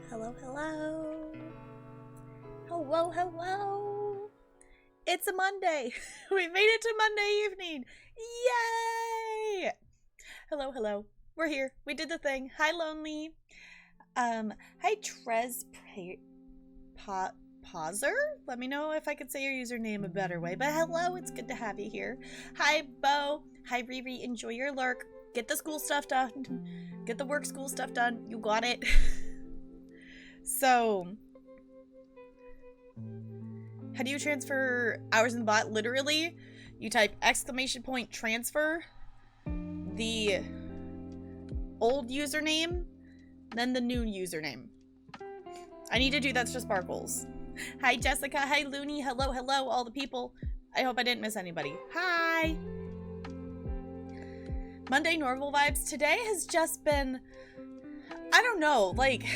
Hello, hello. Hello, hello. It's a Monday. We made it to Monday evening. Yay! Hello, hello. We're here. We did the thing. Hi, Lonely. Hi, Trez Pauser? Let me know if I could say your username a better way. But hello, it's good to have you here. Hi, Bo. Hi, Riri. Enjoy your lurk. Get the school stuff done. Get the work school stuff done. You got it. So, how do you transfer hours in the bot? Literally, you type !transfer, the old username, then the new username. I need to do that to Sparkles. Hi, Jessica. Hi, Looney. Hello, hello, all the people. I hope I didn't miss anybody. Hi. Monday normal vibes. Today has just been, I don't know, like...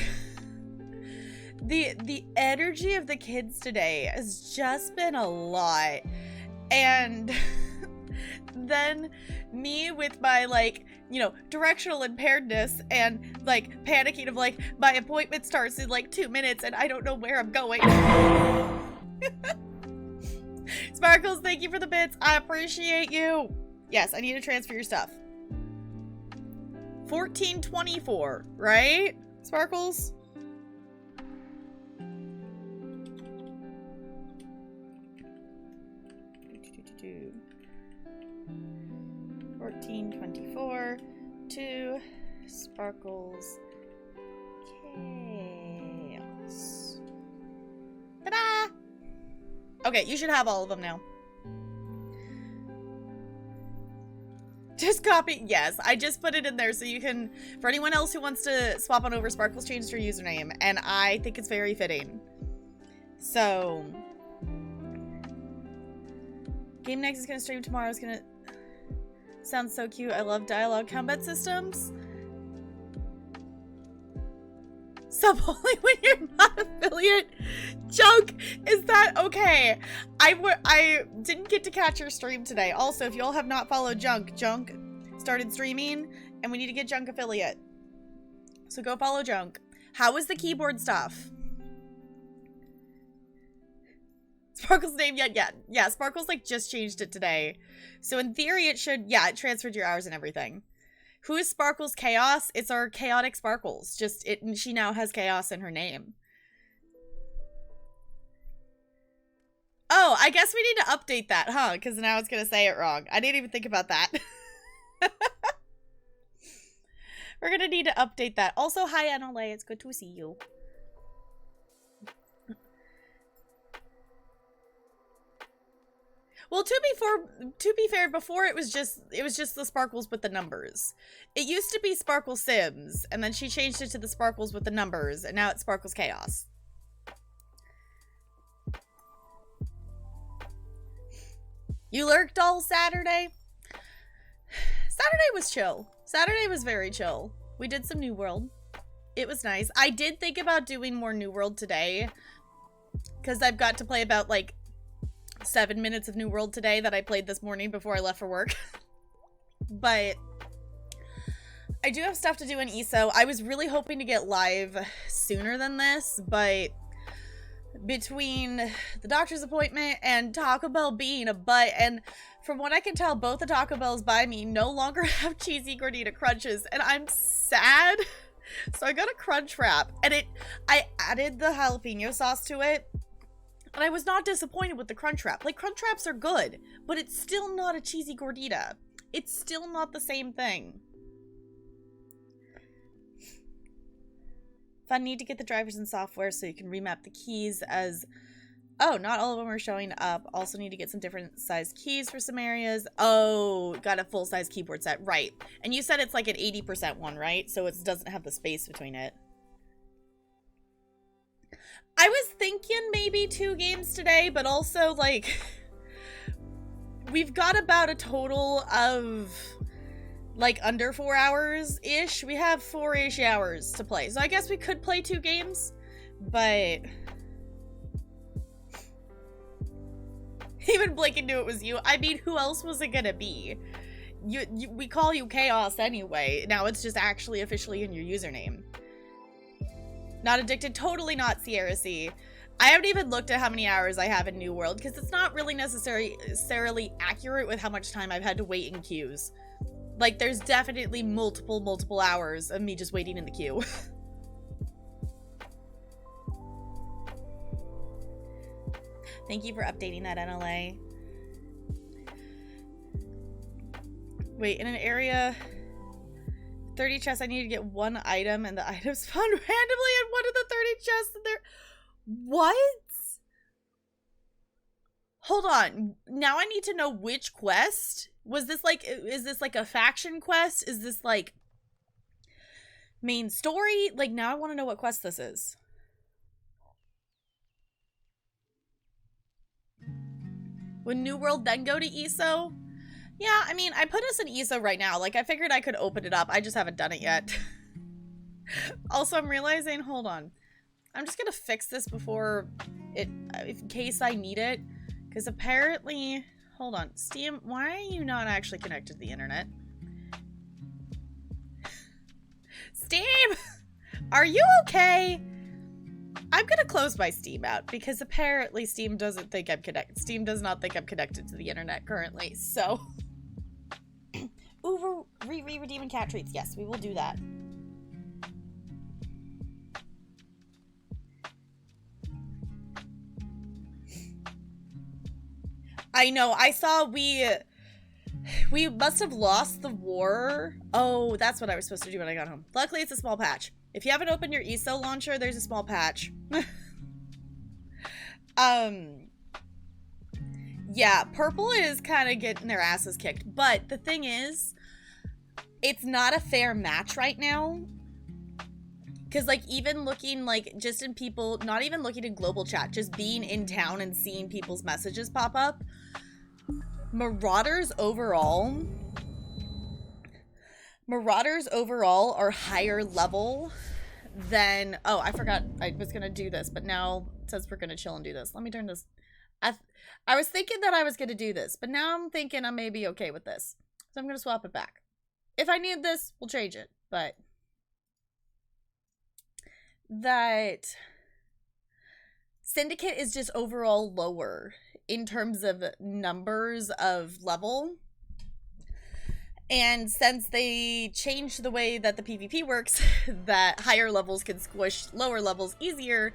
The energy of the kids today has just been a lot. And then me with my, like, you know, directional impairedness and, like, panicking of, like, my appointment starts in, like, 2 minutes and I don't know where I'm going. Sparkles, thank you for the bits. I appreciate you. Yes, I need to transfer your stuff. 1424, right? Sparkles? To 1424 to Sparkles Chaos. Ta-da! Okay, you should have all of them now. Just copy. Yes, I just put it in there so you can, for anyone else who wants to swap on over, Sparkles changed her username, and I think it's very fitting. So... Game Next is gonna stream tomorrow. It's gonna sound so cute. I love dialogue combat systems. sub only when you're not affiliate. Junk, is that okay? I didn't get to catch your stream today. Also, if y'all have not followed Junk started streaming, and we need to get Junk affiliate. So go follow Junk. How was the keyboard stuff? Sparkle's name yet? Yeah, Sparkle's like just changed it today. So in theory it should, yeah, it transferred your hours and everything. Who is Sparkle's Chaos? It's our chaotic Sparkles. Just it, and she now has Chaos in her name. Oh, I guess we need to update that, huh? Because now it's gonna say it wrong. I didn't even think about that. We're gonna need to update that. Also, hi NLA, it's good to see you. Well, to be fair, before it was just the Sparkles with the numbers. It used to be Sparkle Sims, and then she changed it to the Sparkles with the numbers, and now it's Sparkles Chaos. You lurked all Saturday? Saturday was chill. Saturday was very chill. We did some New World. It was nice. I did think about doing more New World today, because I've got to play about, like, 7 minutes of New World today that I played this morning before I left for work. But I do have stuff to do in ESO. I was really hoping to get live sooner than this, but between the doctor's appointment and Taco Bell being a butt, and from what I can tell, both the Taco Bells by me no longer have cheesy gordita crunches, and I'm sad. So I got a crunch wrap, and I added the jalapeno sauce to it. And I was not disappointed with the crunch wrap. Like, crunch wraps are good, but it's still not a cheesy gordita. It's still not the same thing. Fun, need to get the drivers and software so you can remap the keys as... Oh, not all of them are showing up. Also need to get some different size keys for some areas. Oh, got a full-size keyboard set. Right. And you said it's like an 80% one, right? So it doesn't have the space between it. I was thinking maybe 2 games today, but also, like, we've got about a total of, like, under 4 hours-ish. We have 4-ish hours to play. So I guess we could play 2 games, but... Even Blake knew it was you. I mean, who else was it gonna be? We call you Chaos anyway. Now it's just actually officially in your username. Not addicted, totally not Sierra C. I haven't even looked at how many hours I have in New World because it's not really necessarily accurate with how much time I've had to wait in queues. Like, there's definitely multiple hours of me just waiting in the queue. Thank you for updating that, NLA. Wait, in an area... 30 chests, I need to get 1 item, and the items spawned randomly in one of the 30 chests. And what? Hold on. Now I need to know which quest. Was this like, is this like a faction quest? Is this like main story? Like, now I want to know what quest this is. Would New World then go to ESO? Yeah, I mean, I put us in ESO right now. Like, I figured I could open it up. I just haven't done it yet. Also, I'm realizing, hold on. I'm just gonna fix this before it, in case I need it. Because apparently, hold on. Steam, why are you not actually connected to the internet? Steam! Are you okay? I'm gonna close my Steam out because apparently Steam doesn't think I'm connected. Steam does not think I'm connected to the internet currently, so. Ooh, redeeming cat treats. Yes, we will do that. I know, I saw we must have lost the war. Oh, that's what I was supposed to do when I got home. Luckily, it's a small patch. If you haven't opened your ESO launcher, there's a small patch. Yeah, Purple is kind of getting their asses kicked. But the thing is, it's not a fair match right now. Because, like, even looking, like, just in people, not even looking in global chat, just being in town and seeing people's messages pop up. Marauders overall are higher level then, oh, I forgot I was gonna do this, but now it says we're gonna chill and do this. Let me turn this. I was thinking that I was gonna do this, but now I'm thinking I may be okay with this. So I'm gonna swap it back. If I need this, we'll change it, but that Syndicate is just overall lower in terms of numbers of level. And since they changed the way that the PvP works, that higher levels can squish lower levels easier,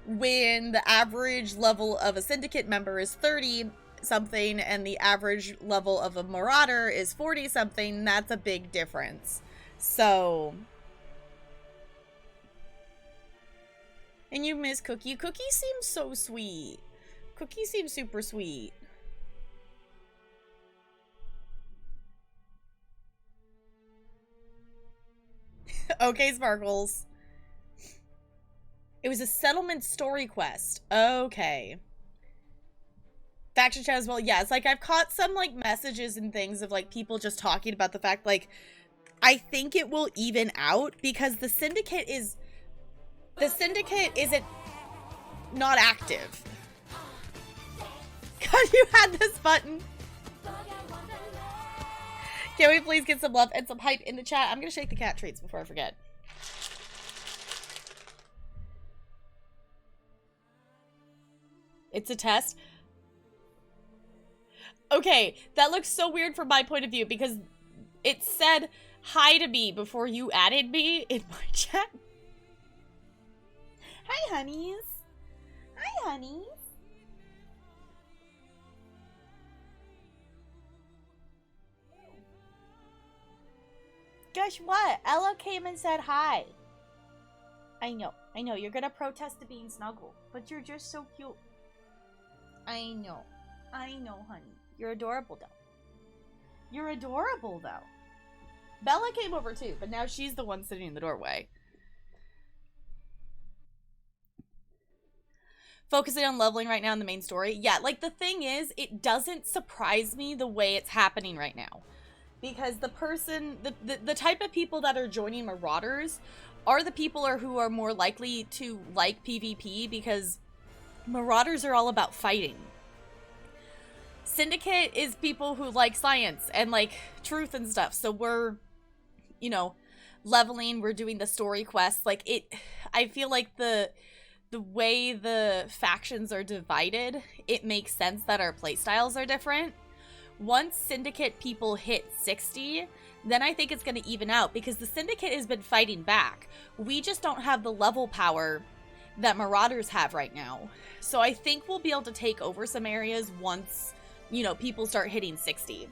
when the average level of a Syndicate member is 30 something and the average level of a Marauder is 40 something, that's a big difference. So, and you miss Cookie. Cookie seems so sweet. Cookie seems super sweet. Okay, Sparkles. It was a settlement story quest. Okay. Faction chat as well. Yeah, it's like I've caught some like messages and things of like people just talking about the fact like I think it will even out because the Syndicate isn't not active. God, you had this button. Can we please get some love and some hype in the chat? I'm gonna shake the cat treats before I forget. It's a test. Okay, that looks so weird from my point of view because it said hi to me before you added me in my chat. Hi, honeys. Hi, honeys. Guess what? Ella came and said hi. I know. You're gonna protest the being snuggle, but you're just so cute. I know, honey. You're adorable, though. You're adorable, though. Bella came over, too, but now she's the one sitting in the doorway. Focusing on leveling right now in the main story. Yeah, like, the thing is, it doesn't surprise me the way it's happening right now. Because the person, the type of people that are joining Marauders are the people who are more likely to like PvP because Marauders are all about fighting. Syndicate is people who like science and like truth and stuff. So we're, you know, leveling, we're doing the story quests. Like I feel like the way the factions are divided, it makes sense that our playstyles are different. Once Syndicate people hit 60, then I think it's going to even out because the Syndicate has been fighting back. We just don't have the level power that Marauders have right now. So I think we'll be able to take over some areas once, you know, people start hitting 60.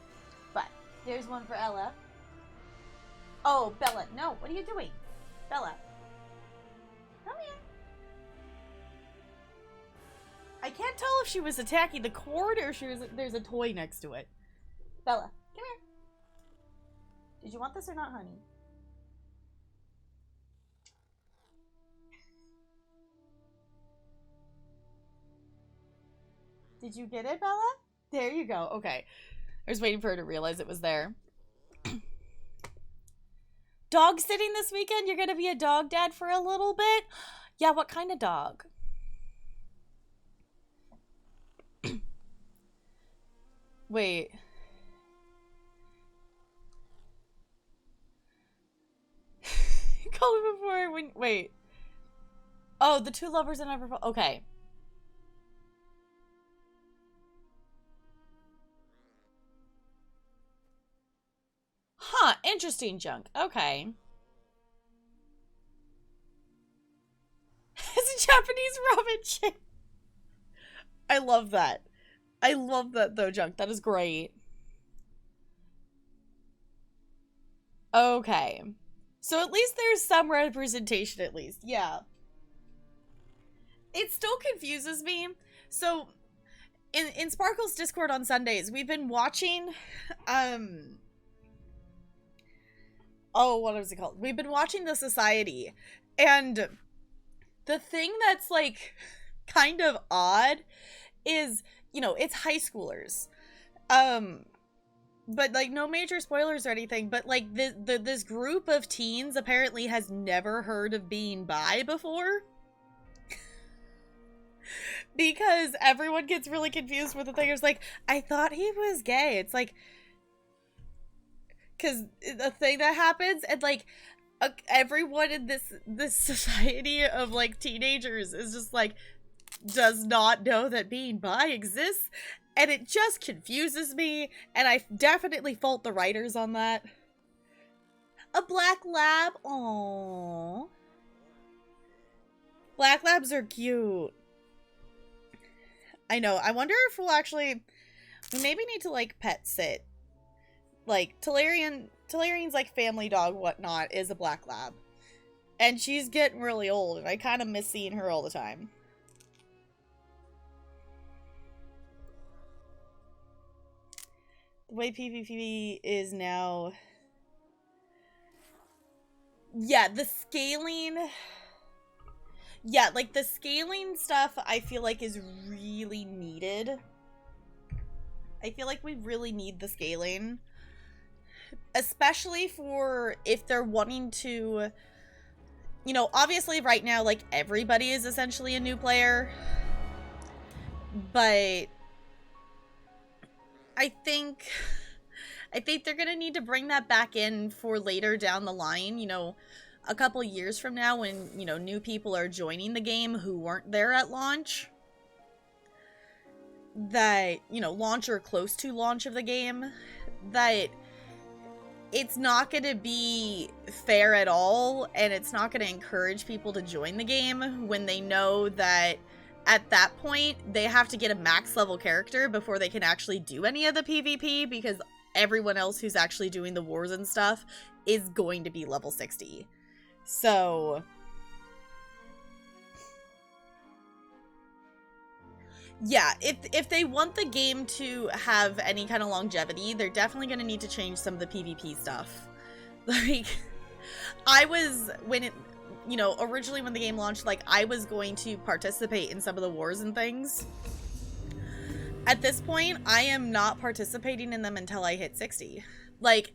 But there's one for Ella. Oh, Bella, no, what are you doing? Bella, come here. I can't tell if she was attacking the cord or there's a toy next to it. Bella, come here. Did you want this or not, honey? Did you get it, Bella? There you go. Okay. I was waiting for her to realize it was there. Dog sitting this weekend? You're gonna be a dog dad for a little bit? Yeah, what kind of dog? Wait. Call me before I win. Wait. Oh, the two lovers and never. Okay. Huh, interesting, Junk. Okay. It's a Japanese ramen chick. I love that. I love that, though, Junk. That is great. Okay. So at least there's some representation, at least. Yeah. It still confuses me. So, in Sparkle's Discord on Sundays, we've been watching, oh, what was it called? We've been watching The Society, and the thing that's, like, kind of odd is, you know, it's high schoolers. But, like, no major spoilers or anything, but, like, this group of teens apparently has never heard of being bi before. Because everyone gets really confused with the thing. It's like, I thought he was gay. It's like, because the thing that happens, and, like, everyone in this society of, like, teenagers is just, like, does not know that being bi exists. And it just confuses me, and I definitely fault the writers on that. A black lab? Aww. Black labs are cute. I know. I wonder if we'll actually... We maybe need to, like, pet sit. Like, Talarian's, like, family dog, whatnot, is a black lab. And she's getting really old, and I kind of miss seeing her all the time. The way PvP is now... Yeah, the scaling... Yeah, like, the scaling stuff I feel like is really needed. I feel like we really need the scaling. Especially for if they're wanting to... You know, obviously right now, like, everybody is essentially a new player. But... I think they're gonna need to bring that back in for later down the line, you know, a couple years from now when, you know, new people are joining the game who weren't there at launch. That, you know, launch or close to launch of the game. That it's not gonna be fair at all, and it's not gonna encourage people to join the game when they know that at that point, they have to get a max level character before they can actually do any of the PvP, because everyone else who's actually doing the wars and stuff is going to be level 60. So... yeah, if they want the game to have any kind of longevity, they're definitely going to need to change some of the PvP stuff. Like, I was, when it... You know, originally when the game launched, like, I was going to participate in some of the wars and things. At this point, I am not participating in them until I hit 60. Like,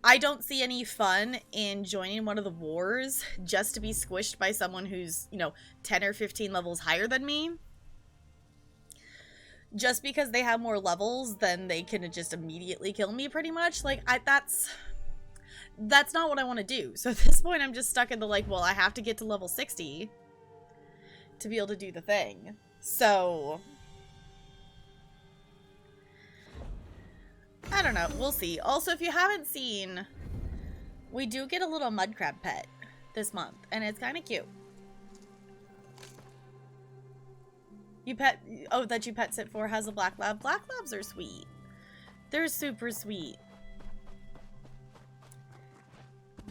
I don't see any fun in joining one of the wars just to be squished by someone who's, you know, 10 or 15 levels higher than me. Just because they have more levels, then they can just immediately kill me, pretty much. Like, that's not what I want to do. So at this point, I'm just stuck in the, like, well, I have to get to level 60 to be able to do the thing. So, I don't know. We'll see. Also, if you haven't seen, we do get a little mud crab pet this month, and it's kind of cute. That you pet sit for has a black lab. Black labs are sweet. They're super sweet.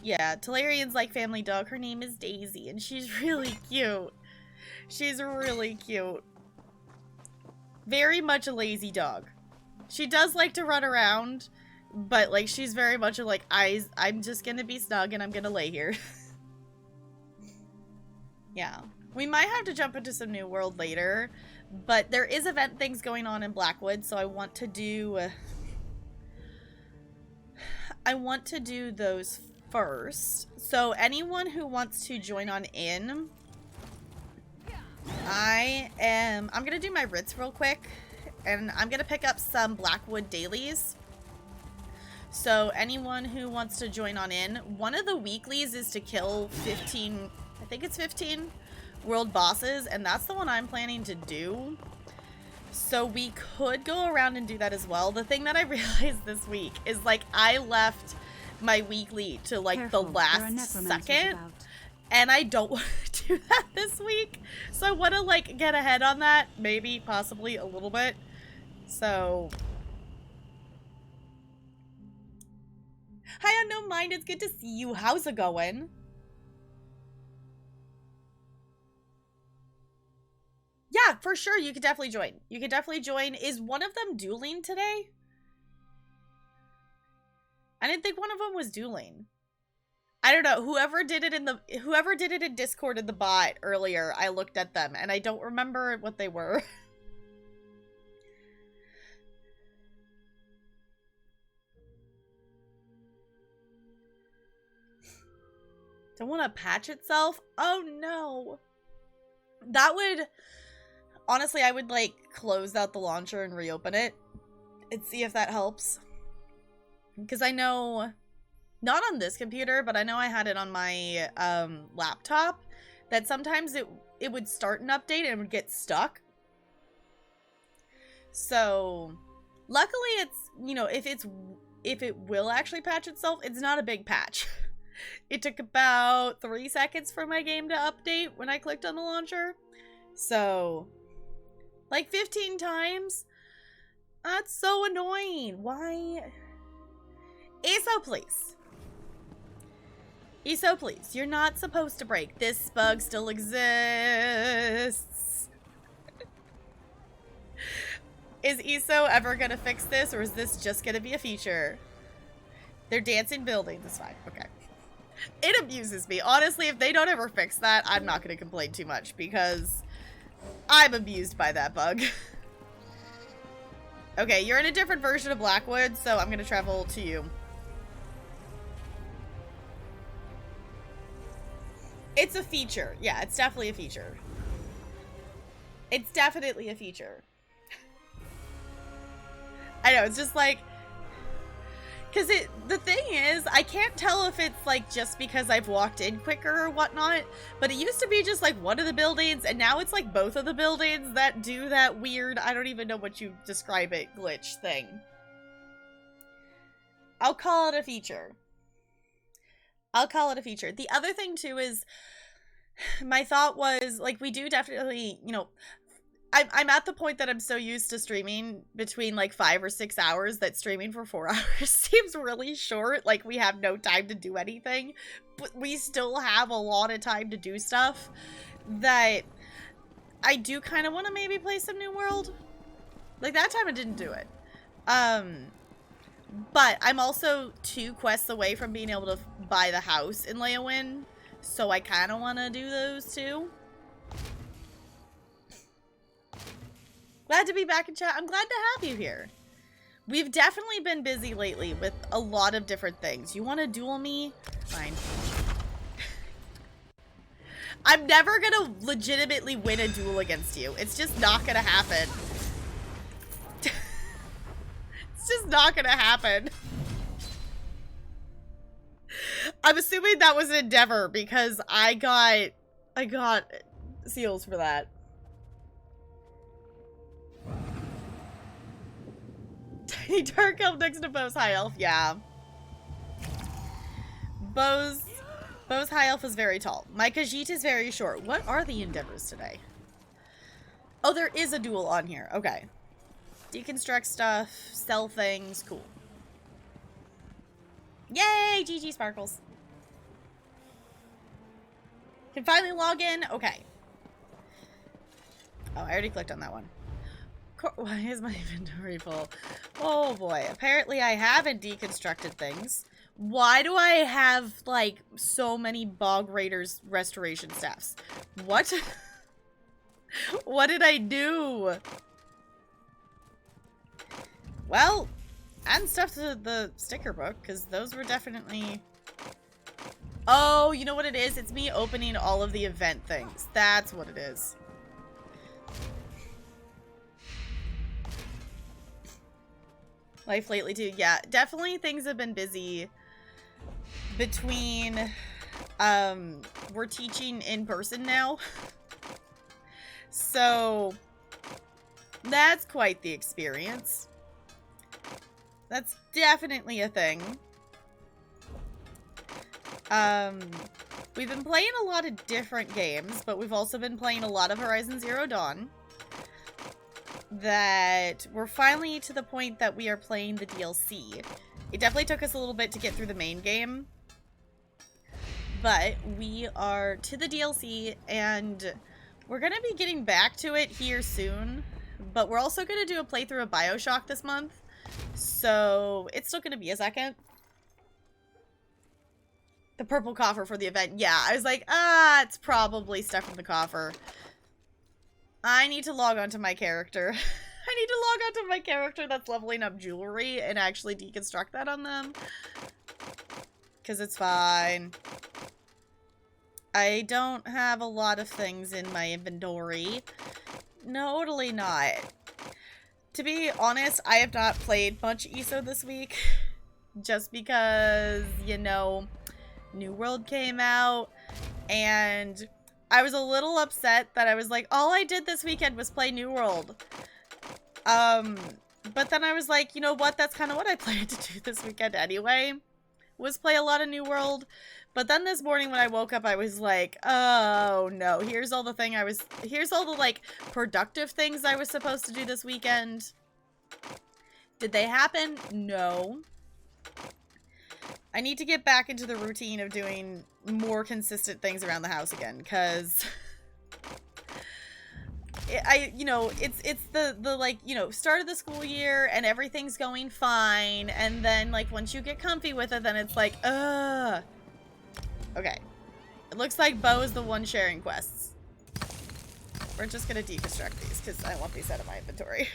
Yeah, Talarian's like family dog. Her name is Daisy, and she's really cute. She's really cute. Very much a lazy dog. She does like to run around, but, like, she's very much a, like, I'm just gonna be snug and I'm gonna lay here. Yeah. We might have to jump into some New World later, but there is event things going on in Blackwood, so I want to do those first. So anyone who wants to join on in, I'm gonna do my Ritz real quick, and I'm gonna pick up some Blackwood dailies. So anyone who wants to join on in, one of the weeklies is to kill 15, I think it's 15 world bosses, and that's the one I'm planning to do. So we could go around and do that as well. The thing that I realized this week is, like, I left my weekly to, like, careful, the last second, and I don't want to do that this week. So I want to, like, get ahead on that, maybe, possibly a little bit. So, hi, Unknown Mind, it's good to see you. How's it going? Yeah, for sure, you could definitely join. You could definitely join. Is one of them dueling today? I didn't think one of them was dueling. I don't know. Whoever did it in Discord in the bot earlier, I looked at them and I don't remember what they were. Don't want to patch itself? Oh no. That would... Honestly, I would, like, close out the launcher and reopen it and see if that helps. Because I know... Not on this computer, but I know I had it on my laptop. That sometimes it would start an update and it would get stuck. So, luckily it's, you know, if it will actually patch itself, it's not a big patch. It took about 3 seconds for my game to update when I clicked on the launcher. So, like 15 times? That's so annoying. Why? ESO, please. ESO, please. You're not supposed to break. This bug still exists. Is ESO ever gonna fix this, or is this just gonna be a feature? They're dancing buildings. It's fine. Okay. It amuses me. Honestly, if they don't ever fix that, I'm not gonna complain too much, because I'm amused by that bug. Okay, you're in a different version of Blackwood, so I'm gonna travel to you. It's a feature. Yeah, it's definitely a feature. It's definitely a feature. I know, it's just like... Because the thing is, I can't tell if it's like just because I've walked in quicker or whatnot, but it used to be just like one of the buildings, and now it's like both of the buildings that do that weird, I don't even know what you describe it, glitch thing. I'll call it a feature. I'll call it a feature. The other thing too is, my thought was, like, we do definitely, you know, I'm at the point that I'm so used to streaming between like 5 or 6 hours that streaming for 4 hours seems really short. Like, we have no time to do anything, but we still have a lot of time to do stuff that I do kind of want to maybe play some New World. Like, that time I didn't do it. But I'm also 2 quests away from being able to buy the house in Leowin, so I kind of want to do those too. Glad to be back in chat. I'm glad to have you here. We've definitely been busy lately with a lot of different things. You want to duel me? Fine. I'm never gonna legitimately win a duel against you. It's just not gonna happen. It's just not gonna happen. I'm assuming that was an endeavor because I got seals for that. Tiny Dark Elf next to Bo's High Elf, yeah. Bo's High Elf is very tall. My Khajiit is very short. What are the endeavors today? Oh, there is a duel on here. Okay. Deconstruct stuff, sell things, cool. Yay! GG Sparkles. Can finally log in? Okay. Oh, I already clicked on that one. Why is my inventory full? Oh boy. Apparently I haven't deconstructed things. Why do I have, like, so many Bog Raiders restoration staffs? What? What did I do? Well, add stuff to the sticker book, because those were definitely... Oh, you know what it is? It's me opening all of the event things. That's what it is. Life lately too. Yeah, definitely things have been busy between we're teaching in person now. So that's quite the experience. That's definitely a thing. We've been playing a lot of different games, but we've also been playing a lot of Horizon Zero Dawn. That we're finally to the point that we are playing the DLC. It definitely took us a little bit to get through the main game, but we are to the DLC, and we're gonna be getting back to it here soon, but we're also gonna do a playthrough of BioShock this month, so it's still gonna be a second. The purple coffer for the event. Yeah, I was like, it's probably stuff in the coffer. I need to log onto my character. I need to log onto my character that's leveling up jewelry and actually deconstruct that on them. Because it's fine. I don't have a lot of things in my inventory. No, totally not. To be honest, I have not played much ESO this week. Just because, you know, New World came out. And I was a little upset that I was like, all I did this weekend was play New World. But then I was like, you know what? That's kind of what I planned to do this weekend anyway. Was play a lot of New World. But then this morning when I woke up, I was like, oh no, here's all the like productive things I was supposed to do this weekend. Did they happen? No. I need to get back into the routine of doing more consistent things around the house again, because it's the like, you know, start of the school year and everything's going fine, and then like once you get comfy with it, then it's like, ugh. Okay. It looks like Bo is the one sharing quests. We're just gonna deconstruct these because I want these out of my inventory.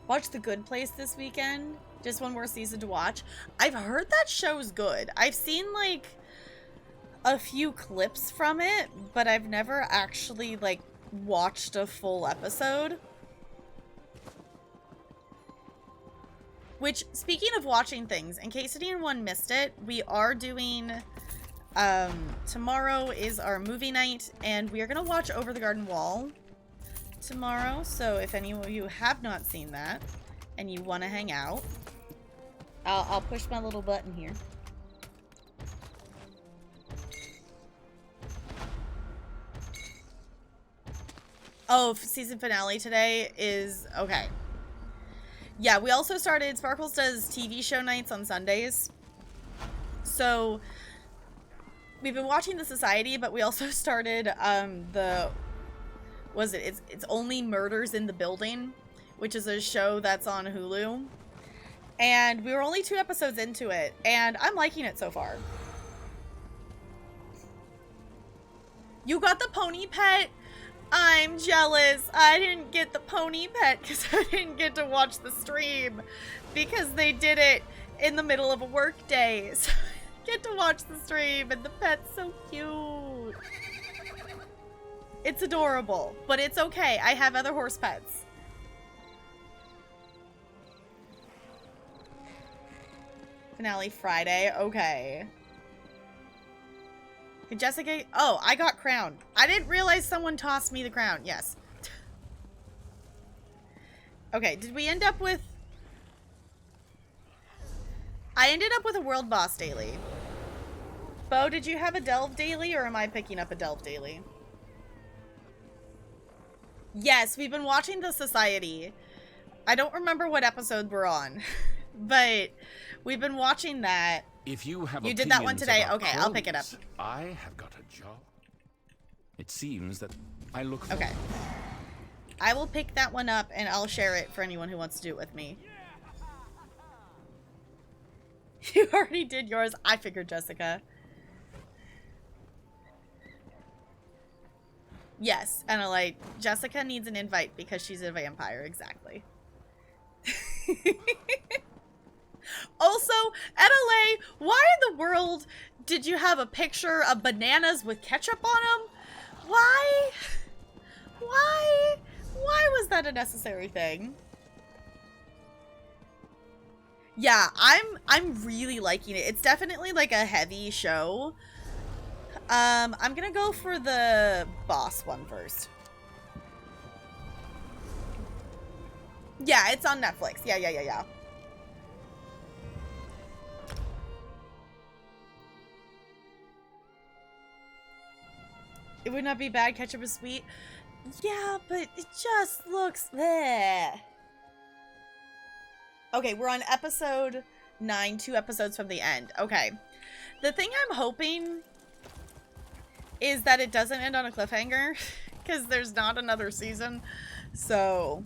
Watch The Good Place this weekend. Just one more season to watch. I've heard that show's good. I've seen like a few clips from it, but I've never actually like watched a full episode. Which, speaking of watching things, in case anyone missed it, we are doing, tomorrow is our movie night, and we are going to watch Over the Garden Wall tomorrow. So if any of you have not seen that, and you want to hang out, I'll push my little button here. Oh, season finale today is, okay. Yeah, we also started, Sparkles does TV show nights on Sundays. So, we've been watching The Society, but we also started, it's Only Murders in the Building, which is a show that's on Hulu. And we were only 2 episodes into it, and I'm liking it so far. You got the pony pet? I'm jealous. I didn't get the pony pet because I didn't get to watch the stream because they did it in the middle of a work day. So I get to watch the stream and the pet's so cute. It's adorable, but it's okay. I have other horse pets. Finale Friday. Okay. Hey, Jessica. Oh, I got crowned. I didn't realize someone tossed me the crown. Yes. Okay, did we end up with... I ended up with a world boss daily. Bo, did you have a delve daily, or am I picking up a delve daily? Yes, we've been watching The Society. I don't remember what episode we're on, but we've been watching that. If you did that one today? Okay, I'll pick it up. I have got a job. It seems that I look... Okay. I will pick that one up and I'll share it for anyone who wants to do it with me. You already did yours. I figured, Jessica. Yes, and Jessica needs an invite because she's a vampire. Exactly. Also, LA, why in the world did you have a picture of bananas with ketchup on them? Why? Why was that a necessary thing? Yeah, I'm really liking it. It's definitely like a heavy show. I'm gonna go for the boss one first. Yeah, it's on Netflix. Yeah. It would not be bad. Ketchup is sweet. Yeah, but it just looks bleh. Okay, we're on episode 9, 2 episodes from the end. Okay. The thing I'm hoping is that it doesn't end on a cliffhanger, because there's not another season. So...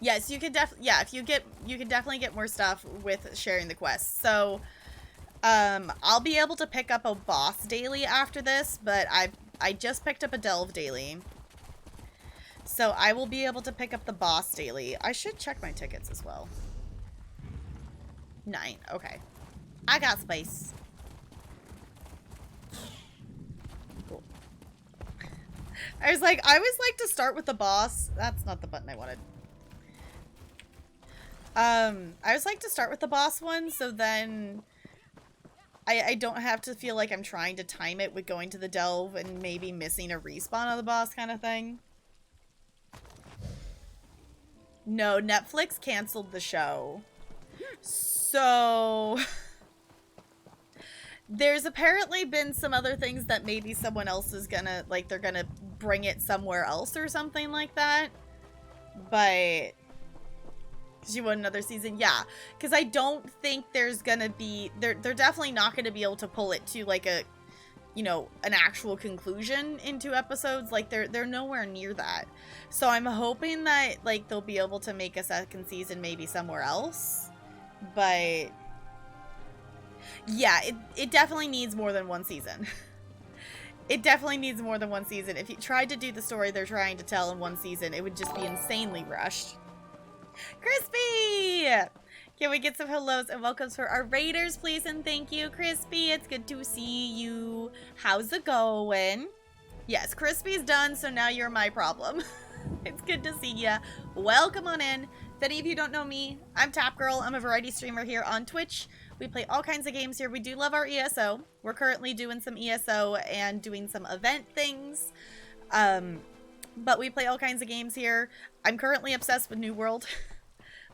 yes, you could you can definitely get more stuff with sharing the quests. So, I'll be able to pick up a boss daily after this, but I just picked up a delve daily. So I will be able to pick up the boss daily. I should check my tickets as well. 9. Okay. I got space. Cool. I was like to start with the boss. That's not the button I wanted. I always like to start with the boss one, so then I don't have to feel like I'm trying to time it with going to the delve and maybe missing a respawn of the boss kind of thing. No, Netflix canceled the show. So there's apparently been some other things that maybe someone else is gonna, like, they're gonna bring it somewhere else or something like that. But you want another season? Yeah, because I don't think there's gonna be, they're definitely not gonna be able to pull it to like a, you know, an actual conclusion in 2 episodes. Like they're nowhere near that. So I'm hoping that like they'll be able to make a second season maybe somewhere else. But yeah, it definitely needs more than 1 season. It definitely needs more than 1 season. If you tried to do the story they're trying to tell in 1 season, it would just be insanely rushed. Crispy! Can we get some hellos and welcomes for our raiders, please? And thank you, Crispy. It's good to see you. How's it going? Yes, Crispy's done, so now you're my problem. It's good to see ya. Welcome on in. If any of you don't know me, I'm Tap Girl. I'm a variety streamer here on Twitch. We play all kinds of games here. We do love our ESO. We're currently doing some ESO and doing some event things. But we play all kinds of games here. I'm currently obsessed with New World.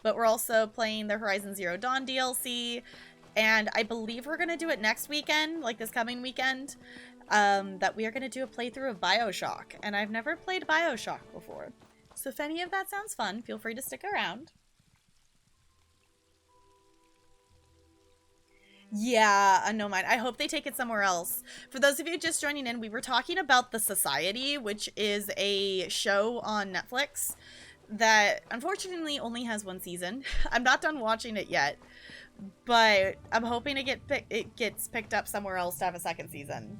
But we're also playing the Horizon Zero Dawn DLC. And I believe we're going to do it next weekend, like this coming weekend. That we are going to do a playthrough of BioShock. And I've never played BioShock before. So if any of that sounds fun, feel free to stick around. Yeah, no mind. I hope they take it somewhere else. For those of you just joining in, we were talking about The Society, which is a show on Netflix that unfortunately only has 1 season. I'm not done watching it yet, but I'm hoping it gets picked up somewhere else to have a 2nd season.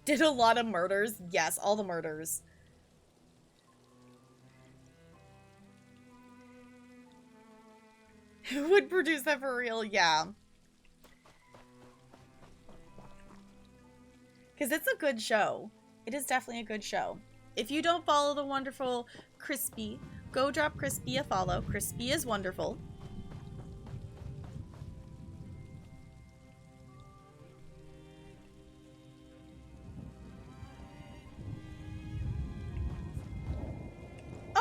Did a lot of murders? Yes, all the murders. Who would produce that for real? Yeah. Because it's a good show. It is definitely a good show. If you don't follow the wonderful Crispy, go drop Crispy a follow. Crispy is wonderful.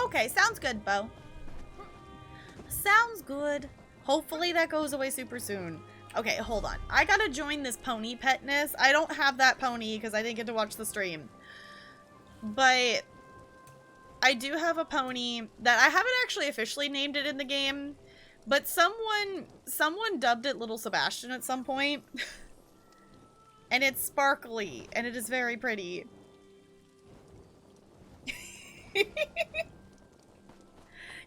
Okay, sounds good, Bo. Sounds good. Hopefully that goes away super soon. Okay, hold on. I gotta join this pony petness. I don't have that pony because I didn't get to watch the stream. But I do have a pony that I haven't actually officially named it in the game. But someone dubbed it Little Sebastian at some point. And it's sparkly. And it is very pretty.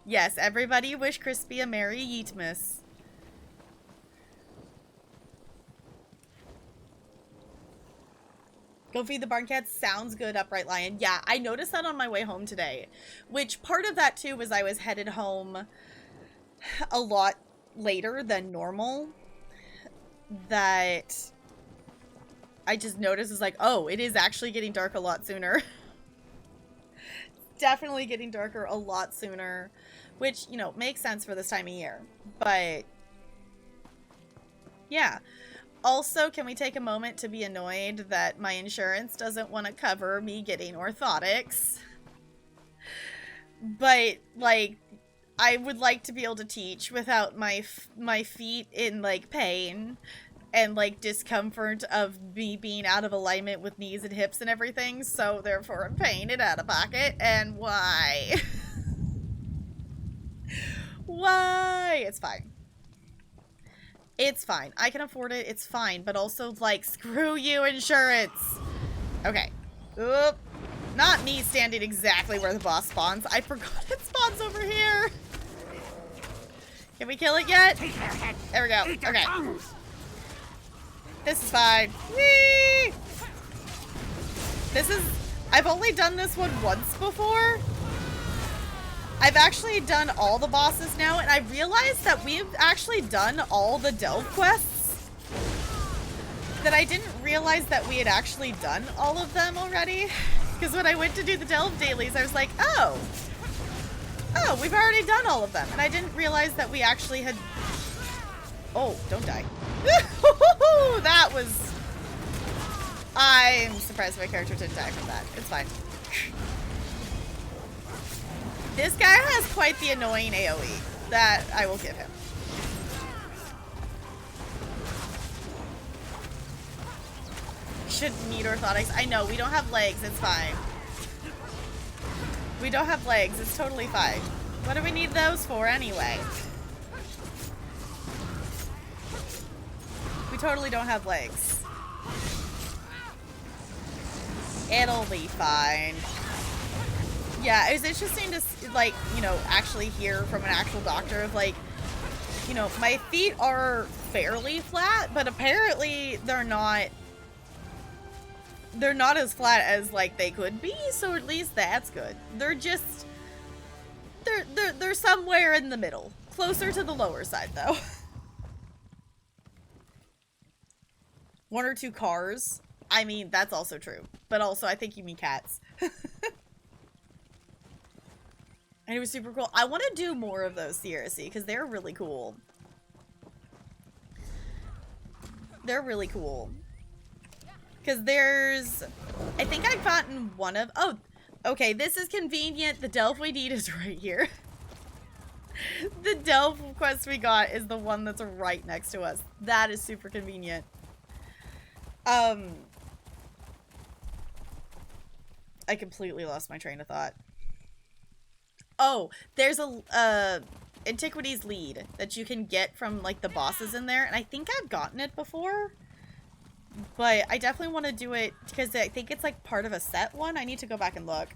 Yes, everybody wish Crispy a Merry Yeetmas. Go feed the barn cats. Sounds good, Upright Lion. Yeah, I noticed that on my way home today. Which part of that too was I was headed home a lot later than normal. That I just noticed is like, oh, it is actually getting dark a lot sooner. Definitely getting darker a lot sooner. Which, you know, makes sense for this time of year. But yeah. Also, can we take a moment to be annoyed that my insurance doesn't want to cover me getting orthotics? But, like, I would like to be able to teach without my feet in, like, pain and, like, discomfort of me being out of alignment with knees and hips and everything. So, therefore, I'm paying it out of pocket. And why? Why? It's fine. It's fine. I can afford it. It's fine. But also, like, screw you, insurance. Okay. Oop. Not me standing exactly where the boss spawns. I forgot it spawns over here. Can we kill it yet? There we go. Okay. This is fine. Whee! This is... I've only done this one once before. I've actually done all the bosses now, and I realized that we've actually done all the delve quests. That I didn't realize that we had actually done all of them already. Because when I went to do the delve dailies, I was like, oh, we've already done all of them. And I didn't realize that we actually had... Oh, don't die. That was... I'm surprised my character didn't die from that. It's fine. This guy has quite the annoying AoE. That I will give him. Shouldn't need orthotics. I know, we don't have legs. It's fine. We don't have legs. It's totally fine. What do we need those for anyway? We totally don't have legs. It'll be fine. Yeah, it was interesting to, like, you know, actually hear from an actual doctor of, like, you know, my feet are fairly flat, but apparently they're not as flat as, like, they could be, so at least that's good. They're just, they're somewhere in the middle. Closer to the lower side, though. One or two cars. I mean, that's also true. But also, I think you mean cats. And it was super cool. I want to do more of those seriously, because they're really cool. They're really cool. Because there's... I think I've gotten one of... Oh, okay, this is convenient. The delve we need is right here. The delve quest we got is the one that's right next to us. That is super convenient. I completely lost my train of thought. Oh, there's a Antiquities lead that you can get from, like, the bosses in there, and I think I've gotten it before, but I definitely want to do it because I think it's, like, part of a set one. I need to go back and look.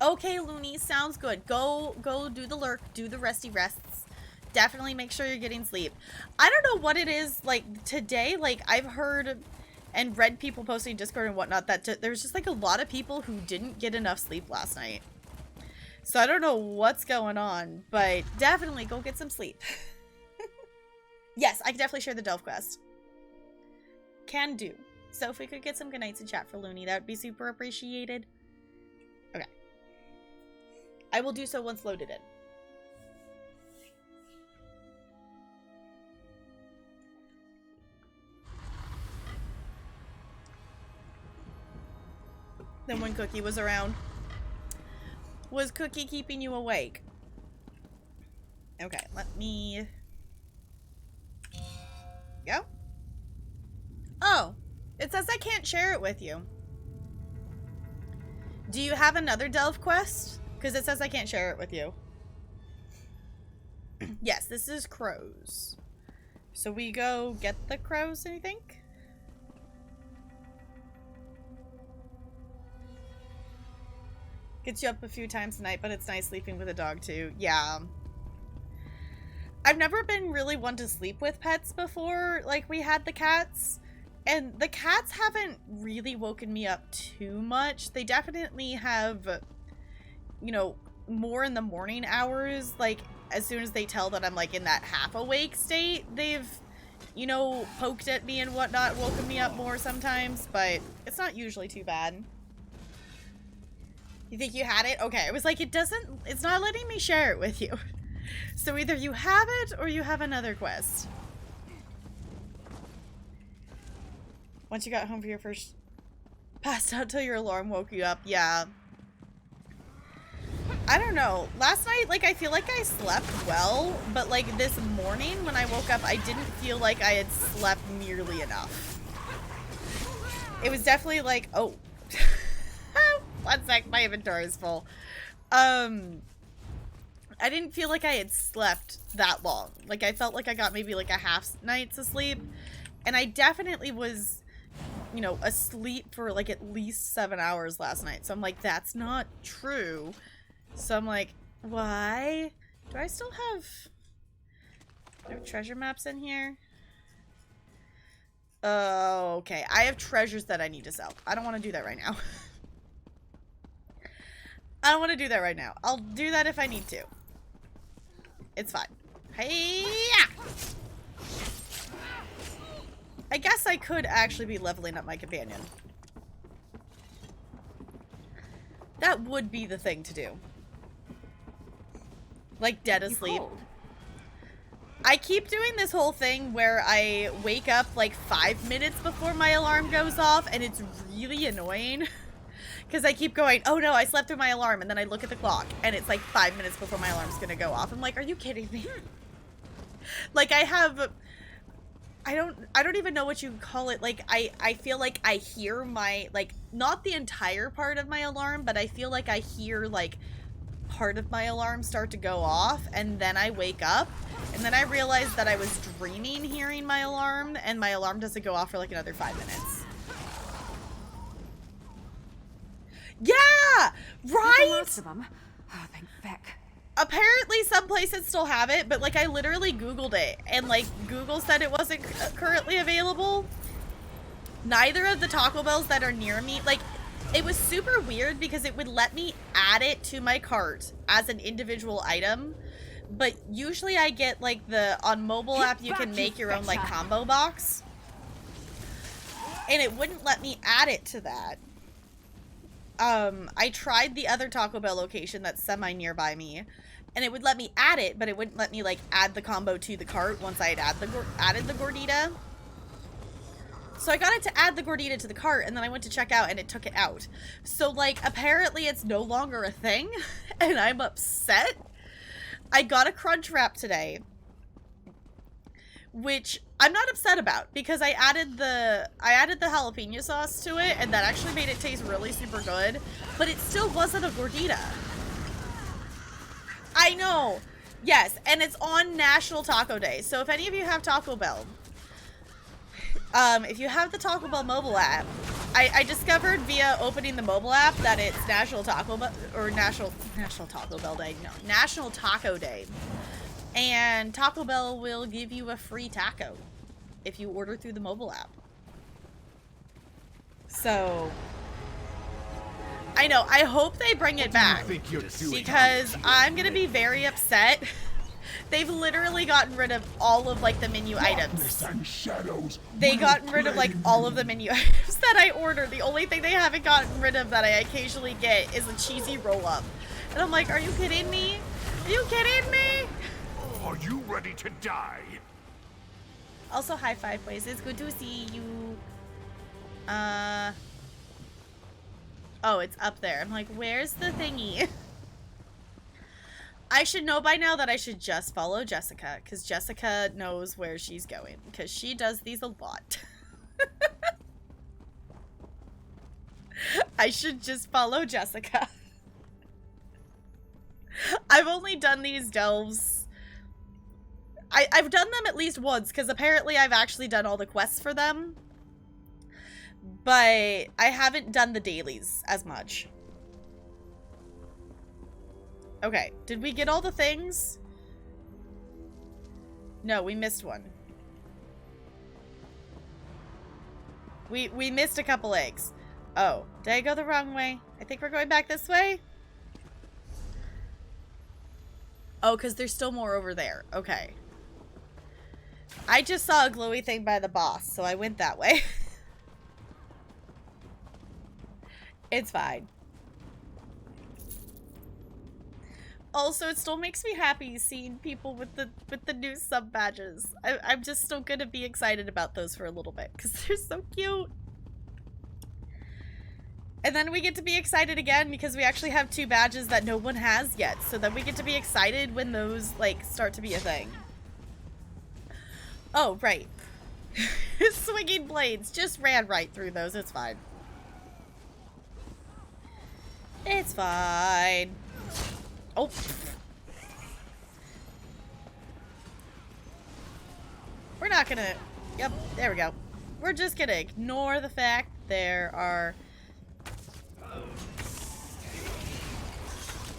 Okay, Looney, sounds good. Go do the lurk, do the resty rests. Definitely make sure you're getting sleep. I don't know what it is, like, today, like, I've heard and read people posting Discord and whatnot that there's just, like, a lot of people who didn't get enough sleep last night. So I don't know what's going on, but definitely go get some sleep. Yes, I can definitely share the delve quest. Can do. So if we could get some good nights in chat for Looney, that would be super appreciated. Okay. I will do so once loaded in. Then when Cookie was around. Was Cookie keeping you awake? Okay, let me... Go. Oh, it says I can't share it with you. Do you have another delve quest? Because it says I can't share it with you. Yes, this is crows. So we go get the crows, I think? Gets you up a few times a night, but it's nice sleeping with a dog too. Yeah. I've never been really one to sleep with pets before. Like, we had the cats. And the cats haven't really woken me up too much. They definitely have, you know, more in the morning hours. Like, as soon as they tell that I'm, like, in that half-awake state, they've, you know, poked at me and whatnot, woken me up more sometimes. But it's not usually too bad. You think you had it? Okay, it was like, it's not letting me share it with you. So either you have it or you have another quest. Once you got home for your first... Passed out till your alarm woke you up. Yeah. I don't know. Last night, like, I feel like I slept well, but, like, this morning when I woke up, I didn't feel like I had slept nearly enough. It was definitely like, oh... 1 sec, my inventory is full. I didn't feel like I had slept that long. Like, I felt like I got maybe like a half night's of sleep. And I definitely was, you know, asleep for like at least 7 hours last night. So I'm like, that's not true. So I'm like, why? Do I still have... treasure maps in here? Okay. I have treasures that I need to sell. I don't want to do that right now. I don't want to do that right now. I'll do that if I need to. It's fine. Hey! I guess I could actually be leveling up my companion. That would be the thing to do. Like dead asleep. I keep doing this whole thing where I wake up like 5 minutes before my alarm goes off, and it's really annoying. Because I keep going, oh no, I slept through my alarm, and then I look at the clock, and it's like 5 minutes before my alarm's gonna go off. I'm like, are you kidding me? Like, I don't even know what you call it. Like, I feel like I hear my, like, not the entire part of my alarm, but I feel like I hear, like, part of my alarm start to go off, and then I wake up, and then I realize that I was dreaming hearing my alarm, and my alarm doesn't go off for, like, another 5 minutes. Yeah! Right? Lots of them. Oh, thank feck. Apparently some places still have it, but like I literally Googled it, and like Google said it wasn't currently available. Neither of the Taco Bells that are near me, like, it was super weird because it would let me add it to my cart as an individual item, but usually I get like on mobile app you can make your own like combo box, and it wouldn't let me add it to that. I tried the other Taco Bell location that's semi-nearby me, and it would let me add it, but it wouldn't let me, like, add the combo to the cart once I had added the gordita. So I got it to add the gordita to the cart, and then I went to check out, and it took it out. So, like, apparently it's no longer a thing, and I'm upset. I got a crunch wrap today, which I'm not upset about, because I added the jalapeno sauce to it, and that actually made it taste really super good, but it still wasn't a gordita. I know. Yes, and it's on National Taco Day. So if any of you have Taco Bell, if you have the Taco Bell mobile app, I discovered via opening the mobile app that it's National Taco Bell, or National Taco Bell Day, no, National Taco Day. And Taco Bell will give you a free taco if you order through the mobile app. So, I know, I hope they bring it back, because I'm gonna be very upset. They've literally gotten rid of all of, like, the menu items. They gotten rid of, like, all of the menu items that I ordered. The only thing they haven't gotten rid of that I occasionally get is a cheesy roll-up. And I'm like, are you kidding me? Are you kidding me? Are you ready to die? Also, high five, boys. It's good to see you. Oh, it's up there. I'm like, where's the thingy? I should know by now that I should just follow Jessica, because Jessica knows where she's going, because she does these a lot. I should just follow Jessica. I've only done these delves. I've done them at least once, because apparently I've actually done all the quests for them. But I haven't done the dailies as much. Okay, did we get all the things? No, we missed one. We missed a couple eggs. Oh, did I go the wrong way? I think we're going back this way. Oh, because there's still more over there. Okay. I just saw a glowy thing by the boss, so I went that way. It's fine. Also, it still makes me happy seeing people with the new sub badges. I'm just still gonna be excited about those for a little bit, because they're so cute. And then we get to be excited again because we actually have 2 badges that no one has yet. So then we get to be excited when those, like, start to be a thing. Oh, right. Swinging blades. Just ran right through those. It's fine. It's fine. Oh. We're not gonna... Yep, there we go. We're just gonna ignore the fact there are...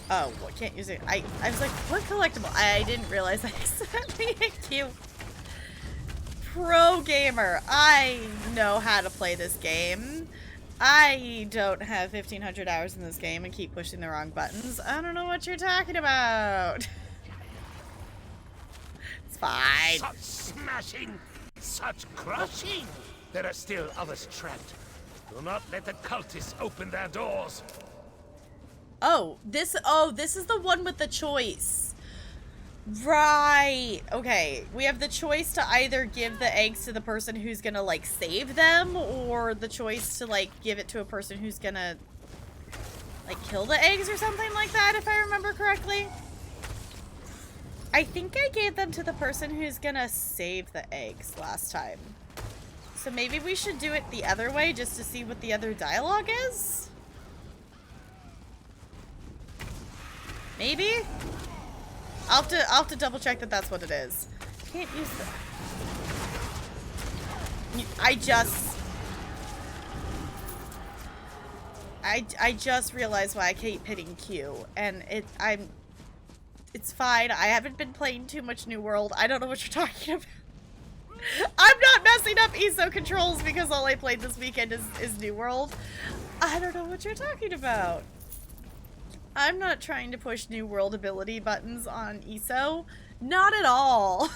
Oh, what, can't use it. I was like, what collectible? I didn't realize I accidentally hit you. pro gamer. I know how to play this game. I don't have 1,500 hours in this game and keep pushing the wrong buttons. I don't know what you're talking about. It's fine. Such smashing, such crushing. There are still others trapped. Do not let the cultists open their doors. Oh, this is the one with the choice. Right. Okay. We have the choice to either give the eggs to the person who's gonna, like, save them, or the choice to, like, give it to a person who's gonna, like, kill the eggs or something like that, if I remember correctly. I think I gave them to the person who's gonna save the eggs last time. So maybe we should do it the other way just to see what the other dialogue is? Maybe? I'll have to double check that that's what it is. Can't use the... I just realized why I keep hitting Q, and it's fine. I haven't been playing too much New World. I don't know what you're talking about. I'm not messing up ESO controls because all I played this weekend is New World. I don't know what you're talking about. I'm not trying to push New World ability buttons on ESO. Not at all.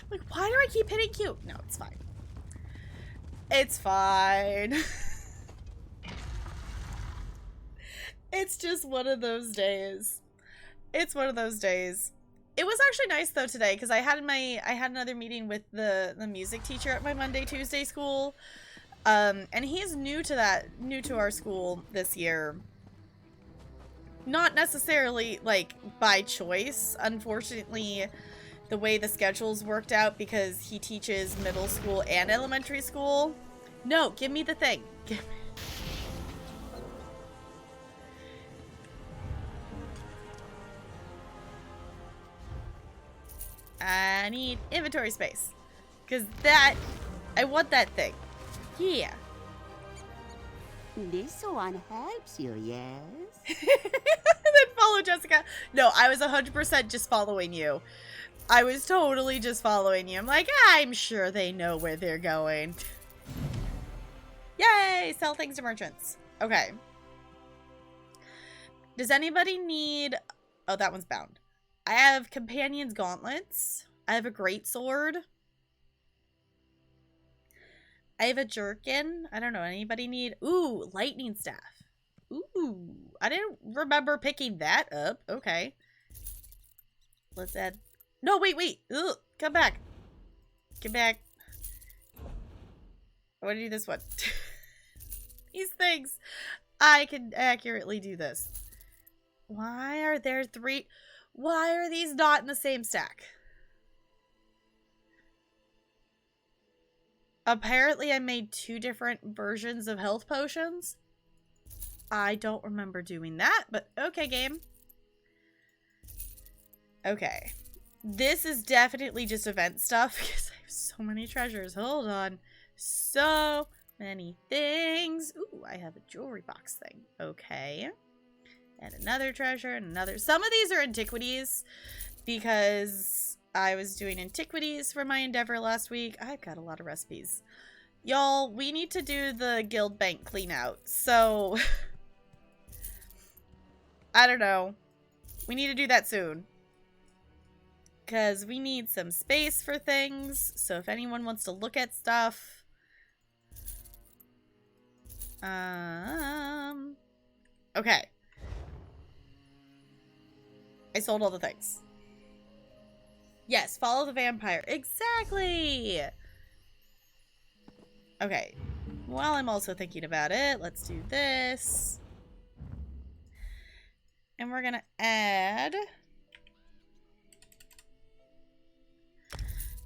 Like, why do I keep hitting Q? No, it's fine. It's fine. It's just one of those days. It's one of those days. It was actually nice though today because I had another meeting with the music teacher at my Monday Tuesday school. And he's new to our school this year. Not necessarily, like, by choice. Unfortunately, the way the schedule's worked out because he teaches middle school and elementary school. No, give me the thing. Give me... I need inventory space. Because I want that thing. Yeah. This one helps you, yes? Then follow Jessica. No, I was 100% just following you. I was totally just following you. I'm like, I'm sure they know where they're going. Yay! Sell things to merchants. Okay. Does anybody need... Oh, that one's bound. I have Companion's Gauntlets. I have a Greatsword. I have a Jerkin. I don't know. Anybody need... Ooh, Lightning Staff. Ooh. I didn't remember picking that up. Okay. Let's add... No, wait. Ugh, come back. Get back. I want to do this one. These things. I can accurately do this. Why are there three... Why are these not in the same stack? Apparently I made 2 different versions of health potions. I don't remember doing that, but okay, game. Okay. This is definitely just event stuff because I have so many treasures. Hold on. So many things. Ooh, I have a jewelry box thing. Okay. And another treasure and another. Some of these are antiquities because I was doing antiquities for my endeavor last week. I've got a lot of recipes. Y'all, we need to do the guild bank clean out. So, I don't know. We need to do that soon. Because we need some space for things. So if anyone wants to look at stuff. Okay. I sold all the things. Yes, follow the vampire. Exactly! Okay. While I'm also thinking about it, let's do this. And we're gonna add...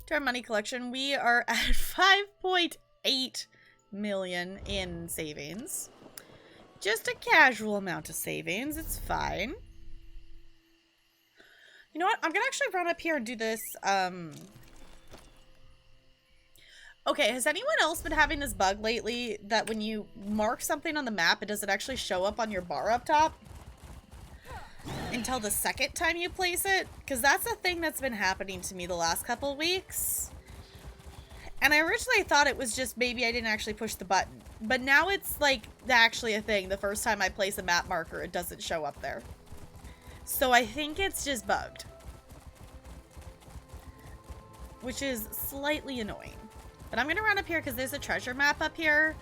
to our money collection, we are at 5.8 million in savings. Just a casual amount of savings. It's fine. You know what? I'm gonna actually run up here and do this. Okay, has anyone else been having this bug lately that when you mark something on the map, it doesn't actually show up on your bar up top until the second time you place it? Because that's a thing that's been happening to me the last couple weeks. And I originally thought it was just maybe I didn't actually push the button. But now it's like actually a thing. The first time I place a map marker, it doesn't show up there. So I think it's just bugged. Which is slightly annoying. But I'm going to run up here because there's a treasure map up here.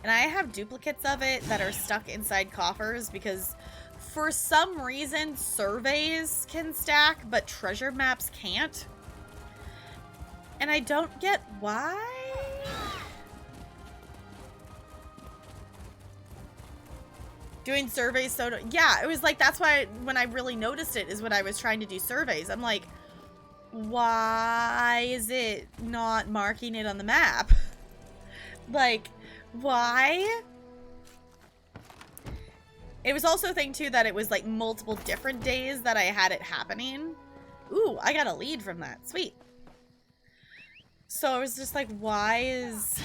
And I have duplicates of it that are stuck inside coffers because for some reason surveys can stack, but treasure maps can't. And I don't get why. Doing surveys yeah, it was like that's why when I really noticed it is when I was trying to do surveys. I'm like, why is it not marking it on the map? Like, why? It was also a thing too that it was like multiple different days that I had it happening. Ooh, I got a lead from that. Sweet. So I was just like, why is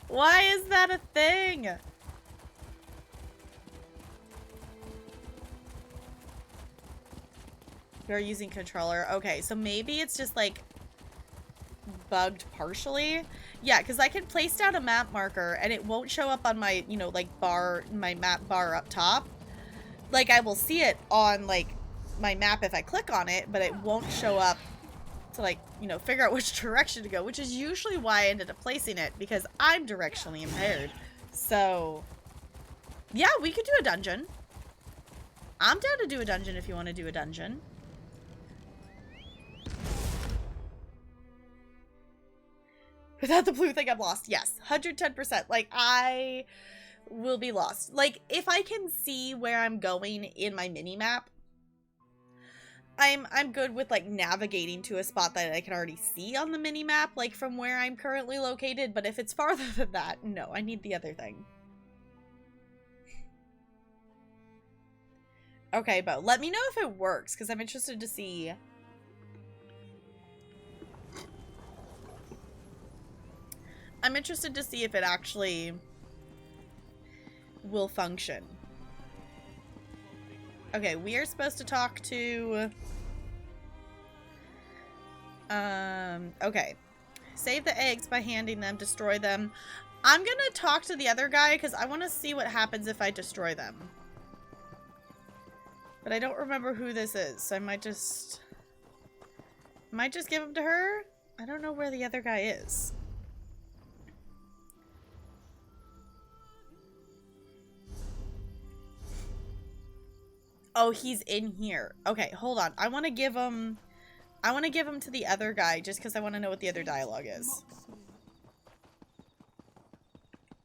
that a thing? You're using controller. Okay, so maybe it's just like bugged partially. Yeah, because I can place down a map marker and it won't show up on my, you know, like my map bar up top. Like I will see it on like my map if I click on it, but it won't show up to like, you know, figure out which direction to go, which is usually why I ended up placing it because I'm directionally impaired. So yeah, we could do a dungeon. I'm down to do a dungeon if you want to do a dungeon. Without the blue thing, I'm lost. Yes, 110%. Like, I will be lost. Like, if I can see where I'm going in my mini-map, I'm good with, like, navigating to a spot that I can already see on the mini-map, like, from where I'm currently located. But if it's farther than that, no, I need the other thing. Okay, Bo, let me know if it works, because I'm interested to see... I'm interested to see if it actually will function. Okay, we are supposed to talk to... okay. Save the eggs by handing them, destroy them. I'm gonna talk to the other guy because I want to see what happens if I destroy them. But I don't remember who this is, so I might just give them to her? I don't know where the other guy is. Oh, he's in here. Okay, hold on. I want to give him to the other guy just because I want to know what the other dialogue is.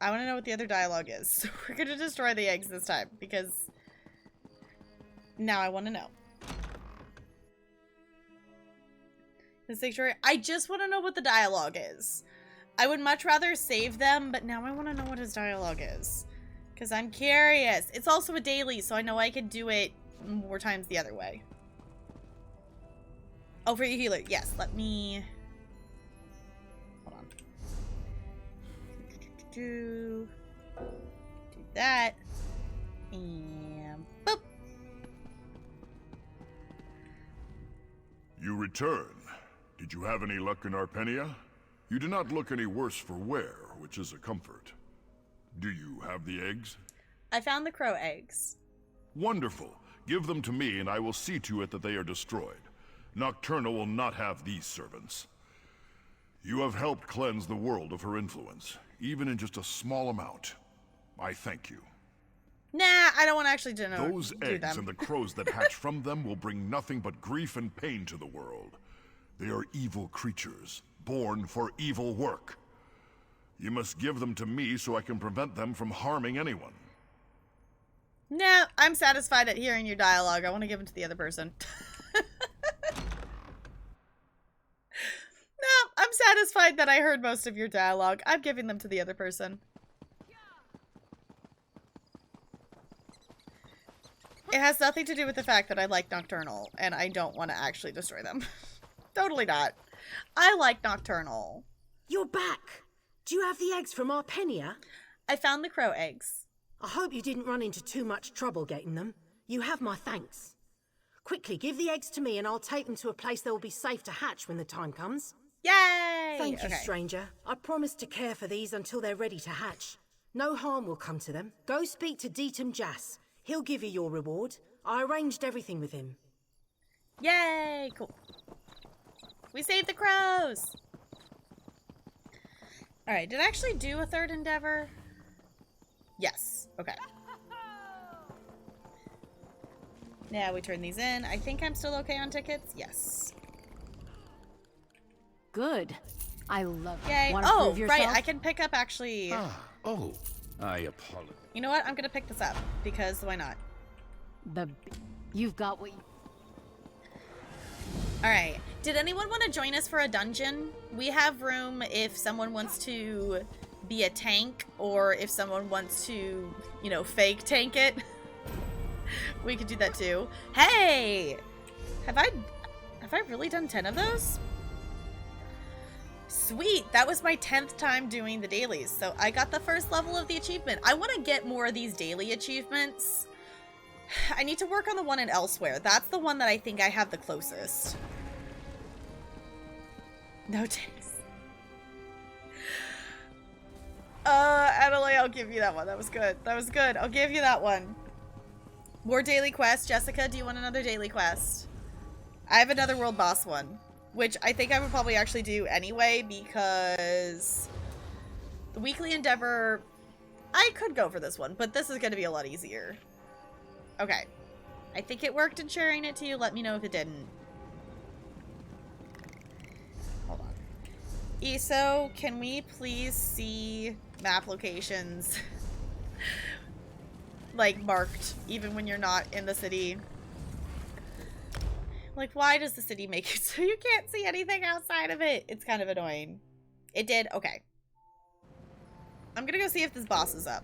I want to know what the other dialogue is. So we're going to destroy the eggs this time because now I want to know. The sanctuary. I just want to know what the dialogue is. I would much rather save them, but now I want to know what his dialogue is. Because I'm curious. It's also a daily, so I know I can do it more times the other way. Oh, for your healer. Yes, let me... Hold on. Do that. And boop. You return. Did you have any luck in Arpenia? You do not look any worse for wear, which is a comfort. Do you have the eggs? I found the crow eggs. Wonderful. Give them to me and I will see to it that they are destroyed. Nocturna will not have these servants. You have helped cleanse the world of her influence, even in just a small amount. I thank you. Nah, I don't want to actually do Those eggs and the crows that hatch from them will bring nothing but grief and pain to the world. They are evil creatures, born for evil work. You must give them to me so I can prevent them from harming anyone. Nah, I'm satisfied at hearing your dialogue. I want to give them to the other person. No, I'm satisfied that I heard most of your dialogue. I'm giving them to the other person. It has nothing to do with the fact that I like Nocturnal, and I don't want to actually destroy them. Totally not. I like Nocturnal. You're back. Do you have the eggs from Arpenia? I found the crow eggs. I hope you didn't run into too much trouble getting them. You have my thanks. Quickly, give the eggs to me and I'll take them to a place that will be safe to hatch when the time comes. Yay! Thank you, Okay. stranger. I promise to care for these until they're ready to hatch. No harm will come to them. Go speak to Deetum Jas. He'll give you your reward. I arranged everything with him. Yay! Cool. We saved the crows! Alright, did I actually do a third endeavor? Yes. Okay. Now we turn these in. I think I'm still okay on tickets. Yes. Good. I love it. Yay. Wanna Oh, prove yourself? right. I can pick up actually. Oh, I apologize. You know what? I'm going to pick this up because why not? You've got what you... Alright. Did anyone want to join us for a dungeon? We have room if someone wants to be a tank or if someone wants to, you know, fake tank it. We could do that too. Hey! Have I really done 10 of those? Sweet! That was my 10th time doing the dailies, so I got the first level of the achievement. I want to get more of these daily achievements. I need to work on the one in Elsewhere. That's the one that I think I have the closest. No takes. Emily, I'll give you that one. That was good. That was good. I'll give you that one. More daily quests. Jessica, do you want another daily quest? I have another world boss one, which I think I would probably actually do anyway because the weekly endeavor, I could go for this one, but this is going to be a lot easier. Okay. I think it worked in sharing it to you. Let me know if it didn't. Hold on. ESO, can we please see map locations like marked even when you're not in the city? Like, why does the city make it so you can't see anything outside of it? It's kind of annoying. It did? Okay. I'm gonna go see if this boss is up.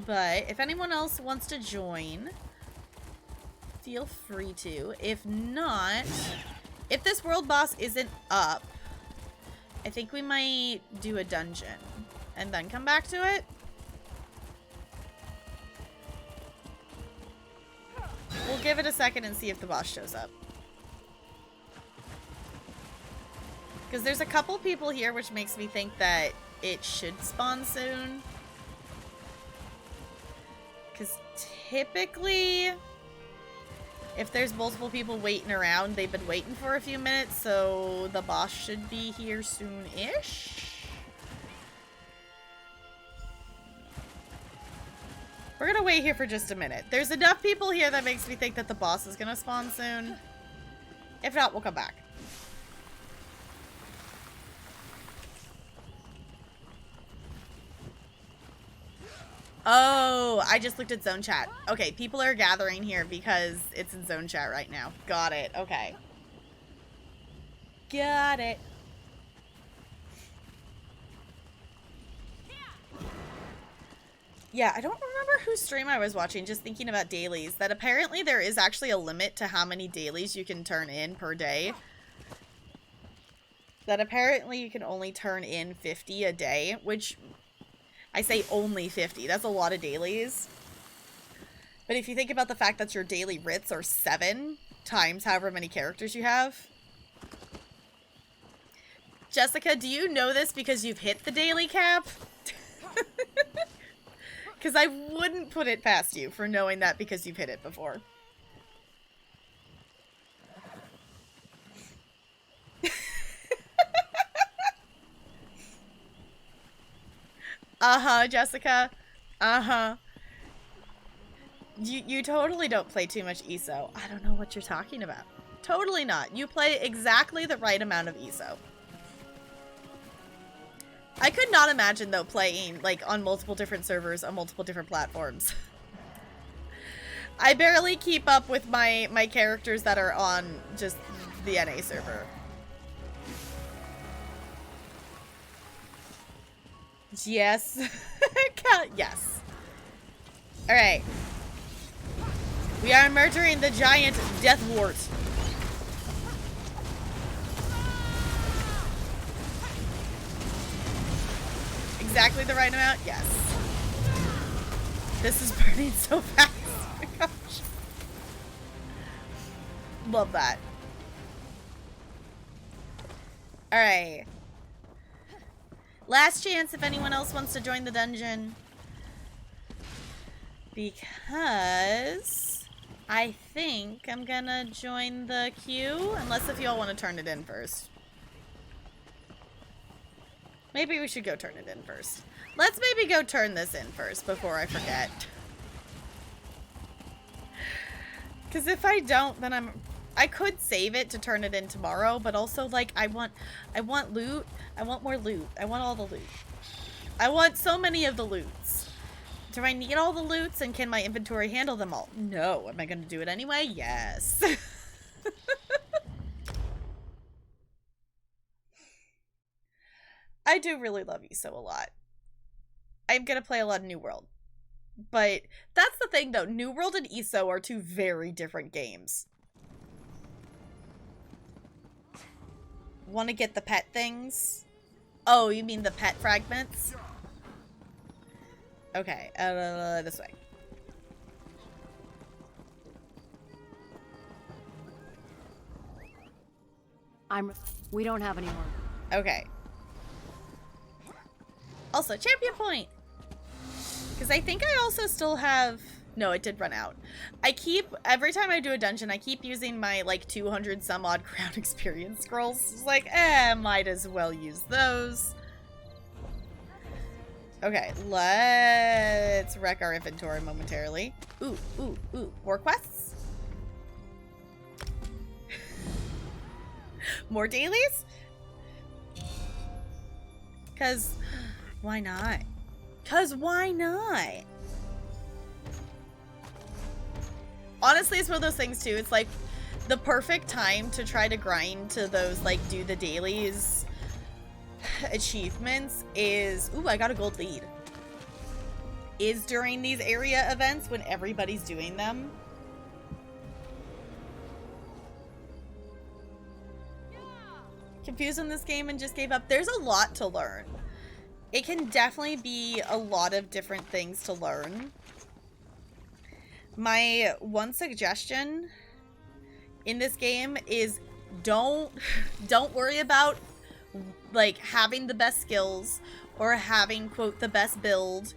But if anyone else wants to join, feel free to. If not, if this world boss isn't up, I think we might do a dungeon and then come back to it. We'll give it a second and see if the boss shows up. Because there's a couple people here, which makes me think that it should spawn soon. Because typically, if there's multiple people waiting around, they've been waiting for a few minutes, so the boss should be here soon-ish. We're gonna wait here for just a minute. There's enough people here that makes me think that the boss is gonna spawn soon. If not, we'll come back. Oh, I just looked at zone chat. Okay, people are gathering here because it's in zone chat right now. Got it. Okay. Got it. Yeah, I don't remember whose stream I was watching, just thinking about dailies. That apparently there is actually a limit to how many dailies you can turn in per day. That apparently you can only turn in 50 a day, which... I say only 50. That's a lot of dailies. But if you think about the fact that your daily writs are 7 times however many characters you have. Jessica, do you know this because you've hit the daily cap? Because I wouldn't put it past you for knowing that because you've hit it before. Uh-huh, Jessica. Uh-huh. You totally don't play too much ESO. I don't know what you're talking about. Totally not. You play exactly the right amount of ESO. I could not imagine, though, playing, like, on multiple different servers on multiple different platforms. I barely keep up with my characters that are on just the NA server. Yes. Yes. Alright. We are murdering the giant death wart. Exactly the right amount? Yes. This is burning so fast. Oh my gosh. Love that. Alright. Last chance if anyone else wants to join the dungeon. Because I think I'm gonna join the queue. Unless if y'all want to turn it in first. Maybe we should go turn it in first. Let's maybe go turn this in first before I forget. Because if I don't, then I could save it to turn it in tomorrow, but also, like, I want loot. I want more loot. I want all the loot. I want so many of the loots. Do I need all the loots, and can my inventory handle them all? No. Am I going to do it anyway? Yes. I do really love ESO a lot. I'm going to play a lot of New World. But that's the thing, though. New World and ESO are two very different games. Want to get the pet things? Oh, you mean the pet fragments? Okay, this way. We don't have any more. Okay. Also, champion point! Because I think I also still have... No, it did run out. Every time I do a dungeon, I keep using my, like, 200 some odd crown experience scrolls. It's like, might as well use those. Okay, let's wreck our inventory momentarily. Ooh, ooh, ooh. More quests? More dailies? Because, why not? Because why not? Honestly, it's one of those things, too. It's like the perfect time to try to grind to those, like, do the dailies achievements is... Ooh, I got a gold lead. Is during these area events when everybody's doing them. Confused in this game and just gave up. There's a lot to learn. It can definitely be a lot of different things to learn. My one suggestion in this game is don't worry about, like, having the best skills or having, quote, the best build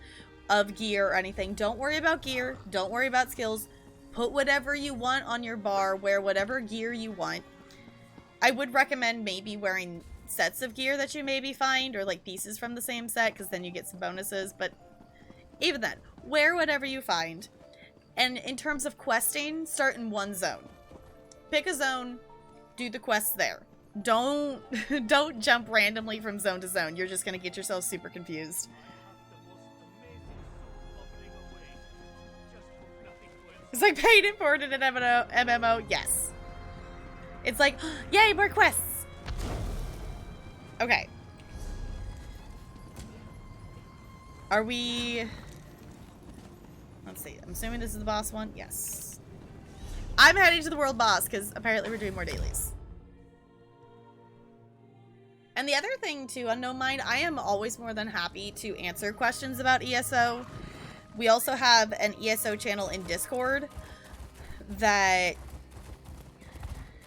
of gear or anything. Don't worry about gear. Don't worry about skills. Put whatever you want on your bar. Wear whatever gear you want. I would recommend maybe wearing sets of gear that you maybe find, or like pieces from the same set, because then you get some bonuses. But even then, wear whatever you find. And in terms of questing, start in one zone. Pick a zone, do the quests there. Don't jump randomly from zone to zone. You're just gonna get yourself super confused. It's like paid and forwarded an MMO. Yes. It's like, yay, more quests. Okay. Are we... Let's see. I'm assuming this is the boss one. Yes. I'm heading to the world boss because apparently we're doing more dailies. And the other thing too, Unknown Mind, I am always more than happy to answer questions about ESO. We also have an ESO channel in Discord that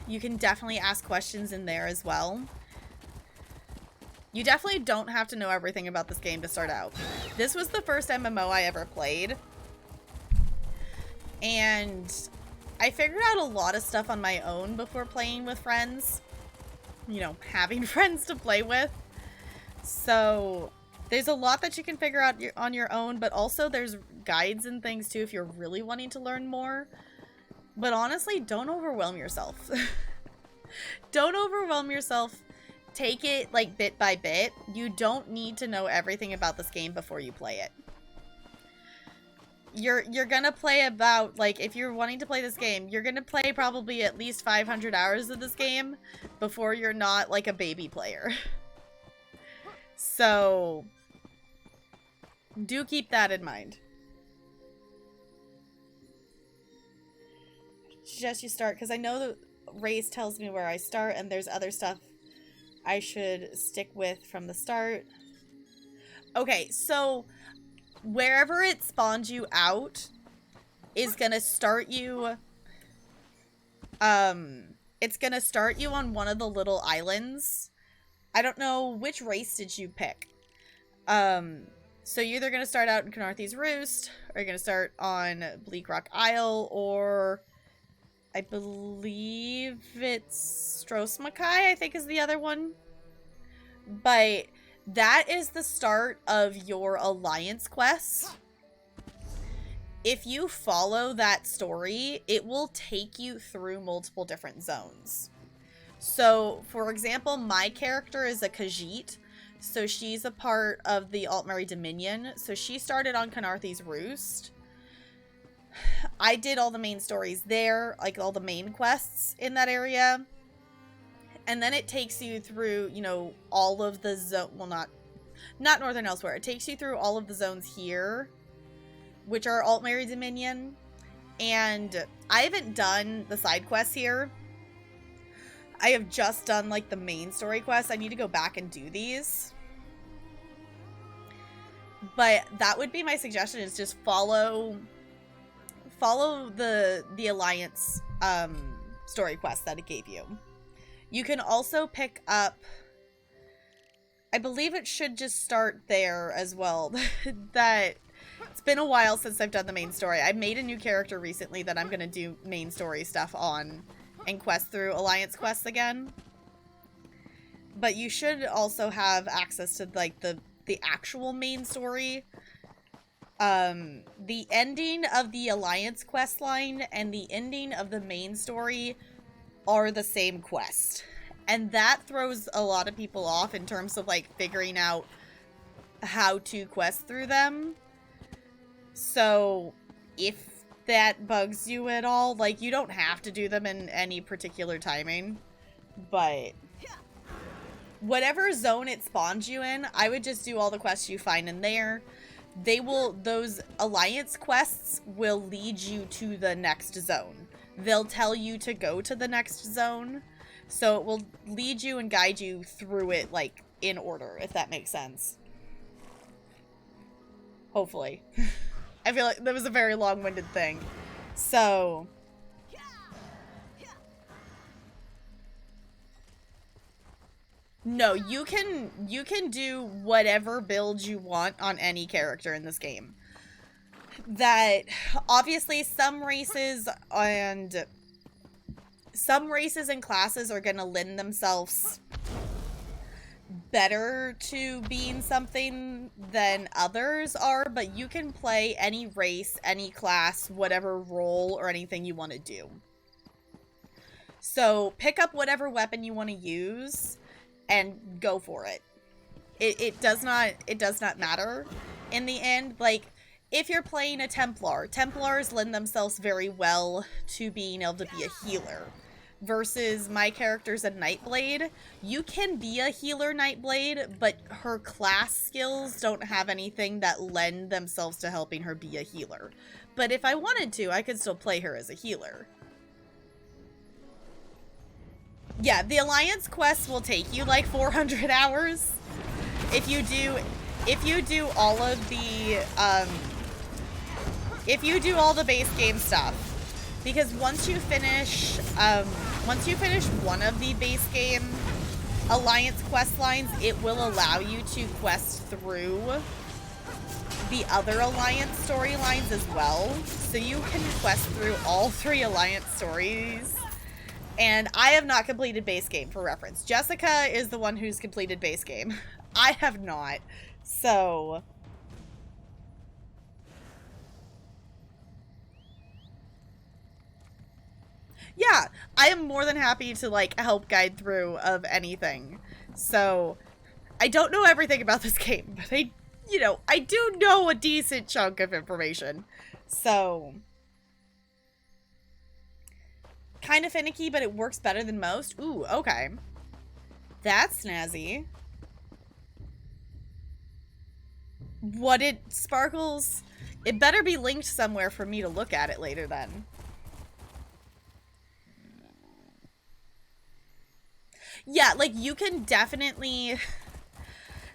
you can definitely ask questions in there as well. You definitely don't have to know everything about this game to start out. This was the first MMO I ever played. And I figured out a lot of stuff on my own before playing with friends. You know, having friends to play with. So there's a lot that you can figure out on your own, but also there's guides and things too if you're really wanting to learn more. But honestly, don't overwhelm yourself. Don't overwhelm yourself. Take it like bit by bit. You don't need to know everything about this game before you play it. You're gonna play about, like, if you're wanting to play this game, you're gonna play probably at least 500 hours of this game before you're not like a baby player. So do keep that in mind. Suggest you start, because I know the race tells me where I start, and there's other stuff I should stick with from the start. Okay, so wherever it spawns you out is gonna start you, it's gonna start you on one of the little islands I don't know, which race did you pick? So you're either going to start out in Canarthy's Roost, or you're going to start on Bleak Rock Isle, or I believe it's Strosmakai, I think is the other one. But that is the start of your Alliance quest. If you follow that story, it will take you through multiple different zones. So, for example, my character is a Khajiit, so she's a part of the Altmeri Dominion. So she started on Canarthy's Roost. I did all the main stories there, like all the main quests in that area. And then it takes you through, you know, all of the zone, well, not Northern Elsewhere. It takes you through all of the zones here, which are Altmeri Dominion. And I haven't done the side quests here. I have just done, like, the main story quests. I need to go back and do these. But that would be my suggestion, is just follow the Alliance story quest that it gave you. You can also pick up, I believe it should just start there as well. That it's been a while since I've done the main story. I made a new character recently that I'm going to do main story stuff on and quest through Alliance quests again. But you should also have access to, like, the actual main story. The ending of the Alliance quest line and the ending of the main story are the same quest. And that throws a lot of people off in terms of, like, figuring out how to quest through them. So, if that bugs you at all, like, you don't have to do them in any particular timing, but whatever zone it spawns you in, I would just do all the quests you find in there. Those Alliance quests will lead you to the next zone. They'll tell you to go to the next zone, so it will lead you and guide you through it, like, in order, if that makes sense. Hopefully. I feel like that was a very long-winded thing. So, no, you can do whatever build you want on any character in this game. That, obviously, some races and classes are going to lend themselves better to being something than others are, but you can play any race, any class, whatever role or anything you want to do. So pick up whatever weapon you want to use and go for it. It does not matter in the end. Like, if you're playing a Templar, Templars lend themselves very well to being able to be a healer. Versus my character's a Nightblade. You can be a healer Nightblade, but her class skills don't have anything that lend themselves to helping her be a healer. But if I wanted to, I could still play her as a healer. Yeah, the Alliance quests will take you like 400 hours. If you do all of the, if you do all the base game stuff. Because once you finish one of the base game Alliance quest lines, it will allow you to quest through the other Alliance storylines as well. So you can quest through all 3 Alliance stories. And I have not completed base game, for reference. Jessica is the one who's completed base game. I have not. So yeah, I am more than happy to, like, help guide through of anything. So, I don't know everything about this game, but I do know a decent chunk of information. So, kind of finicky, but it works better than most. Ooh, okay. That's snazzy. What it sparkles? It better be linked somewhere for me to look at it later then. Yeah, like, you can definitely...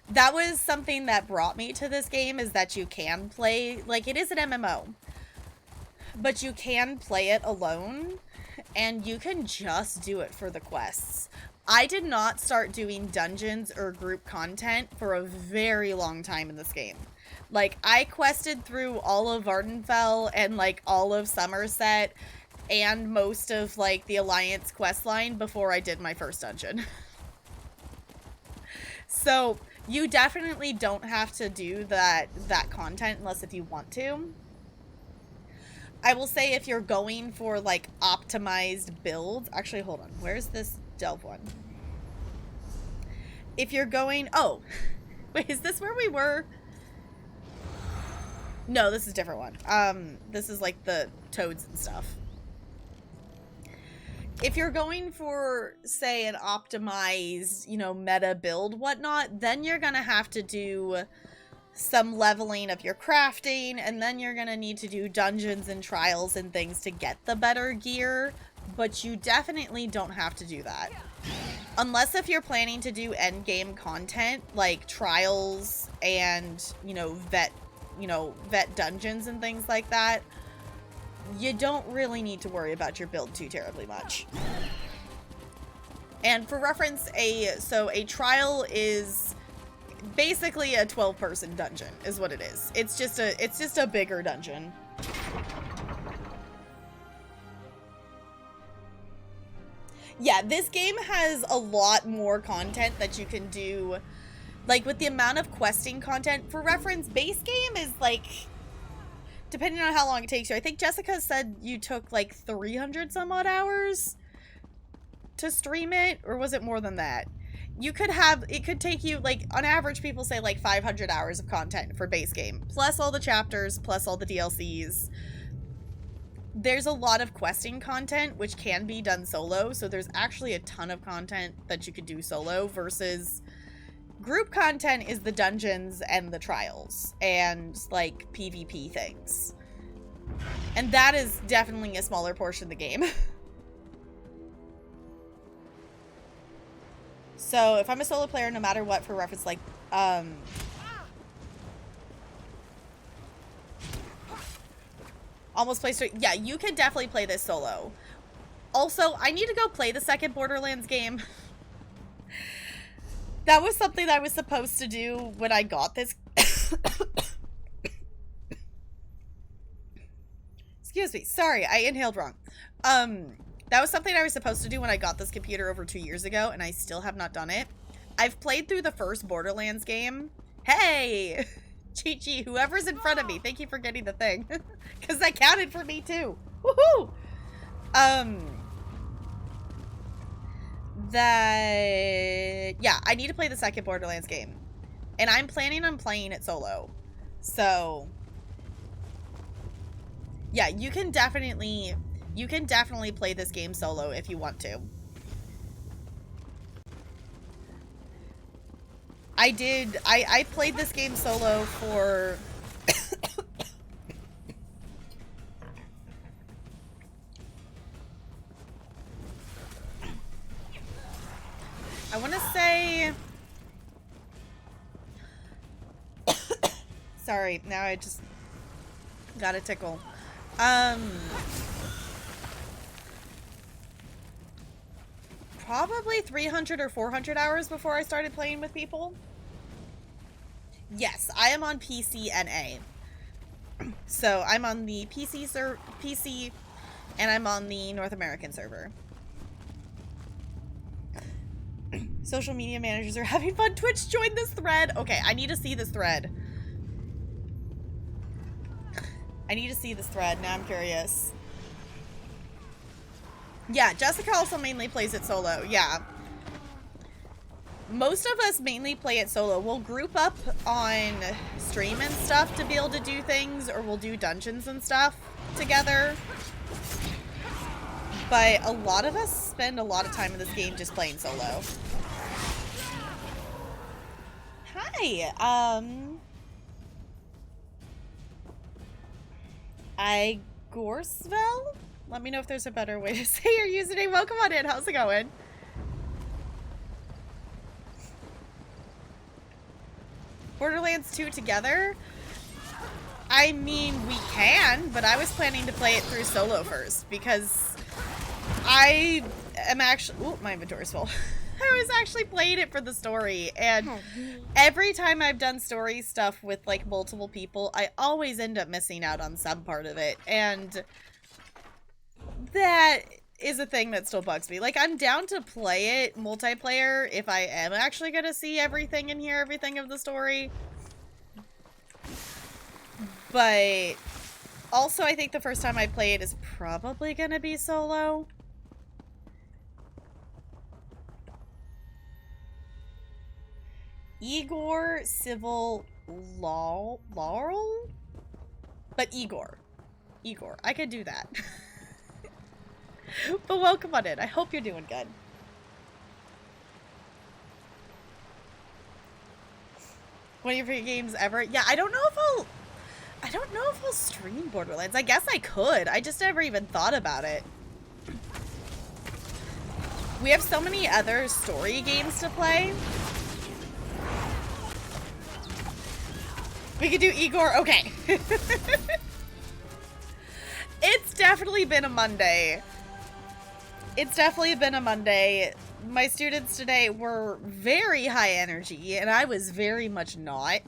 That was something that brought me to this game, is that you can play... Like, it is an MMO. But you can play it alone, and you can just do it for the quests. I did not start doing dungeons or group content for a very long time in this game. Like, I quested through all of Vardenfell and, like, all of Somerset and most of, like, the Alliance quest line before I did my first dungeon. So, you definitely don't have to do that content unless if you want to. I will say if you're going for, like, optimized builds... Actually, hold on. Where's this Delve one? If you're going... Oh! Wait, is this where we were? No, this is a different one. This is, like, the toads and stuff. If you're going for, say, an optimized, you know, meta build, whatnot, then you're gonna have to do some leveling of your crafting, and then you're gonna need to do dungeons and trials and things to get the better gear, but you definitely don't have to do that. Unless if you're planning to do endgame content, like trials and, you know, vet dungeons and things like that, you don't really need to worry about your build too terribly much. And for reference, a trial is basically a 12-person dungeon, is what it is. It's just a bigger dungeon. Yeah, this game has a lot more content that you can do. Like, with the amount of questing content, for reference, base game is, like, depending on how long it takes you. I think Jessica said you took, like, 300 some odd hours to stream it, or was it more than that? You could have, it could take you, like, on average, people say, like, 500 hours of content for base game, plus all the chapters, plus all the DLCs. There's a lot of questing content, which can be done solo, so there's actually a ton of content that you could do solo, versus group content is the dungeons and the trials, and, like, PvP things. And that is definitely a smaller portion of the game. So, if I'm a solo player, no matter what, for reference, like, almost play straight. Yeah, you can definitely play this solo. Also, I need to go play the second Borderlands game. That was something I was supposed to do when I got this. Excuse me. Sorry, I inhaled wrong. That was something I was supposed to do when I got this computer over 2 years ago, and I still have not done it. I've played through the first Borderlands game. Hey! Chi-Chi, whoever's in front of me, thank you for getting the thing. Because that counted for me, too. Woohoo! Yeah, I need to play the second Borderlands game. And I'm planning on playing it solo. So, yeah, you can definitely play this game solo if you want to. I played this game solo for I want to say sorry, now I just got a tickle. Probably 300 or 400 hours before I started playing with people. Yes, I am on PC NA. So I'm on the PC and I'm on the North American server. Social media managers are having fun. Twitch, join this thread. Okay, I need to see this thread. I need to see this thread. Now I'm curious. Yeah, Jessica also mainly plays it solo. Yeah. Most of us mainly play it solo. We'll group up on stream and stuff to be able to do things, or we'll do dungeons and stuff together. But a lot of us spend a lot of time in this game just playing solo. Hi, Igorsvel? Let me know if there's a better way to say your username. Welcome on in. How's it going? Borderlands 2 together? I mean, we can, but I was planning to play it through solo first because I am actually... Ooh, my inventory's full. I was actually playing it for the story, and every time I've done story stuff with, like, multiple people, I always end up missing out on some part of it, and that is a thing that still bugs me. Like, I'm down to play it multiplayer if I am actually gonna see everything and hear everything of the story. But also, I think the first time I play it is probably gonna be solo. Igor Civil Laurel? But Igor. I could do that. But welcome on in. I hope you're doing good. One of your favorite games ever? Yeah, I don't know if I'll stream Borderlands. I guess I could. I just never even thought about it. We have so many other story games to play. We could do Igor. Okay. It's definitely been a Monday. My students today were very high energy, and I was very much not.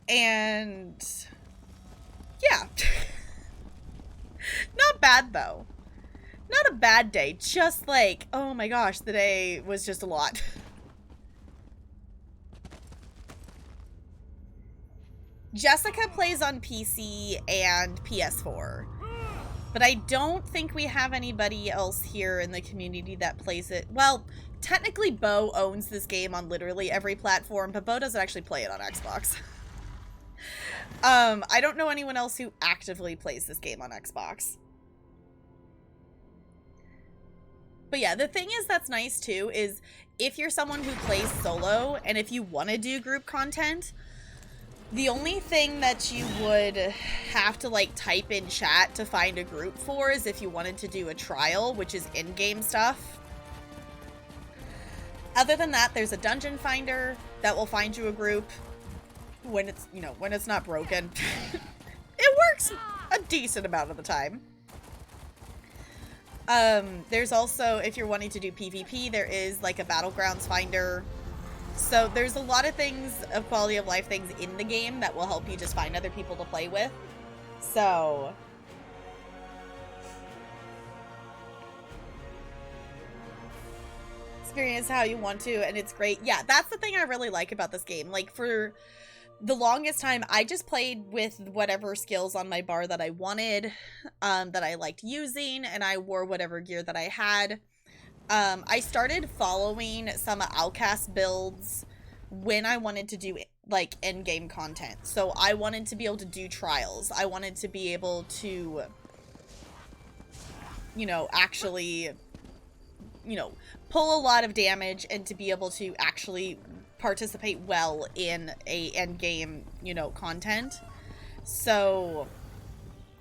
And yeah. Not bad, though. Not a bad day. Just like, oh my gosh, the day was just a lot. Jessica plays on PC and PS4, but I don't think we have anybody else here in the community that plays it. Well, technically Bo owns this game on literally every platform, but Bo doesn't actually play it on Xbox. I don't know anyone else who actively plays this game on Xbox. But yeah, the thing is that's nice too is if you're someone who plays solo and if you want to do group content, the only thing that you would have to, like, type in chat to find a group for is if you wanted to do a trial, which is in-game stuff. Other than that, there's a dungeon finder that will find you a group when it's, you know, when it's not broken. It works a decent amount of the time. There's also, if you're wanting to do PvP, there is, like, a battlegrounds finder. So there's a lot of things, of quality of life things in the game that will help you just find other people to play with. So experience how you want to, and it's great. Yeah, that's the thing I really like about this game. Like, for the longest time, I just played with whatever skills on my bar that I wanted, that I liked using, and I wore whatever gear that I had. I started following some Outcast builds when I wanted to do, like, end-game content. So I wanted to be able to do trials. I wanted to be able to, you know, actually, you know, pull a lot of damage and to be able to actually participate well in a end-game, you know, content. So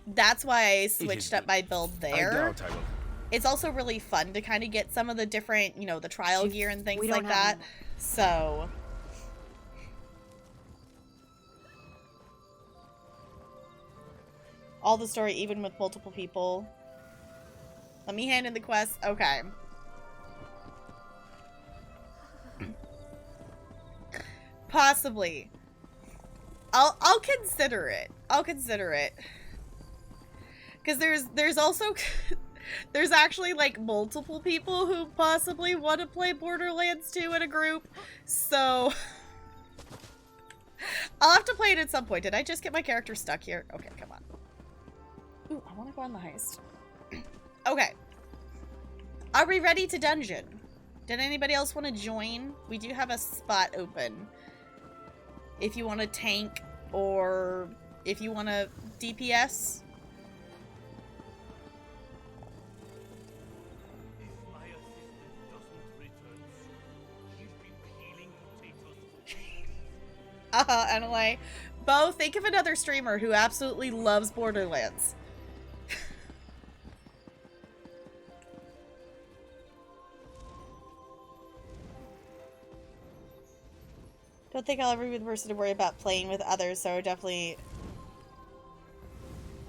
that's why I switched up my build there. I doubt I will. It's also really fun to kind of get some of the different, you know, the trial gear and things like that. So all the story, even with multiple people. Let me hand in the quest. Okay. Possibly. I'll consider it. I'll consider it. Because there's also there's actually, like, multiple people who possibly want to play Borderlands 2 in a group, so I'll have to play it at some point. Did I just get my character stuck here? Okay, come on. Ooh, I want to go on the heist. Okay. Are we ready to dungeon? Did anybody else want to join? We do have a spot open. If you want to tank or if you want to DPS. Anyway. Bo, think of another streamer who absolutely loves Borderlands. Don't think I'll ever be the person to worry about playing with others, so definitely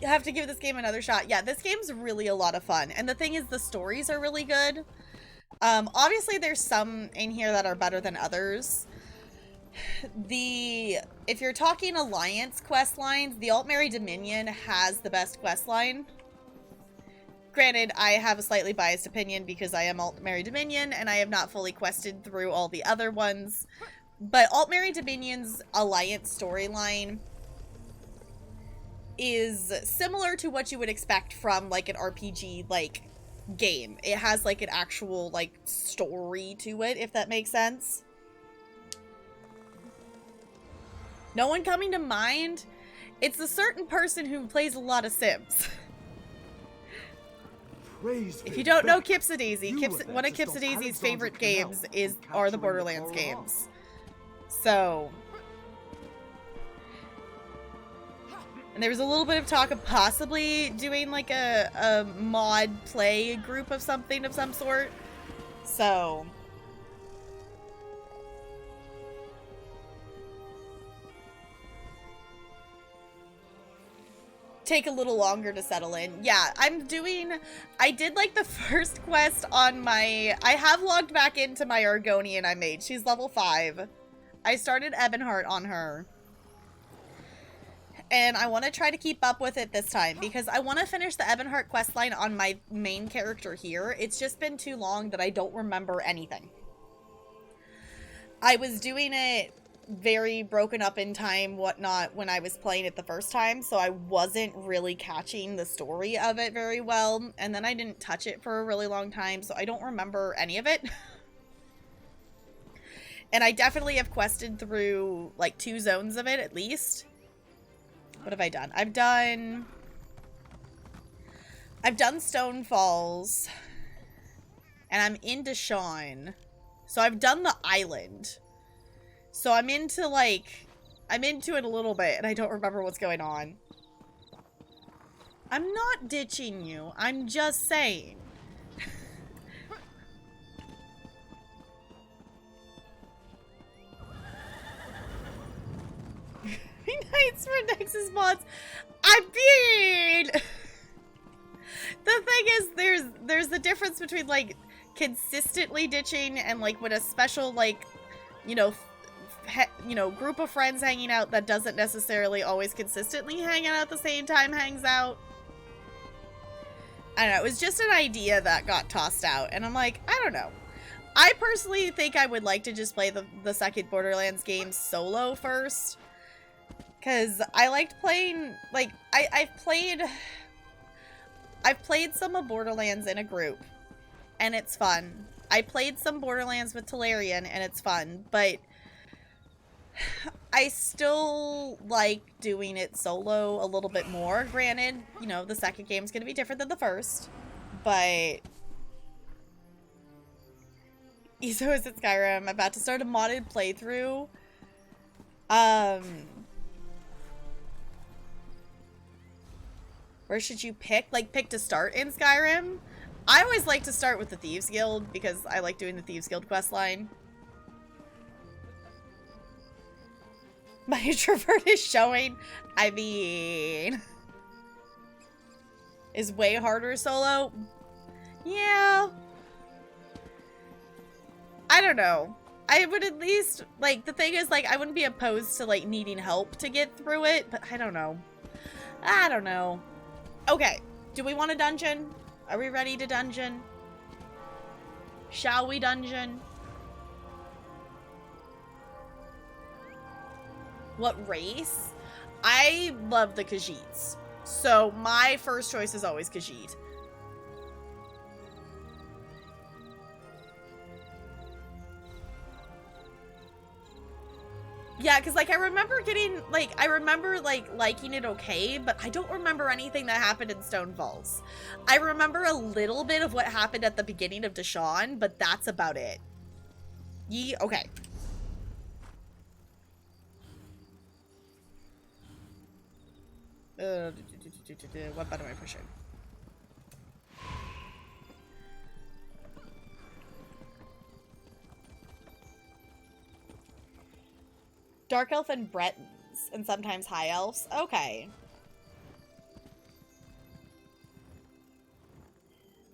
you have to give this game another shot. Yeah, this game's really a lot of fun. And the thing is, the stories are really good. Obviously there's some in here that are better than others. If you're talking Alliance quest lines, the Altmary Dominion has the best quest line. Granted, I have a slightly biased opinion because I am Altmary Dominion and I have not fully quested through all the other ones. But Altmary Dominion's Alliance storyline is similar to what you would expect from like an RPG like game. It has like an actual like story to it, if that makes sense. No one coming to mind? It's a certain person who plays a lot of Sims. If you don't know Kipsadaisy, one of Kipsadaisy's favorite games are the Borderlands games. So, and there was a little bit of talk of possibly doing like a mod play group of something of some sort. So, take a little longer to settle in. Yeah, I did like the first quest on I have logged back into my Argonian I made. She's level 5. I started Ebonheart on her. And I want to try to keep up with it this time because I want to finish the Ebonheart questline on my main character here. It's just been too long that I don't remember anything. I was doing it very broken up in time, whatnot, when I was playing it the first time, so I wasn't really catching the story of it very well, and then I didn't touch it for a really long time, so I don't remember any of it. And I definitely have quested through like 2 zones of it at least. What have I done? I've done Stone Falls, and I'm into Deshawn, so I've done the island. So I'm into it a little bit, and I don't remember what's going on. I'm not ditching you. I'm just saying. Nights for Nexus mods. I mean, the thing is, there's the difference between like consistently ditching and like when a special like, you know, group of friends hanging out that doesn't necessarily always consistently hang out at the same time hangs out. I don't know, it was just an idea that got tossed out, and I'm like, I don't know. I personally think I would like to just play the second Borderlands game solo first, because I liked playing, like, I've played some of Borderlands in a group, and it's fun. I played some Borderlands with Talarian, and it's fun, but I still like doing it solo a little bit more. Granted, you know, the second game's gonna be different than the first, but so is it Skyrim. I'm about to start a modded playthrough. Where should you pick? Like, pick to start in Skyrim? I always like to start with the Thieves Guild because I like doing the Thieves Guild questline. My introvert is showing. I mean, is way harder solo. Yeah. I don't know. I would at least, like, the thing is, like, I wouldn't be opposed to, like, needing help to get through it, but I don't know. I don't know. Okay. Do we want a dungeon? Are we ready to dungeon? Shall we dungeon? What race? I love the Khajiits. So my first choice is always Khajiit. Yeah, because, like, I remember liking it okay, but I don't remember anything that happened in Stone Falls. I remember a little bit of what happened at the beginning of Deshawn, but that's about it. Okay. What button am I pushing? Dark Elf and Bretons, and sometimes High Elves. Okay.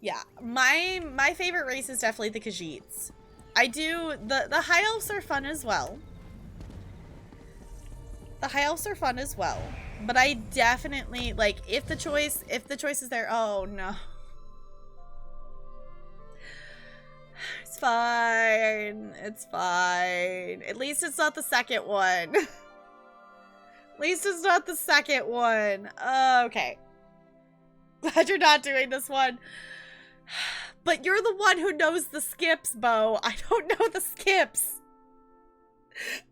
Yeah, My favorite race is definitely the Khajiits. I do the High Elves are fun as well. The High Elves are fun as well. But I definitely like if the choice is there. Oh no. It's fine. It's fine. At least it's not the second one. At least it's not the second one. Okay. Glad you're not doing this one. But you're the one who knows the skips, Bo. I don't know the skips.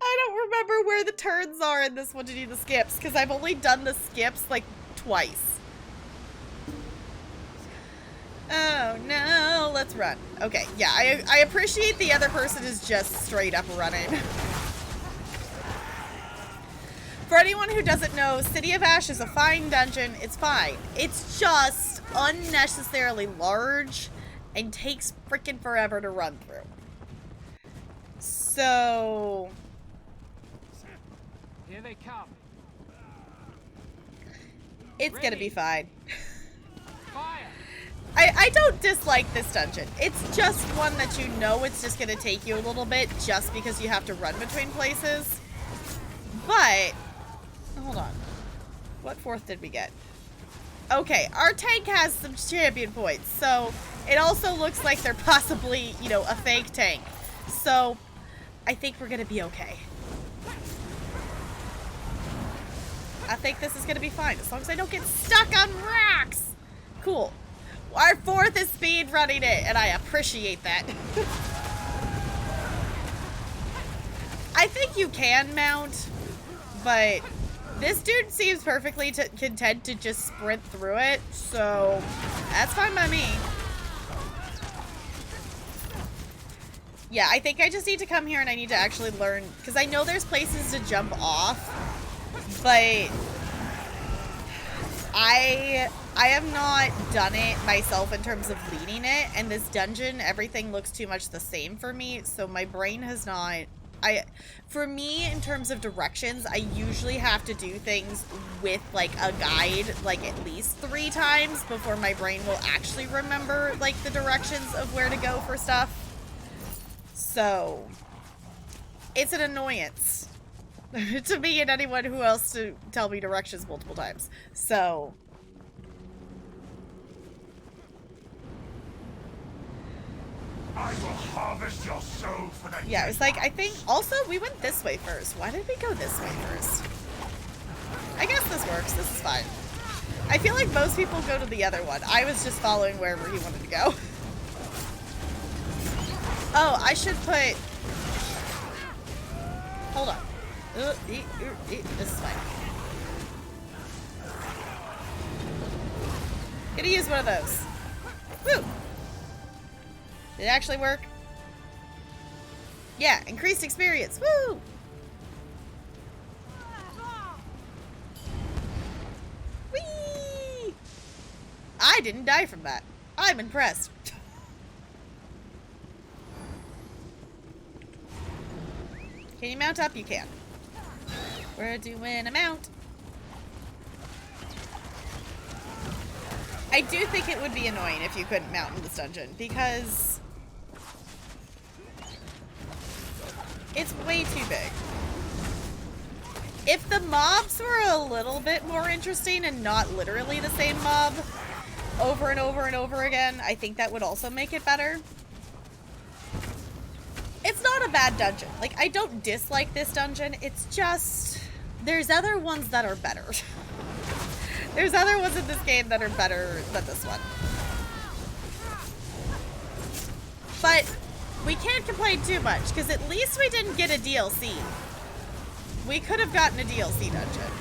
I don't remember where the turns are in this one to do the skips, because I've only done the skips, like, twice. Oh, no. Let's run. Okay, yeah, I appreciate the other person is just straight up running. For anyone who doesn't know, City of Ash is a fine dungeon. It's fine. It's just unnecessarily large and takes freaking forever to run through. So... Here they come. It's gonna be fine. Fire. I don't dislike this dungeon. It's just one that you know it's just gonna take you a little bit just because you have to run between places. But... hold on. What fourth did we get? Okay, our tank has some champion points, so it also looks like they're possibly, you know, a fake tank. So, I think we're gonna be okay. I think this is gonna be fine, as long as I don't get stuck on rocks! Cool. Our fourth is speed running it, and I appreciate that. I think you can mount, but this dude seems perfectly content to just sprint through it, so that's fine by me. Yeah, I think I just need to come here and I need to actually learn, because I know there's places to jump off, but I have not done it myself in terms of leading it, and this dungeon, everything looks too much the same for me, so my brain has not... for me, in terms of directions, I usually have to do things with, like, a guide, like, at least 3 times before my brain will actually remember, like, the directions of where to go for stuff. So, it's an annoyance to me and anyone who else to tell me directions multiple times. So... I will harvest your soul for the... yeah, it was like, I think, also, we went this way first. Why did we go this way first? I guess this works. This is fine. I feel like most people go to the other one. I was just following wherever he wanted to go. Oh, I should put... hold on. This is fine. Gonna use one of those. Woo! Did it actually work? Yeah, increased experience. Woo! Whee! I didn't die from that. I'm impressed. Can you mount up? You can. We're doing a mount. I do think it would be annoying if you couldn't mount in this dungeon, because it's way too big. If the mobs were a little bit more interesting and not literally the same mob over and over and over again, I think that would also make it better. It's not a bad dungeon. Like, I don't dislike this dungeon. It's just, there's other ones that are better. There's other ones in this game that are better than this one. But we can't complain too much, because at least we didn't get a DLC. We could have gotten a DLC dungeon.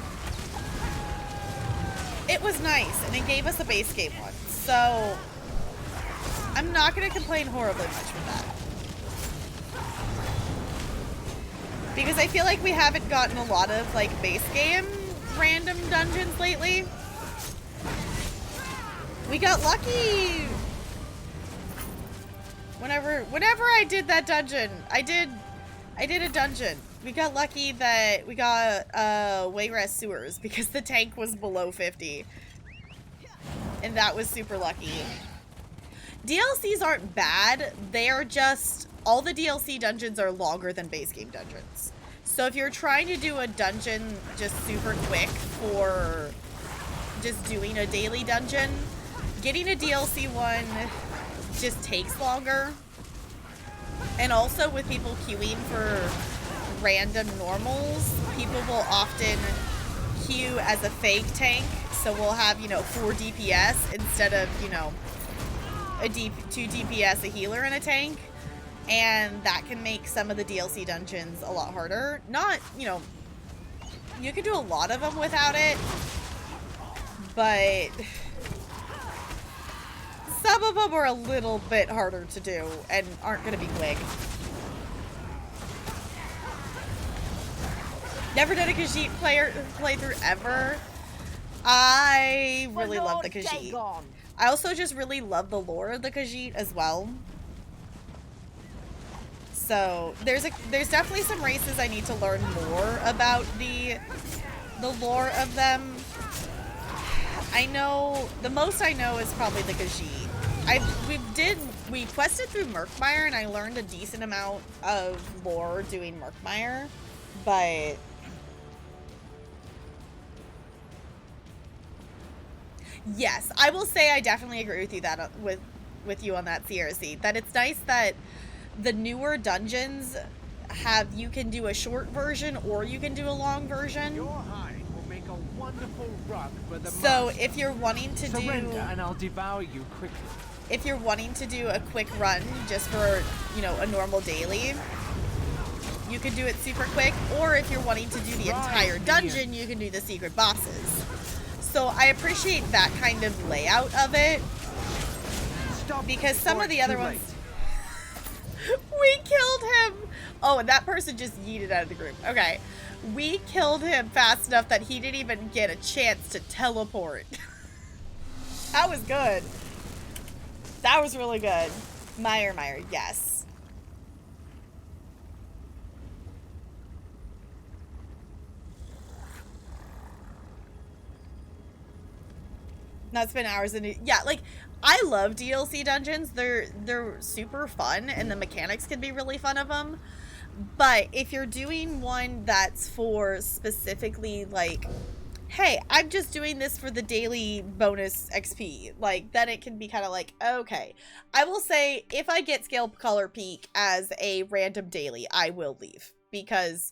It was nice, and it gave us a base game one. So, I'm not going to complain horribly much with that. Because I feel like we haven't gotten a lot of, like, base game random dungeons lately. We got lucky! Whenever I did that dungeon, I did a dungeon. We got lucky that we got Wayrest sewers because the tank was below 50. And that was super lucky. DLCs aren't bad. They are just, all the DLC dungeons are longer than base game dungeons. So if you're trying to do a dungeon just super quick for just doing a daily dungeon, getting a DLC one just takes longer. And also with people queuing for random normals, people will often queue as a fake tank. So we'll have, you know, 4 DPS instead of, you know, 2 DPS, a healer, and a tank. And that can make some of the DLC dungeons a lot harder. Not, you know, you can do a lot of them without it, but some of them are a little bit harder to do and aren't going to be quick. Never did a Khajiit playthrough ever. I really love the Khajiit. I also just really love the lore of the Khajiit as well. So there's definitely some races I need to learn more about the lore of them. I know the most I know is probably the Khajiit. We quested through Murkmire and I learned a decent amount of lore doing Murkmire, but yes, I will say I definitely agree with you that with you on that, CRC. That it's nice that the newer dungeons you can do a short version or you can do a long version. Your hide will make a wonderful rug for the So master. if you're wanting to Surrender and I'll devour you quickly. If you're wanting to do a quick run just for, you know, a normal daily, you can do it super quick. Or if you're wanting to do the entire dungeon, you can do the secret bosses. So I appreciate that kind of layout of it. Because some of the other ones... We killed him! Oh, and that person just yeeted out of the group. Okay. We killed him fast enough that he didn't even get a chance to teleport. That was good. That was really good. Meyer, yes. Not spend hours in it. Yeah, like, I love DLC dungeons. They're super fun, and the mechanics can be really fun of them. But if you're doing one that's for specifically, like, hey, I'm just doing this for the daily bonus XP, like, then it can be kind of like, okay. I will say, if I get Scale Color Peak as a random daily, I will leave. Because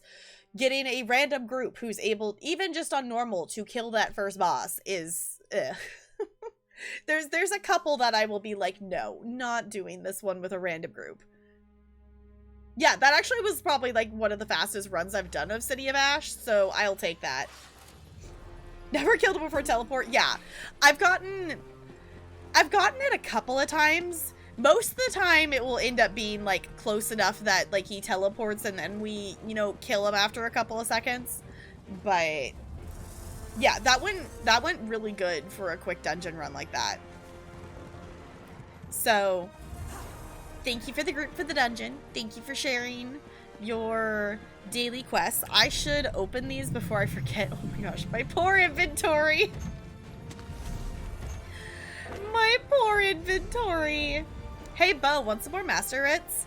getting a random group who's able, even just on normal, to kill that first boss is... There's a couple that I will be like, no, not doing this one with a random group. Yeah, that actually was probably like one of the fastest runs I've done of City of Ash, so I'll take that. Never killed him before teleport. Yeah, I've gotten it a couple of times. Most of the time it will end up being like close enough that like he teleports and then we, you know, kill him after a couple of seconds. But yeah, that went really good for a quick dungeon run like that. So, thank you for the group for the dungeon. Thank you for sharing your daily quests. I should open these before I forget. Oh my gosh, my poor inventory. My poor inventory. Hey, Bo, want some more Master Writs?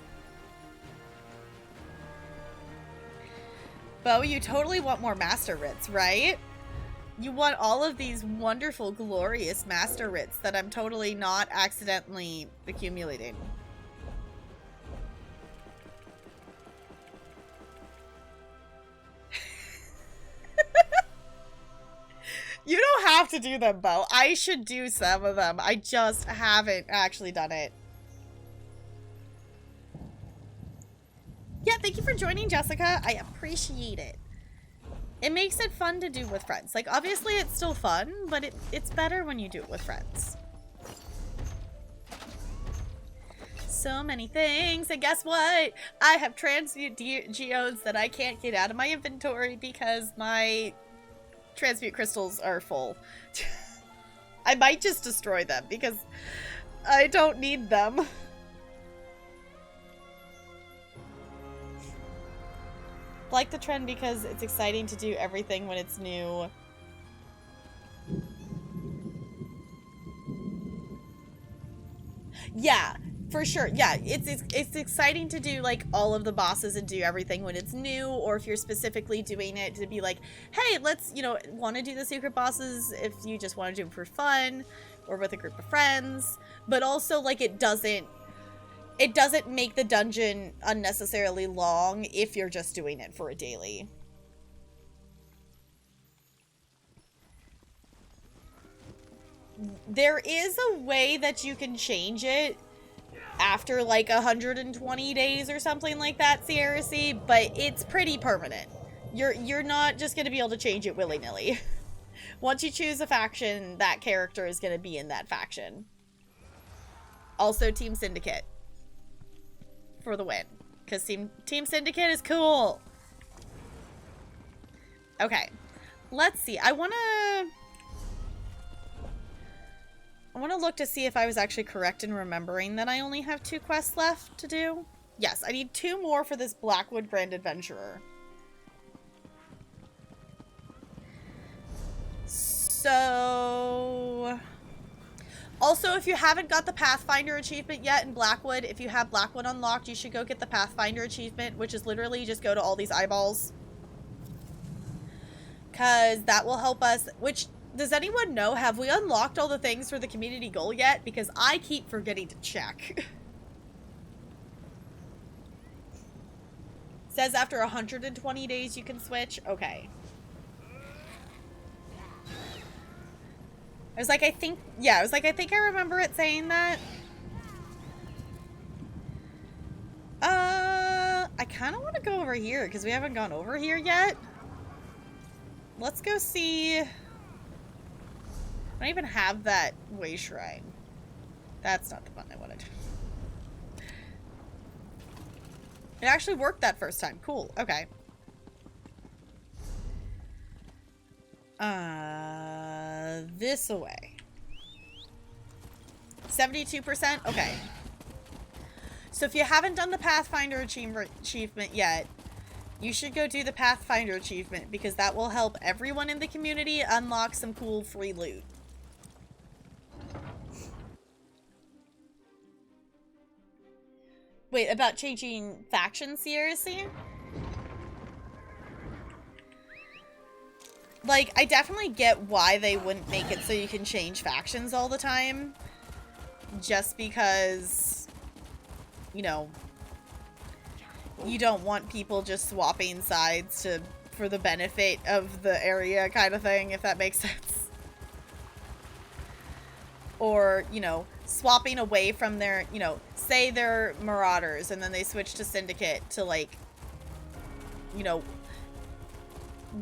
Bo, you totally want more Master Writs, right? You want all of these wonderful, glorious Master Writs that I'm totally not accidentally accumulating. You don't have to do them, Bo. I should do some of them. I just haven't actually done it. Yeah, thank you for joining, Jessica. I appreciate it. It makes it fun to do with friends. Like, obviously it's still fun, but it's better when you do it with friends. So many things, and guess what? I have transmute geodes that I can't get out of my inventory because my transmute crystals are full. I might just destroy them because I don't need them. Like the trend because it's exciting to do everything when it's new. Yeah, for sure. Yeah, it's exciting to do like all of the bosses and do everything when it's new, or if you're specifically doing it to be like, hey, let's, you know, want to do the secret bosses if you just want to do them for fun or with a group of friends. But also, like, it doesn't make the dungeon unnecessarily long if you're just doing it for a daily. There is a way that you can change it after like 120 days or something like that, Sierra C, but it's pretty permanent. You're not just gonna be able to change it willy-nilly. Once you choose a faction, that character is gonna be in that faction. Also, Team Syndicate for the win, because Team Syndicate is cool. Okay, let's see. I wanna look to see if I was actually correct in remembering that I only have 2 quests left to do. Yes, I need 2 more for this Blackwood Grand Adventurer. So... Also, if you haven't got the Pathfinder achievement yet in Blackwood, if you have Blackwood unlocked, you should go get the Pathfinder achievement, which is literally just go to all these eyeballs. Because that will help us, which... Does anyone know, have we unlocked all the things for the community goal yet? Because I keep forgetting to check. Says after 120 days you can switch. Okay. I was like, I think I remember it saying that. I kind of want to go over here because we haven't gone over here yet. Let's go see... I don't even have that way shrine. That's not the one I wanted. It actually worked that first time. Cool. Okay. This away. 72%? Okay. So if you haven't done the Pathfinder achievement yet, you should go do the Pathfinder achievement because that will help everyone in the community unlock some cool free loot. Wait, about changing factions, seriously? Like, I definitely get why they wouldn't make it so you can change factions all the time. Just because, you know, you don't want people just swapping sides for the benefit of the area kind of thing, if that makes sense. Or, you know, swapping away from their, you know, say they're Marauders and then they switch to Syndicate to, like, you know,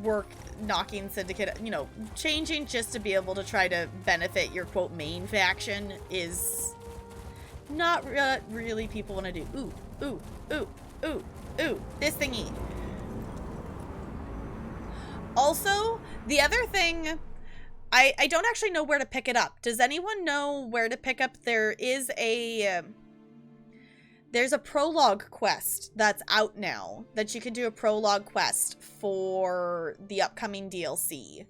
work knocking Syndicate, you know, changing just to be able to try to benefit your, quote, main faction is not really people want to do. Ooh, ooh, ooh, ooh, ooh, this thingy. Also, the other thing... I don't actually know where to pick it up. Does anyone know where to pick up? There's a prologue quest that's out now that you can do a prologue quest for the upcoming DLC.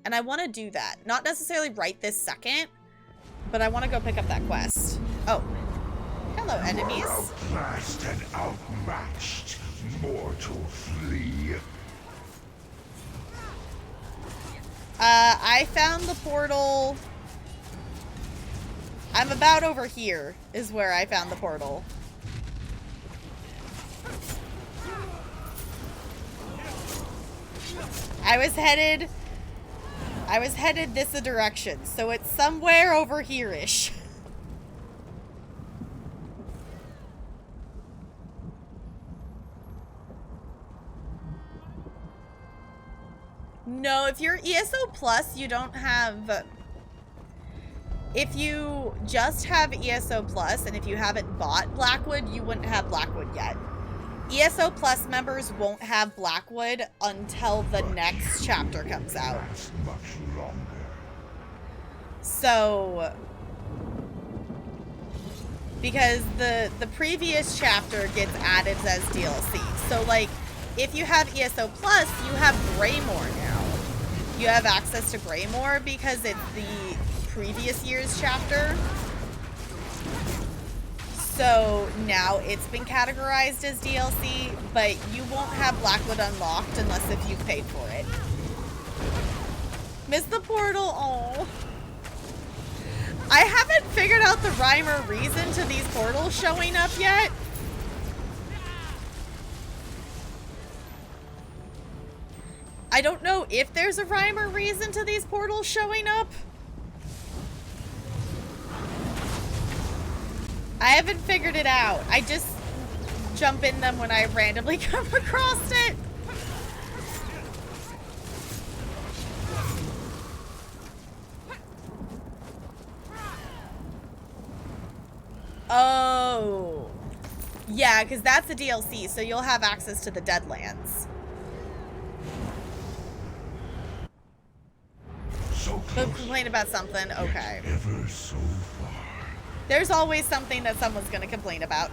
And I want to do that. Not necessarily right this second, but I want to go pick up that quest. Oh. Hello, enemies. Outclassed and outmatched, mortal flea. I found the portal. I'm about over here is where I found the portal. I was headed this direction, so it's somewhere over here-ish. No, if you're ESO Plus, you don't have... If you just have ESO Plus, and if you haven't bought Blackwood, you wouldn't have Blackwood yet. ESO Plus members won't have Blackwood until the next chapter comes out. Much longer. So... Because the previous chapter gets added as DLC. So, like, if you have ESO Plus, you have Greymore now. You have access to Greymore because it's the previous year's chapter. So now it's been categorized as DLC, but you won't have Blackwood unlocked unless if you've paid for it. Missed the portal, oh. I haven't figured out the rhyme or reason to these portals showing up yet. I don't know if there's a rhyme or reason to these portals showing up. I haven't figured it out. I just jump in them when I randomly come across it. Oh. Yeah, because that's a DLC, so you'll have access to the Deadlands. But complain about something, okay. Ever so far. There's always something that someone's gonna complain about.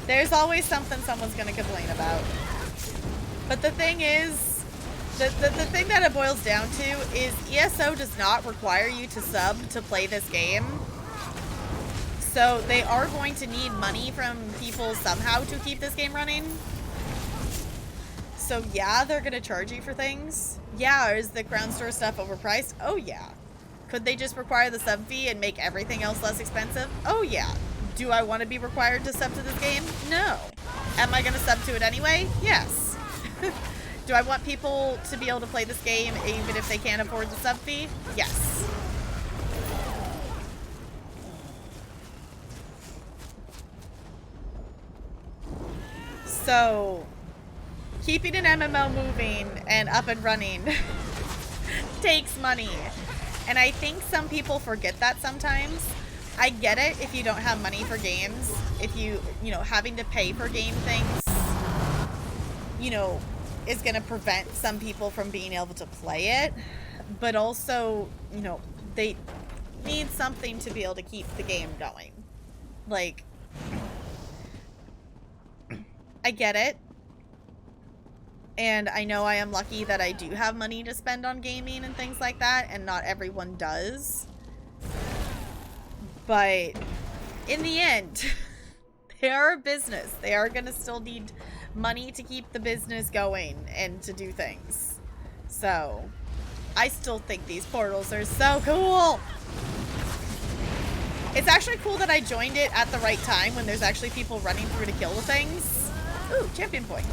There's always something someone's gonna complain about. But the thing is, the thing that it boils down to is ESO does not require you to sub to play this game. So they are going to need money from people somehow to keep this game running. So yeah, they're gonna charge you for things. Yeah, is the Crown Store stuff overpriced? Oh yeah. Could they just require the sub fee and make everything else less expensive? Oh yeah. Do I want to be required to sub to this game? No. Am I gonna sub to it anyway? Yes. Do I want people to be able to play this game even if they can't afford the sub fee? Yes. So, keeping an MMO moving and up and running takes money. And I think some people forget that sometimes. I get it if you don't have money for games. If you know, having to pay for game things, you know, is going to prevent some people from being able to play it. But also, you know, they need something to be able to keep the game going. Like, I get it. And I know I am lucky that I do have money to spend on gaming and things like that, and not everyone does. But in the end, they are a business. They are going to still need money to keep the business going and to do things. So, I still think these portals are so cool. It's actually cool that I joined it at the right time when there's actually people running through to kill the things. Ooh, champion point.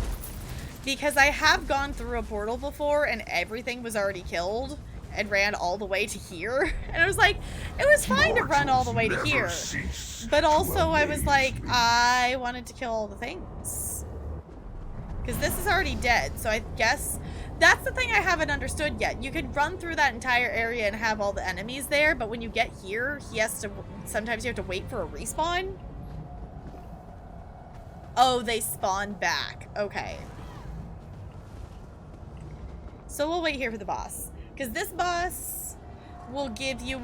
Because I have gone through a portal before and everything was already killed and ran all the way to here. And I was like, it was fine to run all the way to here. But also I was like, I wanted to kill all the things. Because this is already dead. So I guess that's the thing I haven't understood yet. You could run through that entire area and have all the enemies there. But when you get here, sometimes you have to wait for a respawn. Oh, they spawn back. Okay. So we'll wait here for the boss. Because this boss will give you...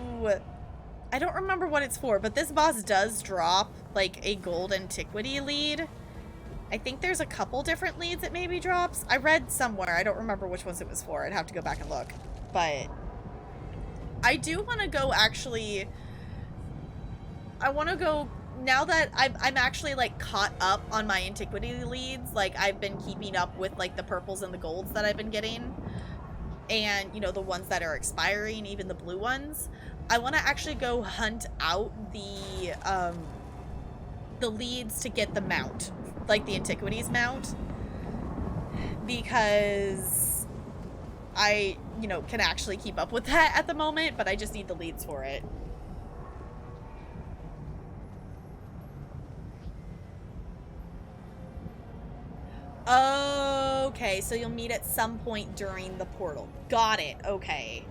I don't remember what it's for, but this boss does drop, like, a gold antiquity lead. I think there's a couple different leads it maybe drops. I read somewhere. I don't remember which ones it was for. I'd have to go back and look. But I do want to go actually... I want to go... Now that I'm actually, like, caught up on my antiquity leads, like, I've been keeping up with, like, the purples and the golds that I've been getting. And, you know, the ones that are expiring, even the blue ones. I want to actually go hunt out the leads to get the mount. Like, the antiquities mount. Because I, you know, can actually keep up with that at the moment, but I just need the leads for it. Okay, so you'll meet at some point during the portal. Got it, okay.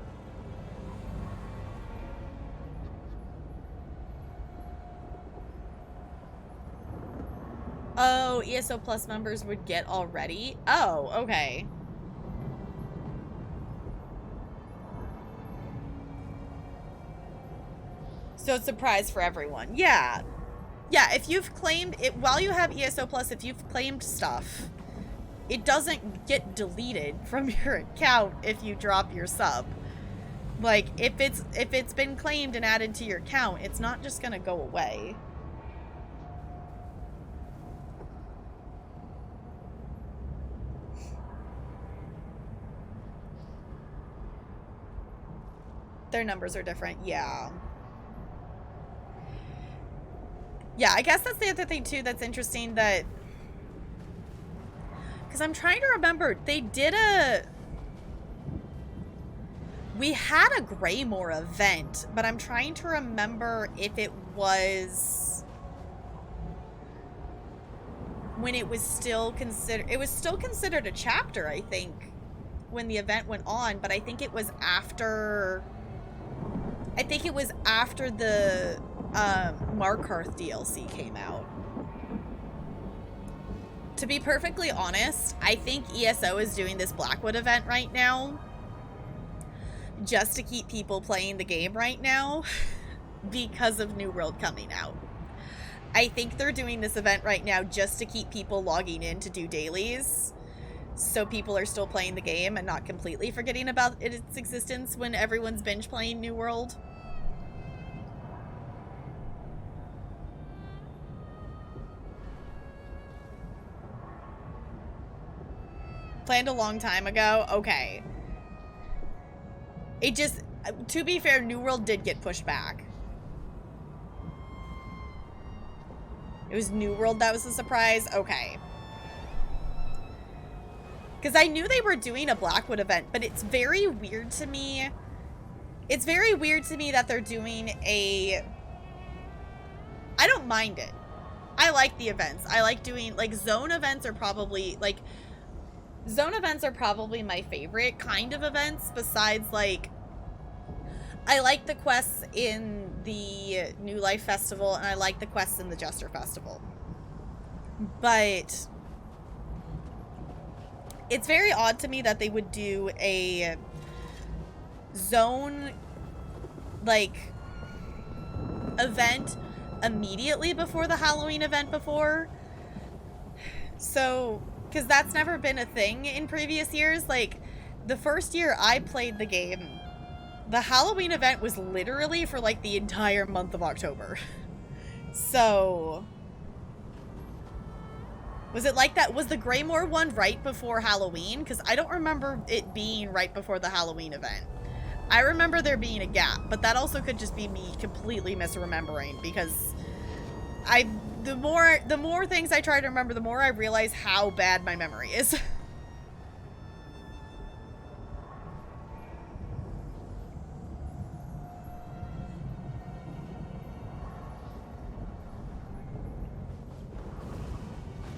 Oh, ESO Plus members would get already? Oh, okay. So it's a prize for everyone. Yeah. Yeah, if you've claimed it, while you have ESO Plus, if you've claimed stuff, it doesn't get deleted from your account if you drop your sub. Like, if it's been claimed and added to your account, it's not just gonna go away. Their numbers are different, yeah. Yeah, I guess that's the other thing too that's interesting, that because I'm trying to remember, we had a Greymore event, but I'm trying to remember if it was when it was still considered a chapter, I think, when the event went on, but I think it was after the Markarth DLC came out. To be perfectly honest, I think ESO is doing this Blackwood event right now just to keep people playing the game right now because of New World coming out. I think they're doing this event right now just to keep people logging in to do dailies, so people are still playing the game and not completely forgetting about its existence when everyone's binge playing New World. Planned a long time ago? Okay. It just, to be fair, New World did get pushed back. It was New World that was a surprise? Okay. Because I knew they were doing a Blackwood event, but it's very weird to me. It's very weird to me that they're doing a... I don't mind it. I like the events. I like doing, like, zone events are probably, like... Zone events are probably my favorite kind of events, besides, like... I like the quests in the New Life Festival, and I like the quests in the Jester Festival. But... it's very odd to me that they would do a zone, like, event immediately before the Halloween event before. So, because that's never been a thing in previous years. Like, the first year I played the game, the Halloween event was literally for, like, the entire month of October. So... was it like that? Was the Greymore one right before Halloween? Because I don't remember it being right before the Halloween event. I remember there being a gap, but that also could just be me completely misremembering, because the more things I try to remember, the more I realize how bad my memory is.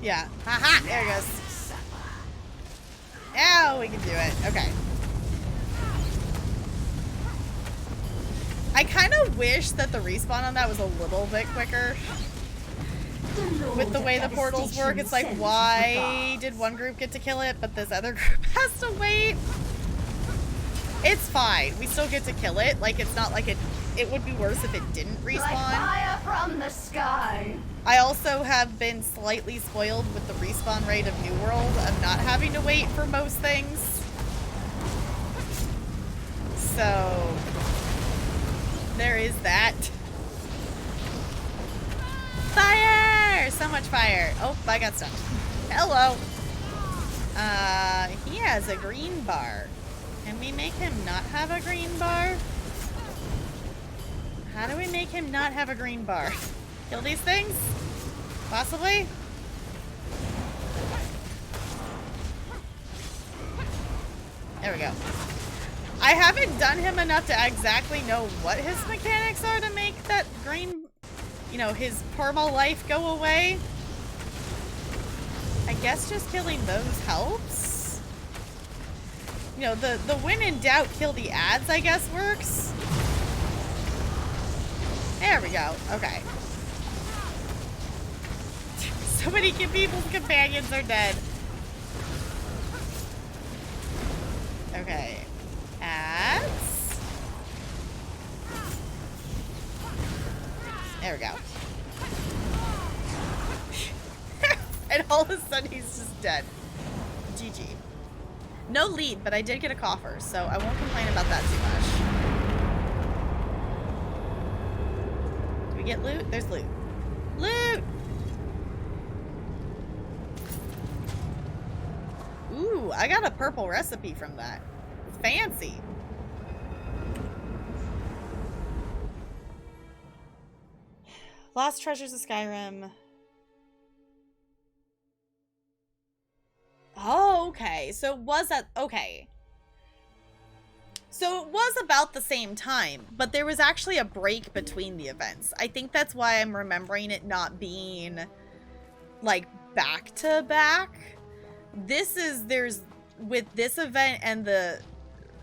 Yeah. Haha! There it goes. Now we can do it. Okay. I kind of wish that the respawn on that was a little bit quicker. With the way the portals work, it's like, why did one group get to kill it, but this other group has to wait? It's fine. We still get to kill it. Like, it's not like it would be worse if it didn't respawn. Like fire from the sky. I also have been slightly spoiled with the respawn rate of New World of not having to wait for most things. So, there is that. Fire! So much fire. Oh, I got stunned. Hello. He has a green bar. Can we make him not have a green bar? How do we make him not have a green bar? Kill these things? Possibly? There we go. I haven't done him enough to exactly know what his mechanics are to make that green, you know, his perma life go away. I guess just killing those helps. You know, the when in doubt, kill the ads, I guess, works. There we go. Okay. So many people's companions are dead. Okay. Ads. There we go. And all of a sudden he's just dead. GG. No lead, but I did get a coffer, so I won't complain about that too much. we get loot? There's loot. Loot! Ooh, I got a purple recipe from that. Fancy. Lost Treasures of Skyrim. Oh, okay. So it was at... Okay. So it was about the same time, but there was actually a break between the events. I think that's why I'm remembering it not being, like, back to back. With this event and the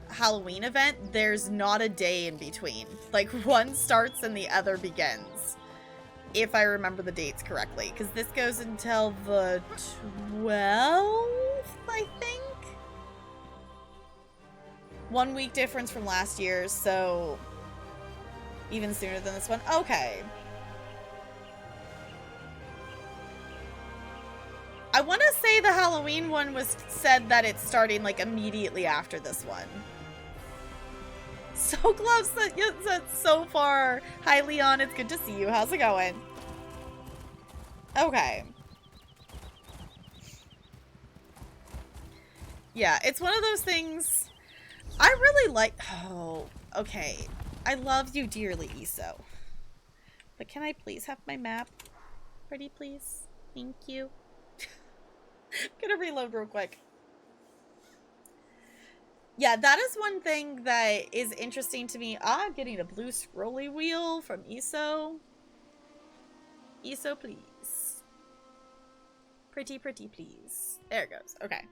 Halloween event, there's not a day in between. Like, one starts and the other begins. If I remember the dates correctly. Because this goes until the 12th, I think? 1 week difference from last year, so even sooner than this one. Okay. I want to say the Halloween one was said that it's starting like immediately after this one. So close so far. Hi Leon, it's good to see you. How's it going? Okay. Yeah, it's one of those things I really like. Oh, okay. I love you dearly, Iso. But can I please have my map? Pretty please? Thank you. I'm gonna reload real quick. Yeah, that is one thing that is interesting to me. I'm getting a blue scrolly wheel from Iso. Iso, please. Pretty, pretty, please. There it goes. Okay.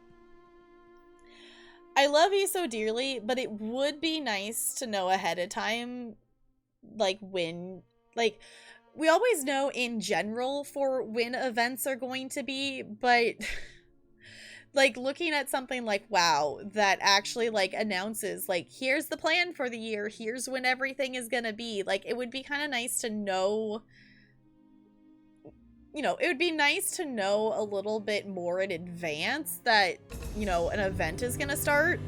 I love Iso dearly, but it would be nice to know ahead of time, like, when, like, we always know in general for when events are going to be, but, like, looking at something like WoW that actually, like, announces, like, here's the plan for the year, here's when everything is gonna be, like, it would be kind of nice to know, you know, it would be nice to know a little bit more in advance that, you know, an event is gonna start.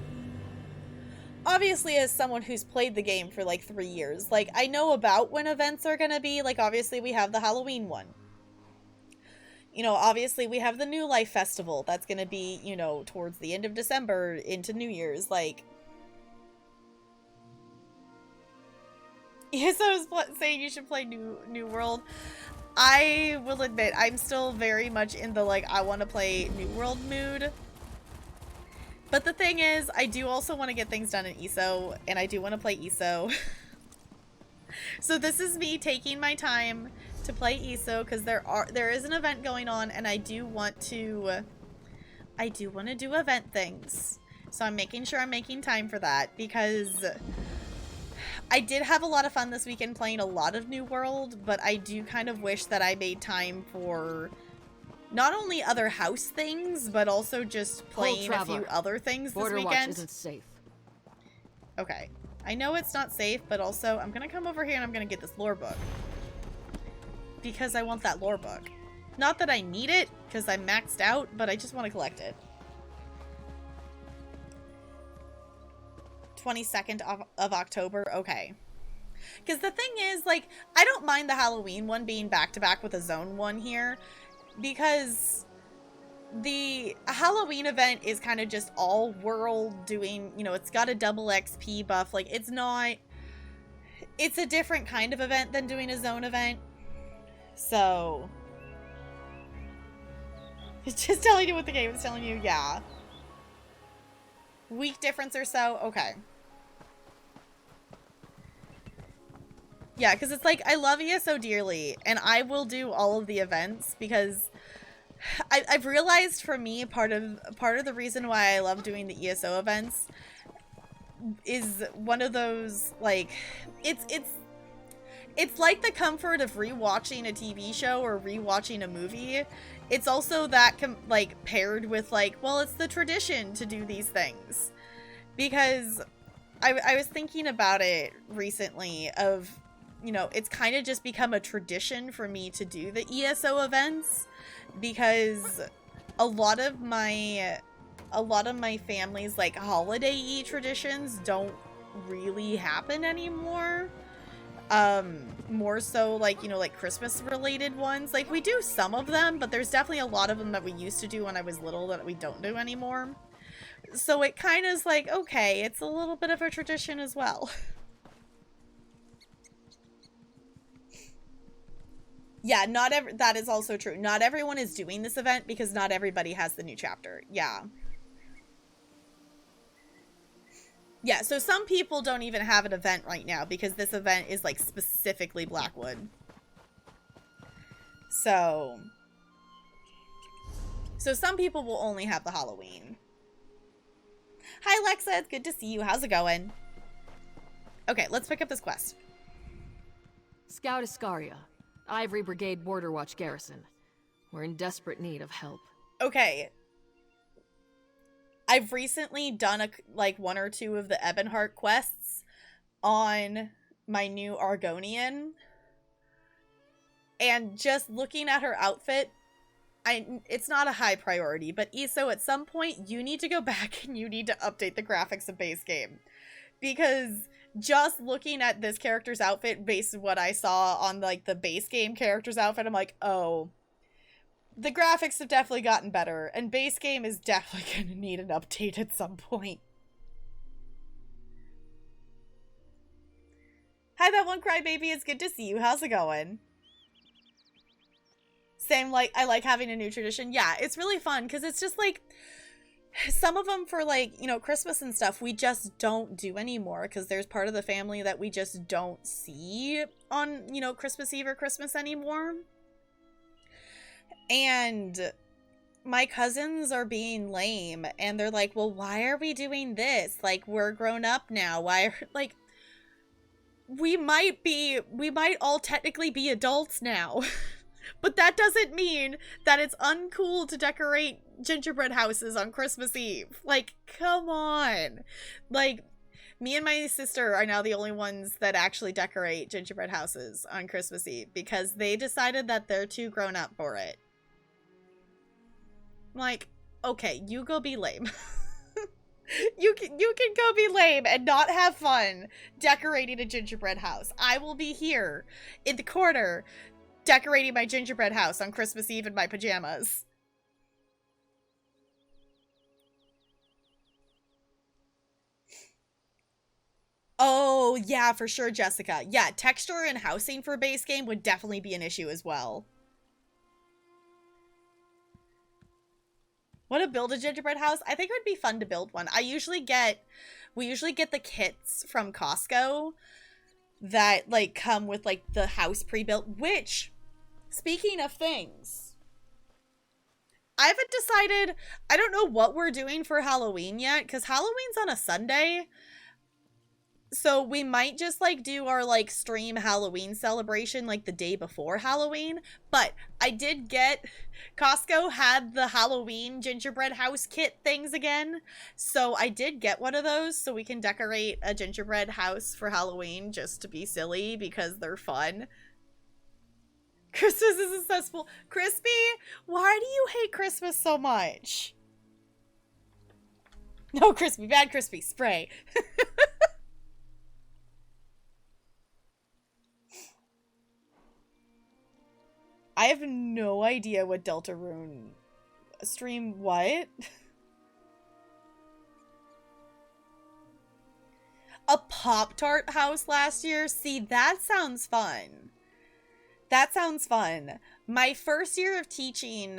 Obviously, as someone who's played the game for like 3 years, like, I know about when events are gonna be. Like, obviously we have the Halloween one. You know, obviously we have the New Life Festival. That's gonna be, you know, towards the end of December into New Year's. Like, yes, I was saying you should play New World. I will admit, I'm still very much in the, like, I want to play New World mood. But the thing is, I do also want to get things done in ESO, and I do want to play ESO. So this is me taking my time to play ESO, because there is an event going on, and I do want to do event things. So I'm making sure I'm making time for that, because I did have a lot of fun this weekend playing a lot of New World, but I do kind of wish that I made time for not only other house things, but also just playing a few other things this weekend. Watch isn't safe. Okay. I know it's not safe, but also I'm gonna come over here and I'm gonna get this lore book. Because I want that lore book. Not that I need it, because I'm maxed out, but I just want to collect it. 22nd of October, okay. Because the thing is, like, I don't mind the Halloween one being back-to-back with a zone one here, because the Halloween event is kind of just all world doing, you know, it's got a double XP buff, like, it's not, it's a different kind of event than doing a zone event, so, it's just telling you what the game is telling you, yeah. Week difference or so, okay. Yeah, because it's like, I love ESO dearly, and I will do all of the events, because I've realized for me, part of the reason why I love doing the ESO events is one of those, like, it's like the comfort of rewatching a TV show or rewatching a movie. It's also that, like, paired with, like, well, it's the tradition to do these things. Because I was thinking about it recently of, you know, it's kind of just become a tradition for me to do the ESO events, because a lot of my family's, like, holiday traditions don't really happen anymore. More so like, you know, like Christmas related ones. Like we do some of them, but there's definitely a lot of them that we used to do when I was little that we don't do anymore. So it kind of is like, okay, it's a little bit of a tradition as well. Yeah, that is also true. Not everyone is doing this event because not everybody has the new chapter. Yeah. Yeah, so some people don't even have an event right now because this event is like specifically Blackwood. So some people will only have the Halloween. Hi Lexa, it's good to see you. How's it going? Okay, let's pick up this quest. Scout Iscaria, Ivory Brigade Border Watch Garrison. We're in desperate need of help. Okay. I've recently done like one or two of the Ebonheart quests on my new Argonian. And just looking at her outfit, it's not a high priority, but Iso, at some point, you need to go back and you need to update the graphics of base game. Because just looking at this character's outfit based on what I saw on like the base game character's outfit, I'm like, oh, the graphics have definitely gotten better, and base game is definitely going to need an update at some point. Hi, that one crybaby. It's good to see you. How's it going? Same, like, I like having a new tradition. Yeah, it's really fun, because it's just, like, some of them for, like, you know, Christmas and stuff, we just don't do anymore, because there's part of the family that we just don't see on, you know, Christmas Eve or Christmas anymore. And my cousins are being lame, and they're like, well, why are we doing this? Like, we're grown up now. Why are, like, we might all technically be adults now. But that doesn't mean that it's uncool to decorate gingerbread houses on Christmas Eve. Like, come on. Like, me and my sister are now the only ones that actually decorate gingerbread houses on Christmas Eve because they decided that they're too grown up for it. Like, okay, you go be lame. You can go be lame and not have fun decorating a gingerbread house. I will be here in the corner decorating my gingerbread house on Christmas Eve in my pajamas. Oh, yeah, for sure, Jessica. Yeah, texture and housing for base game would definitely be an issue as well. Want to build a gingerbread house? I think it would be fun to build one. We usually get the kits from Costco that, like, come with, like, the house pre-built, which, speaking of things, I haven't decided, I don't know what we're doing for Halloween yet, because Halloween's on a Sunday. So we might just, like, do our, like, stream Halloween celebration, like, the day before Halloween. But I did get... Costco had the Halloween gingerbread house kit things again. So I did get one of those so we can decorate a gingerbread house for Halloween just to be silly because they're fun. Christmas is successful. Crispy, why do you hate Christmas so much? No, Crispy, bad Crispy, spray. I have no idea what Deltarune stream what? A Pop-Tart house last year? See, that sounds fun. That sounds fun. My first year of teaching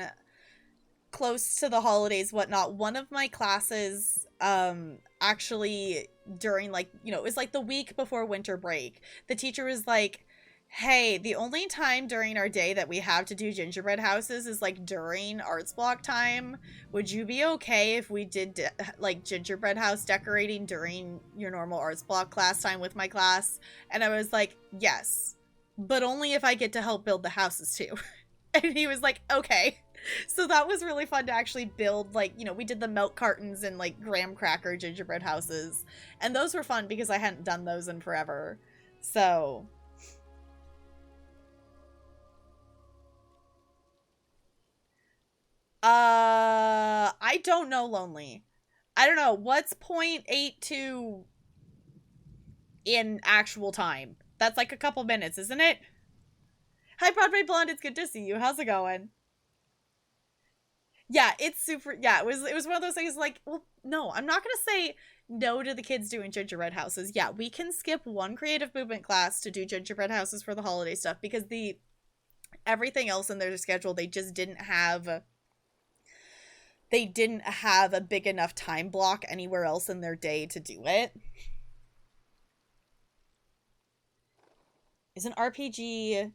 close to the holidays, whatnot, one of my classes, actually during, like, you know, it was like the week before winter break, the teacher was like, hey, the only time during our day that we have to do gingerbread houses is, like, during arts block time. Would you be okay if we did, like, gingerbread house decorating during your normal arts block class time with my class? And I was like, yes, but only if I get to help build the houses, too. And he was like, okay. So that was really fun to actually build, like, you know, we did the milk cartons and, like, graham cracker gingerbread houses. And those were fun because I hadn't done those in forever. So... I don't know, Lonely. I don't know. What's 0.82 in actual time? That's like a couple minutes, isn't it? Hi, Broadway Blonde. It's good to see you. How's it going? Yeah, it's super. Yeah, it was one of those things like, well, no, I'm not going to say no to the kids doing gingerbread houses. Yeah, we can skip one creative movement class to do gingerbread houses for the holiday stuff because everything else in their schedule, they just didn't have a big enough time block anywhere else in their day to do it. Is an RPG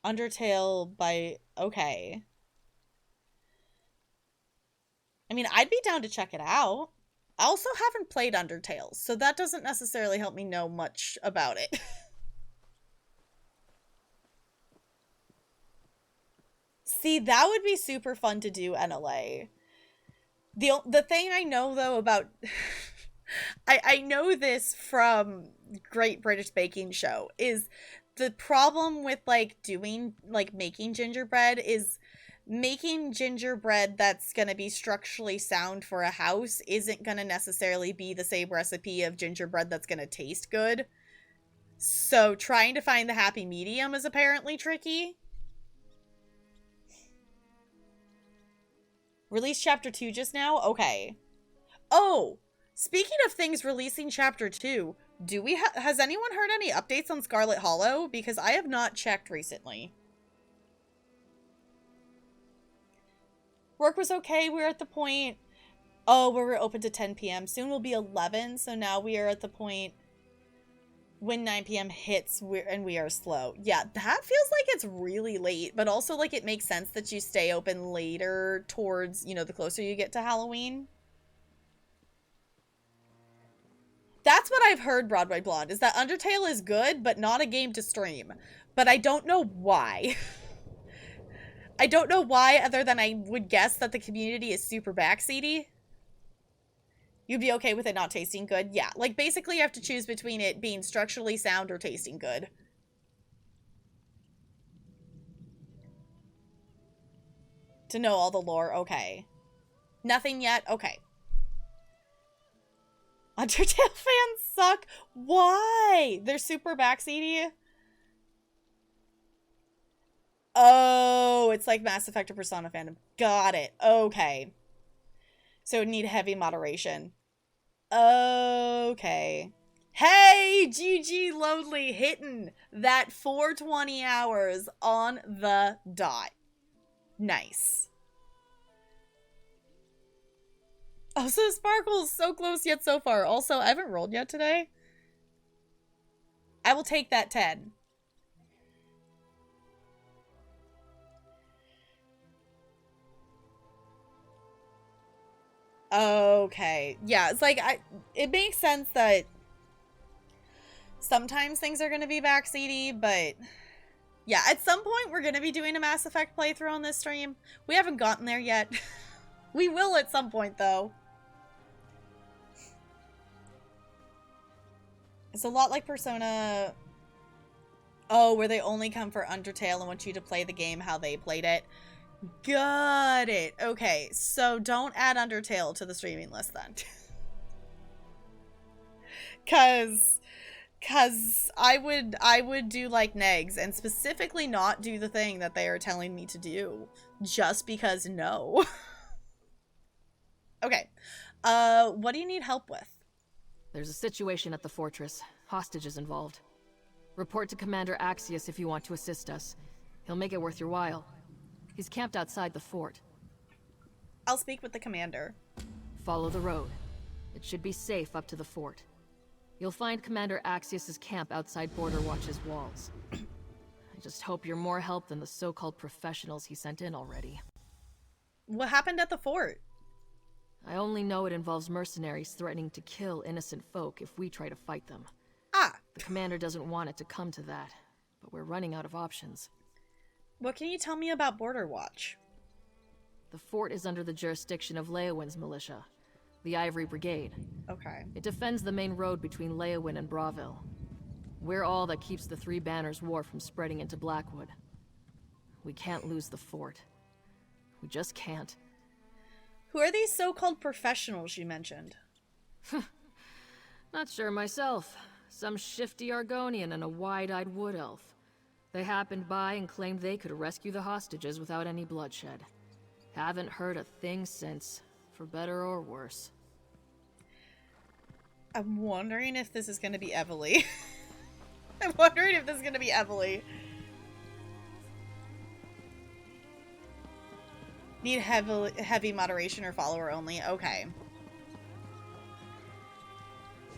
Undertale by... Okay. I mean, I'd be down to check it out. I also haven't played Undertale, so that doesn't necessarily help me know much about it. See, that would be super fun to do, NLA. The thing I know, though, about... I know this from Great British Baking Show, is the problem with, like, making gingerbread is making gingerbread that's gonna be structurally sound for a house isn't gonna necessarily be the same recipe of gingerbread that's gonna taste good. So trying to find the happy medium is apparently tricky. Released chapter 2 just now? Okay. Oh! Speaking of things releasing chapter 2, has anyone heard any updates on Scarlet Hollow? Because I have not checked recently. Work was okay. We're at the point, where we're open to 10 p.m. Soon will be 11, so now we are at the point when 9 p.m. hits and we are slow. Yeah, that feels like it's really late, but also, like, it makes sense that you stay open later towards, the closer you get to Halloween. That's what I've heard, Broadway Blonde, is that Undertale is good, but not a game to stream. But I don't know why. I don't know why, other than I would guess that the community is super backseaty. You'd be okay with it not tasting good? Yeah, like, basically you have to choose between it being structurally sound or tasting good. To know all the lore, okay. Nothing yet? Okay. Undertale fans suck. Why? They're super backseaty. Oh, it's like Mass Effect or Persona fandom. Got it. Okay. So it would need heavy moderation. Okay. Hey, GG Lonely hitting that 420 hours on the dot. Nice. Oh, so Sparkle's so close yet so far. Also, I haven't rolled yet today. I will take that 10. Okay. Yeah, it's like, it makes sense that sometimes things are going to be backseaty, but yeah, at some point we're going to be doing a Mass Effect playthrough on this stream. We haven't gotten there yet. We will at some point, though. It's a lot like Persona... Oh, where they only come for Undertale and want you to play the game how they played it. Got it. Okay, so don't add Undertale to the streaming list then. Cause I would do like Negs and specifically not do the thing that they are telling me to do. Just because no. Okay. What do you need help with? There's a situation at the fortress. Hostages involved. Report to Commander Axius if you want to assist us. He'll make it worth your while. He's camped outside the fort. I'll speak with the commander. Follow the road. It should be safe up to the fort. You'll find Commander Axius's camp outside Border Watch's walls. I just hope you're more help than the so-called professionals he sent in already. What happened at the fort? I only know it involves mercenaries threatening to kill innocent folk if we try to fight them. Ah! The commander doesn't want it to come to that, but we're running out of options. What can you tell me about Border Watch? The fort is under the jurisdiction of Leowin's militia, the Ivory Brigade. Okay. It defends the main road between Leowin and Bravil. We're all that keeps the Three Banners War from spreading into Blackwood. We can't lose the fort. We just can't. Who are these so-called professionals you mentioned? Not sure myself. Some shifty Argonian and a wide-eyed wood elf. They happened by and claimed they could rescue the hostages without any bloodshed. Haven't heard a thing since, for better or worse. I'm wondering if this is gonna be Evely. I'm wondering if this is gonna be Evely. Need heavy moderation or follower only. Okay.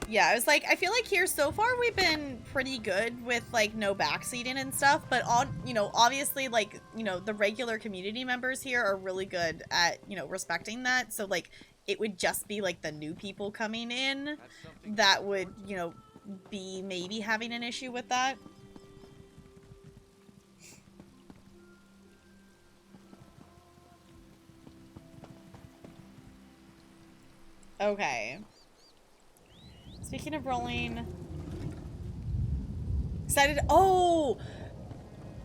Yeah, I was like, I feel like here so far we've been pretty good with like no backseating and stuff, but on, you know, obviously like, you know, the regular community members here are really good at, you know, respecting that. So like it would just be like the new people coming in that would, you know, be maybe having an issue with that. Okay. Speaking of rolling... Excited... Oh!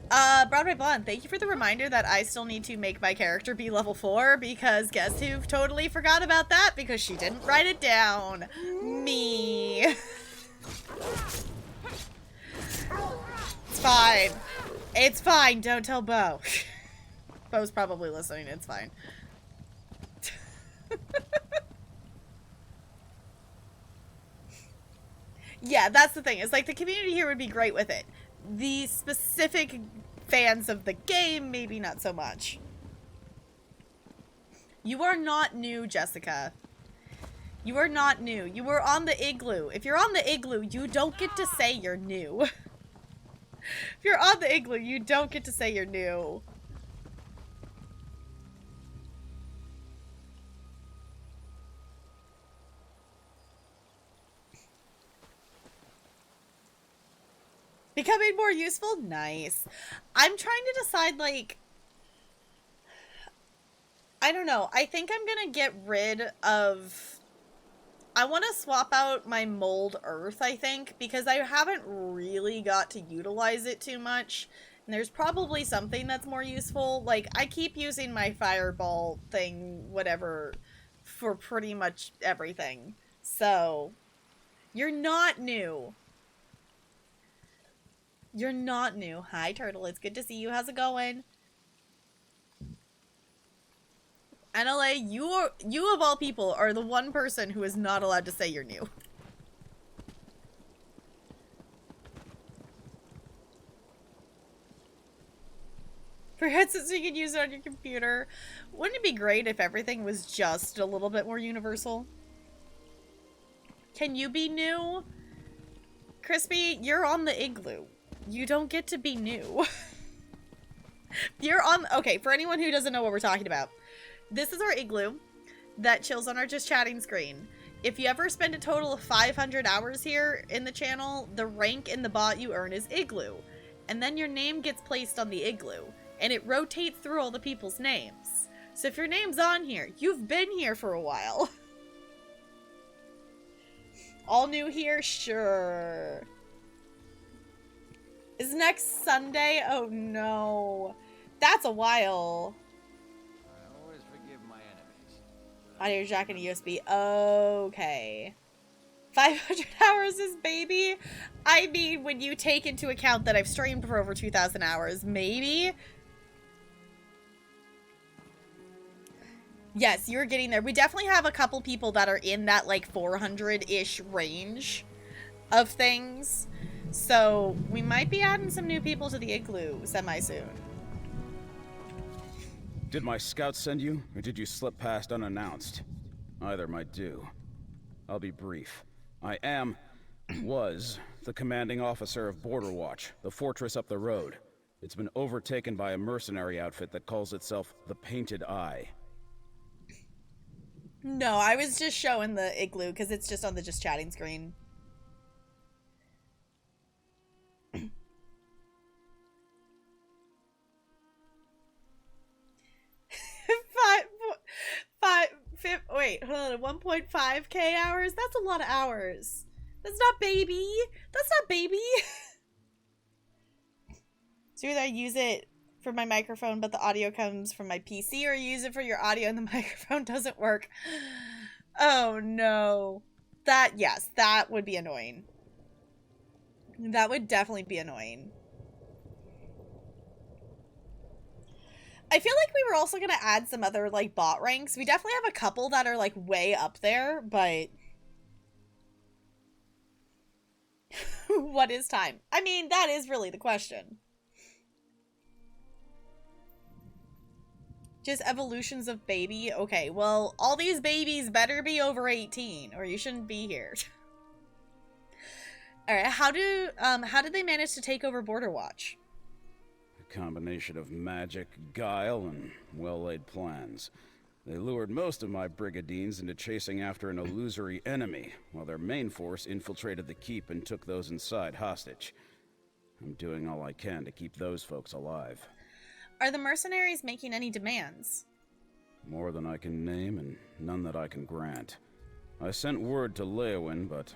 Broadway Blonde, thank you for the reminder that I still need to make my character be level 4, because guess who totally forgot about that because she didn't write it down? Me. It's fine. It's fine, don't tell Bo. Bo's probably listening, it's fine. Yeah, that's the thing. It's like the community here would be great with it. The specific fans of the game, maybe not so much. You are not new, Jessica. You are not new. You were on the Igloo. If you're on the Igloo, you don't get to say you're new. If you're on the Igloo, you don't get to say you're new. Becoming more useful? Nice. I'm trying to decide, like... I don't know. I think I'm gonna get rid of... I want to swap out my mold earth, I think, because I haven't really got to utilize it too much. And there's probably something that's more useful. Like, I keep using my fireball thing, whatever, for pretty much everything. So, you're not new. You're not new. Hi, Turtle. It's good to see you. How's it going? NLA, you of all people are the one person who is not allowed to say you're new. For headsets so you can use it on your computer. Wouldn't it be great if everything was just a little bit more universal? Can you be new? Crispy, you're on the Igloo. You don't get to be new. You're on... Okay, for anyone who doesn't know what we're talking about. This is our Igloo that chills on our just chatting screen. If you ever spend a total of 500 hours here in the channel, the rank in the bot you earn is Igloo. And then your name gets placed on the Igloo. And it rotates through all the people's names. So if your name's on here, you've been here for a while. All new here? Sure. Is next Sunday? Oh no. That's a while. I always forgive my enemies. Audio jack and a USB. Okay. 500 hours is baby? I mean, when you take into account that I've streamed for over 2,000 hours, maybe? Yes, you're getting there. We definitely have a couple people that are in that, like, 400-ish range of things. So, we might be adding some new people to the Igloo semi-soon. Did my scouts send you, or did you slip past unannounced? Either might do. I'll be brief. I was, the commanding officer of Border Watch, the fortress up the road. It's been overtaken by a mercenary outfit that calls itself the Painted Eye. No, I was just showing the Igloo, because it's just on the just chatting screen. Wait, hold on, 1.5k hours? That's a lot of hours. That's not baby. That's not baby. So either I use it for my microphone, but the audio comes from my PC, or use it for your audio and the microphone doesn't work. Oh no. Yes, that would be annoying. That would definitely be annoying. I feel like we were also going to add some other, like, bot ranks. We definitely have a couple that are, like, way up there, but... what is time? I mean, that is really the question. Just evolutions of baby? Okay, well, all these babies better be over 18, or you shouldn't be here. Alright, how did they manage to take over Border Watch? A combination of magic, guile, and well-laid plans. They lured most of my brigadines into chasing after an illusory enemy, while their main force infiltrated the keep and took those inside hostage. I'm doing all I can to keep those folks alive. Are the mercenaries making any demands? More than I can name, and none that I can grant. I sent word to Leowyn, but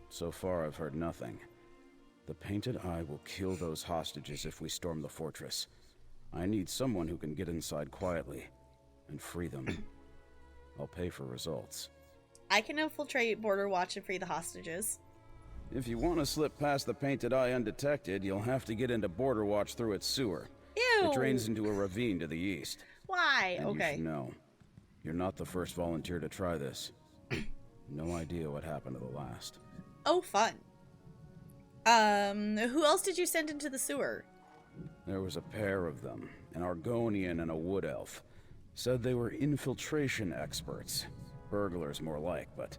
so far I've heard nothing. The Painted Eye will kill those hostages if we storm the fortress. I need someone who can get inside quietly and free them. I'll pay for results. I can infiltrate Border Watch and free the hostages. If you want to slip past the Painted Eye undetected, you'll have to get into Border Watch through its sewer. Ew! It drains into a ravine to the east. Why? And okay. You should know, you're not the first volunteer to try this. No idea what happened to the last. Oh, fun. Who else did you send into the sewer? There was a pair of them, an Argonian and a wood elf. Said they were infiltration experts. Burglars more like, but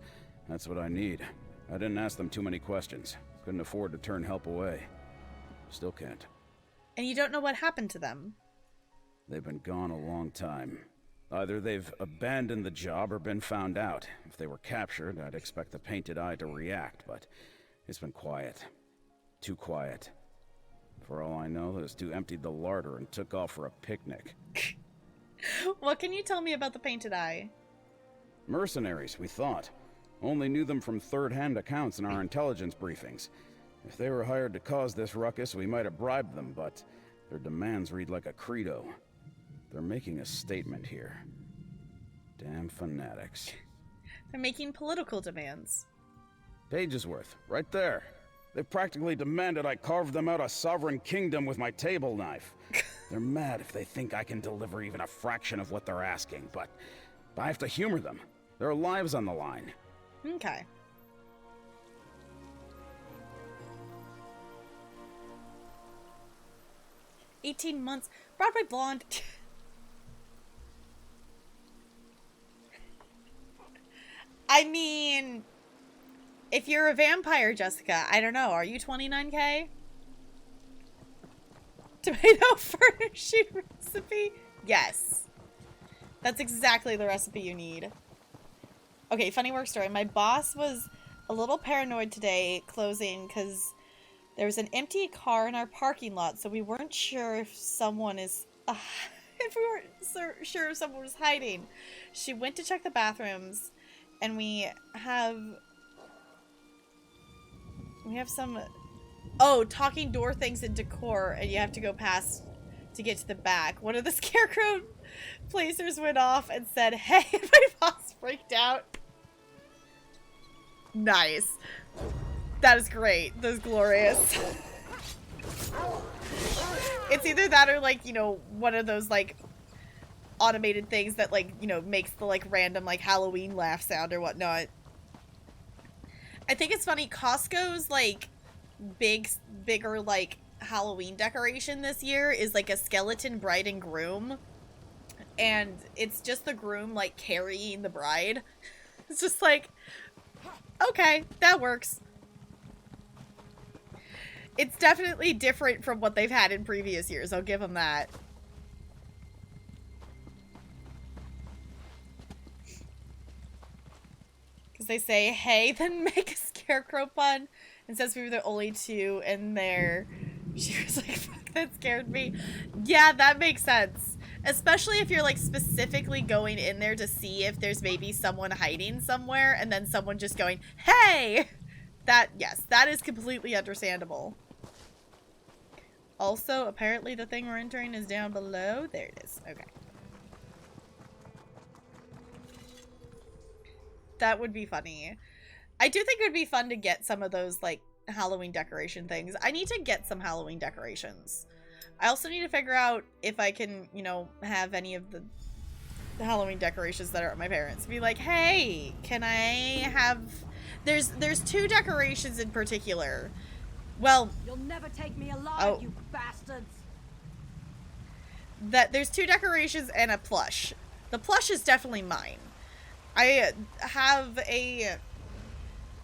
that's what I need. I didn't ask them too many questions. Couldn't afford to turn help away. Still can't. And you don't know what happened to them? They've been gone a long time. Either they've abandoned the job or been found out. If they were captured, I'd expect the Painted Eye to react, but it's been quiet. Too quiet. For all I know, those two emptied the larder and took off for a picnic. What can you tell me about the Painted Eye? Mercenaries, we thought. Only knew them from third-hand accounts in our intelligence briefings. If they were hired to cause this ruckus, we might have bribed them, but their demands read like a credo. They're making a statement here. Damn fanatics. They're making political demands. Pages worth, right there. They practically demanded I carve them out a sovereign kingdom with my table knife. They're mad if they think I can deliver even a fraction of what they're asking, but I have to humor them. Their lives on the line. Okay. "18 months. Broadway Blonde." I mean, if you're a vampire, Jessica, I don't know. Are you 29K? Tomato furnishing recipe? Yes. That's exactly the recipe you need. Okay, funny work story. My boss was a little paranoid today closing because there was an empty car in our parking lot, so we weren't sure if someone is... if we weren't sure if someone was hiding. She went to check the bathrooms, and we have some... Oh, talking door things in decor, and you have to go past to get to the back. One of the scarecrow placers went off and said, "Hey," and my boss freaked out. Nice. That is great. That is glorious. It's either that or, like, you know, one of those, like, automated things that, like, you know, makes the, like, random, like, Halloween laugh sound or whatnot. I think it's funny, Costco's, like, bigger, like, Halloween decoration this year is, like, a skeleton bride and groom. And it's just the groom, like, carrying the bride. It's just like, okay, that works. It's definitely different from what they've had in previous years, I'll give them that. Because they say, "Hey," then make a scarecrow pun. And says we were the only two in there. She was like, "Fuck, that scared me." Yeah, that makes sense. Especially if you're, like, specifically going in there to see if there's maybe someone hiding somewhere, and then someone just going, "Hey!" That, yes, that is completely understandable. Also, apparently the thing we're entering is down below. There it is. Okay. That would be funny. I do think it would be fun to get some of those, like, Halloween decoration things. I need to get some Halloween decorations. I also need to figure out if I can, you know, have any of the Halloween decorations that are at my parents'. Be like, hey, can I have... There's 2 decorations in particular. Well... You'll never take me alive, you bastards! There's 2 decorations and a plush. The plush is definitely mine. I have a...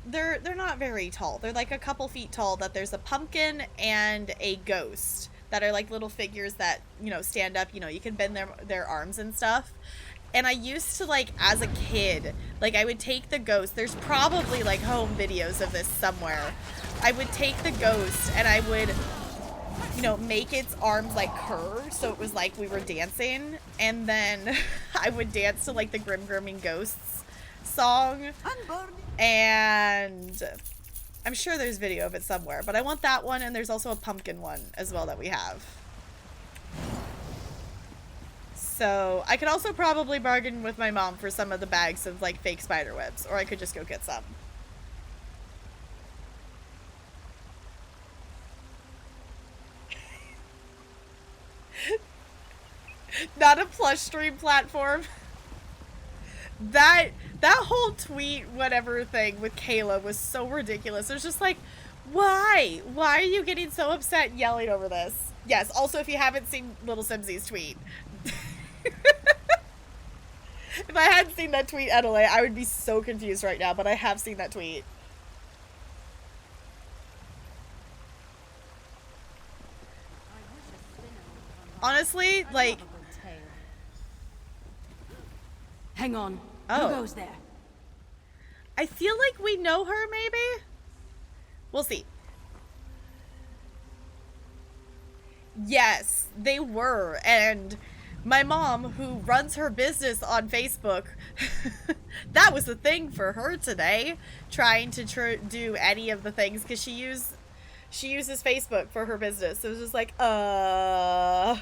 They're not very tall. They're like a couple feet tall. That there's a pumpkin and a ghost that are like little figures that, you know, stand up. You know, you can bend their arms and stuff. And I used to, like, as a kid, like, I would take the ghost. There's probably, like, home videos of this somewhere. I would take the ghost and I would, you know, make its arms, like, curve. So it was like we were dancing. And then I would dance to, like, the Grim Grimming Ghosts song. And I'm sure there's video of it somewhere. But I want that one, and there's also a pumpkin one as well that we have. So, I could also probably bargain with my mom for some of the bags of, like, fake spider webs. Or I could just go get some. Not a plush stream platform. That whole tweet, whatever thing with Kayla was so ridiculous. It was just like, why? Why are you getting so upset and yelling over this? Yes, also if you haven't seen Little Simsy's tweet... If I hadn't seen that tweet, Adelaide, I would be so confused right now, but I have seen that tweet. Honestly, like... Hang on. Oh. Who goes there? I feel like we know her, maybe? We'll see. Yes, they were, and... My mom, who runs her business on Facebook, that was the thing for her today, trying to do any of the things, because she uses Facebook for her business. So it was just like, yeah,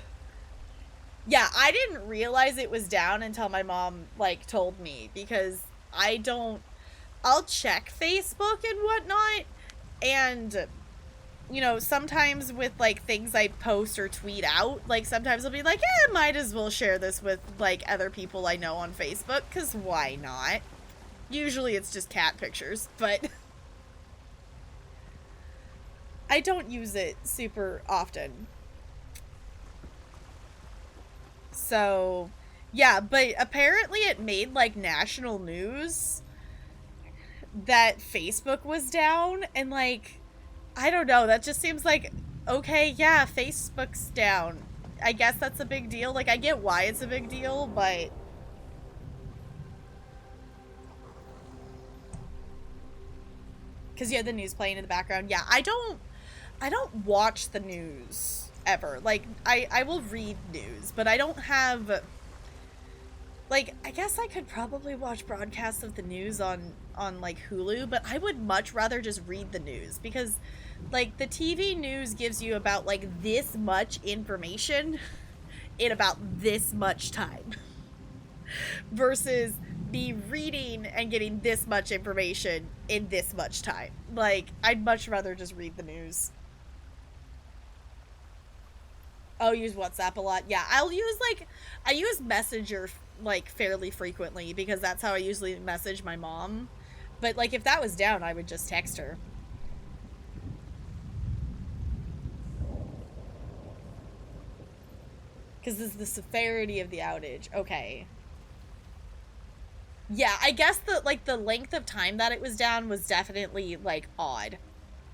I didn't realize it was down until my mom, like, told me, because I'll check Facebook and whatnot, and... You know, sometimes with, like, things I post or tweet out, like, sometimes I'll be like, might as well share this with, like, other people I know on Facebook, because why not? Usually it's just cat pictures, but I don't use it super often. So, yeah, but apparently it made, like, national news that Facebook was down, and, like... I don't know, that just seems like, okay, yeah, Facebook's down. I guess that's a big deal. Like, I get why it's a big deal, but... Because you had the news playing in the background. Yeah, I don't watch the news, ever. Like, I will read news, but I don't have... Like, I guess I could probably watch broadcasts of the news on like, Hulu, but I would much rather just read the news, because, like, the TV news gives you about, like, this much information in about this much time. Versus me reading and getting this much information in this much time. Like, I'd much rather just read the news. I'll use WhatsApp a lot. Yeah, I use Messenger, like, fairly frequently, because that's how I usually message my mom. But, like, if that was down, I would just text her. Because this is the severity of the outage. Okay. Yeah, I guess the length of time that it was down was definitely, like, odd.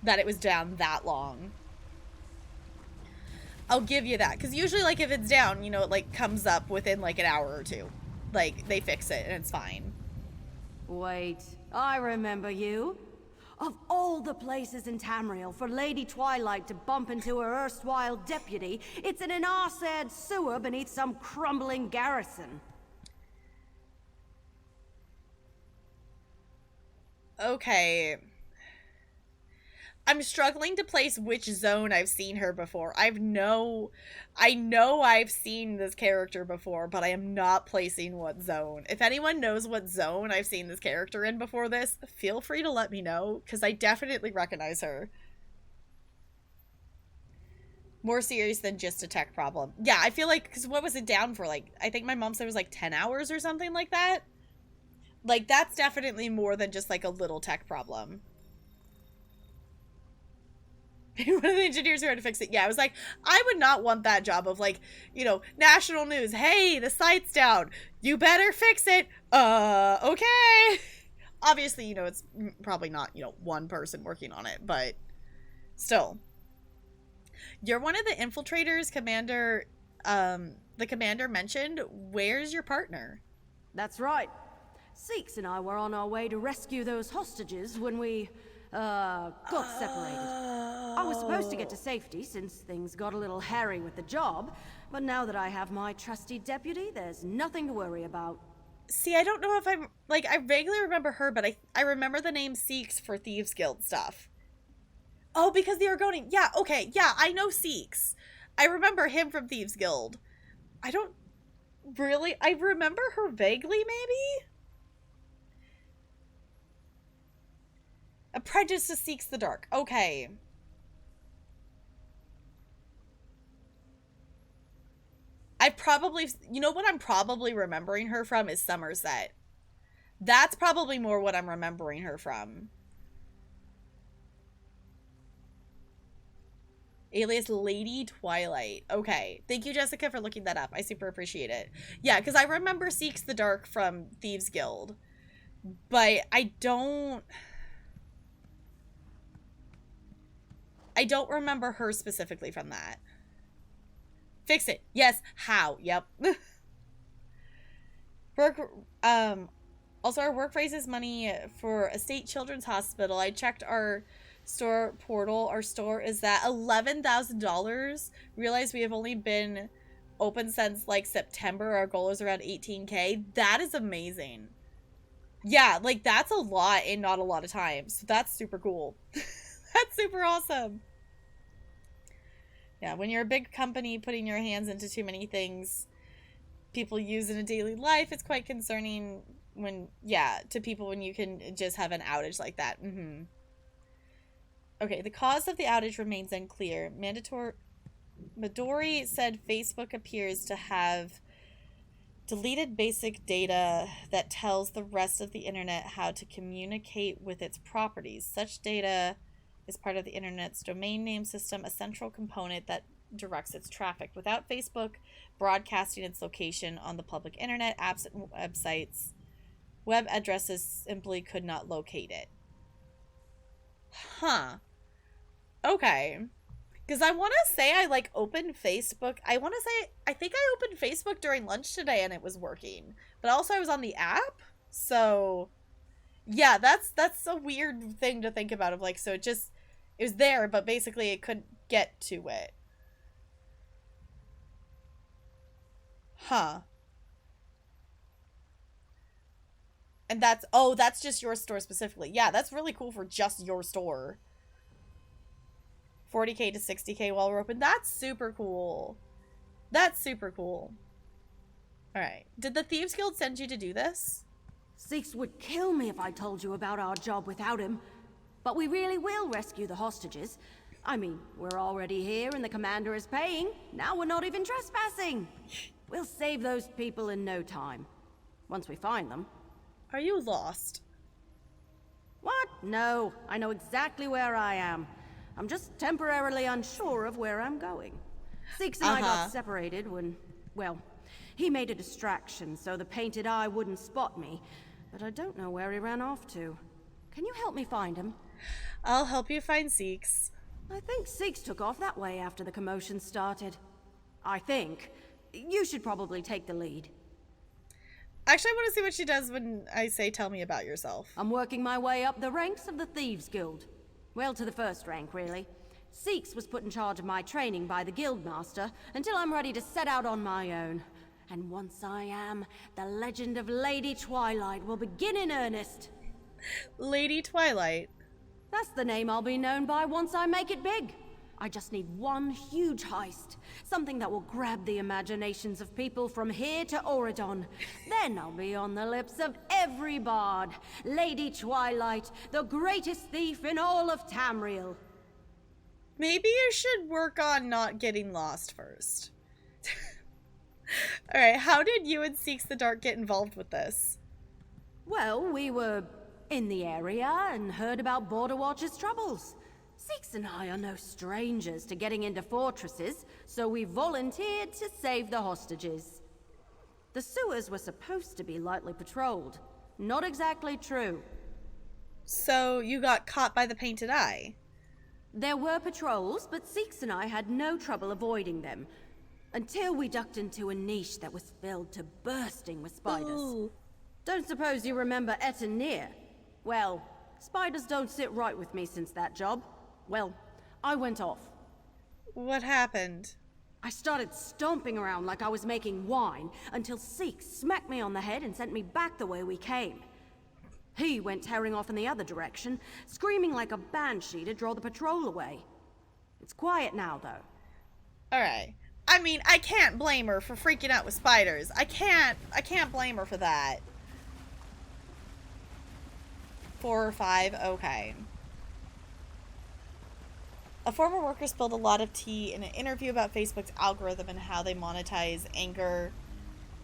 That it was down that long. I'll give you that. Because usually, like, if it's down, you know, it, like, comes up within, like, an hour or two. Like, they fix it and it's fine. Wait, I remember you. Of all the places in Tamriel for Lady Twilight to bump into her erstwhile deputy, it's in an arse-ad sewer beneath some crumbling garrison. Okay. I'm struggling to place which zone I've seen her before. I know I've seen this character before, but I am not placing what zone. If anyone knows what zone I've seen this character in before this, feel free to let me know, because I definitely recognize her. More serious than just a tech problem. Yeah, I feel like, because what was it down for? Like, I think my mom said it was like 10 hours or something like that. Like, that's definitely more than just like a little tech problem. One of the engineers who had to fix it. Yeah, I was like, I would not want that job of like, you know, national news. Hey, the site's down. You better fix it. Okay. Obviously, you know, it's probably not, you know, one person working on it, but still. You're one of the infiltrators the commander mentioned. Where's your partner? That's right. Seeks and I were on our way to rescue those hostages when we, got separated. I was supposed to get to safety since things got a little hairy with the job, but now that I have my trusty deputy, there's nothing to worry about. See, I don't know if I'm, like, I vaguely remember her, but I remember the name Seeks for Thieves Guild stuff. Oh, because the Argonian. Yeah, okay, yeah, I know Seeks. I remember him from Thieves Guild. I don't really, I remember her vaguely, maybe? Apprentice to Seeks the Dark. Okay. I probably, you know what I'm probably remembering her from is Somerset. That's probably more what I'm remembering her from. Alias Lady Twilight. Okay. Thank you, Jessica, for looking that up. I super appreciate it. Yeah, because I remember Seeks the Dark from Thieves Guild. But I don't remember her specifically from that. Fix it. Yes. How? Yep. Also, our work raises money for a state children's hospital. I checked our store portal. Our store is at $11,000. Realize we have only been open since like September. Our goal is around 18K. That is amazing. Yeah, like that's a lot in not a lot of time. So that's super cool. That's super awesome. Yeah, when you're a big company putting your hands into too many things people use in a daily life, it's quite concerning when, yeah, to people when you can just have an outage like that. Okay, the cause of the outage remains unclear. Midori said Facebook appears to have deleted basic data that tells the rest of the internet how to communicate with its properties. Such data is part of the internet's domain name system, a central component that directs its traffic. Without Facebook broadcasting its location on the public internet, apps and websites, web addresses simply could not locate it. Huh. Okay. Because I want to say I, like, opened Facebook. I want to say, I think I opened Facebook during lunch today and it was working. But also I was on the app. So, yeah, that's a weird thing to think about. Of like, so it was there, but basically it couldn't get to it. Huh. And that's just your store specifically. Yeah, that's really cool for just your store. 40K to 60K while we're open. That's super cool. That's super cool. Alright. Did the Thieves Guild send you to do this? Seeks would kill me if I told you about our job without him. But we really will rescue the hostages. I mean, we're already here and the commander is paying. Now we're not even trespassing. We'll save those people in no time. Once we find them. Are you lost? What? No. I know exactly where I am. I'm just temporarily unsure of where I'm going. Seeks and I got separated when, well, he made a distraction so the painted eye wouldn't spot me. But I don't know where he ran off to. Can you help me find him? I'll help you find Seeks. I think Seeks took off that way after the commotion started. I think. You should probably take the lead. Actually, I want to see what she does when I say tell me about yourself. I'm working my way up the ranks of the Thieves Guild. Well, to the first rank, really. Seeks was put in charge of my training by the Guildmaster until I'm ready to set out on my own. And once I am, the legend of Lady Twilight will begin in earnest. Lady Twilight? That's the name I'll be known by once I make it big. I just need one huge heist. Something that will grab the imaginations of people from here to Auridon. Then I'll be on the lips of every bard. Lady Twilight, the greatest thief in all of Tamriel. Maybe you should work on not getting lost first. Alright, how did you and Seeks the Dark get involved with this? Well, we were in the area and heard about Border Watch's troubles. Seeks and I are no strangers to getting into fortresses, so we volunteered to save the hostages. The sewers were supposed to be lightly patrolled. Not exactly true. So you got caught by the Painted Eye? There were patrols, but Seeks and I had no trouble avoiding them. Until we ducked into a niche that was filled to bursting with spiders. Ooh. Don't suppose you remember Etanir? Well, spiders don't sit right with me since that job. Well, I went off. What happened? I started stomping around like I was making wine until Seeks smacked me on the head and sent me back the way we came. He went tearing off in the other direction, screaming like a banshee to draw the patrol away. It's quiet now, though. Alright. I mean, I can't blame her for freaking out with spiders. I can't blame her for that. 4 or 5, okay. A former worker spilled a lot of tea in an interview about Facebook's algorithm and how they monetize anger,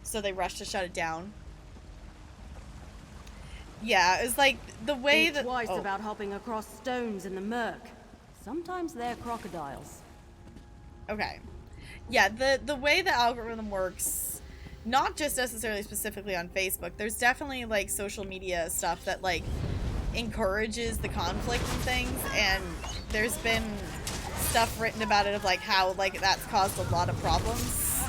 so they rushed to shut it down. Yeah, it was like the way Think that... twice about hopping across stones in the murk. Sometimes they're crocodiles. Okay. Yeah, the way the algorithm works, not just necessarily specifically on Facebook, there's definitely, like, social media stuff that, like, encourages the conflict and things, and there's been stuff written about it of, like, how, like, that's caused a lot of problems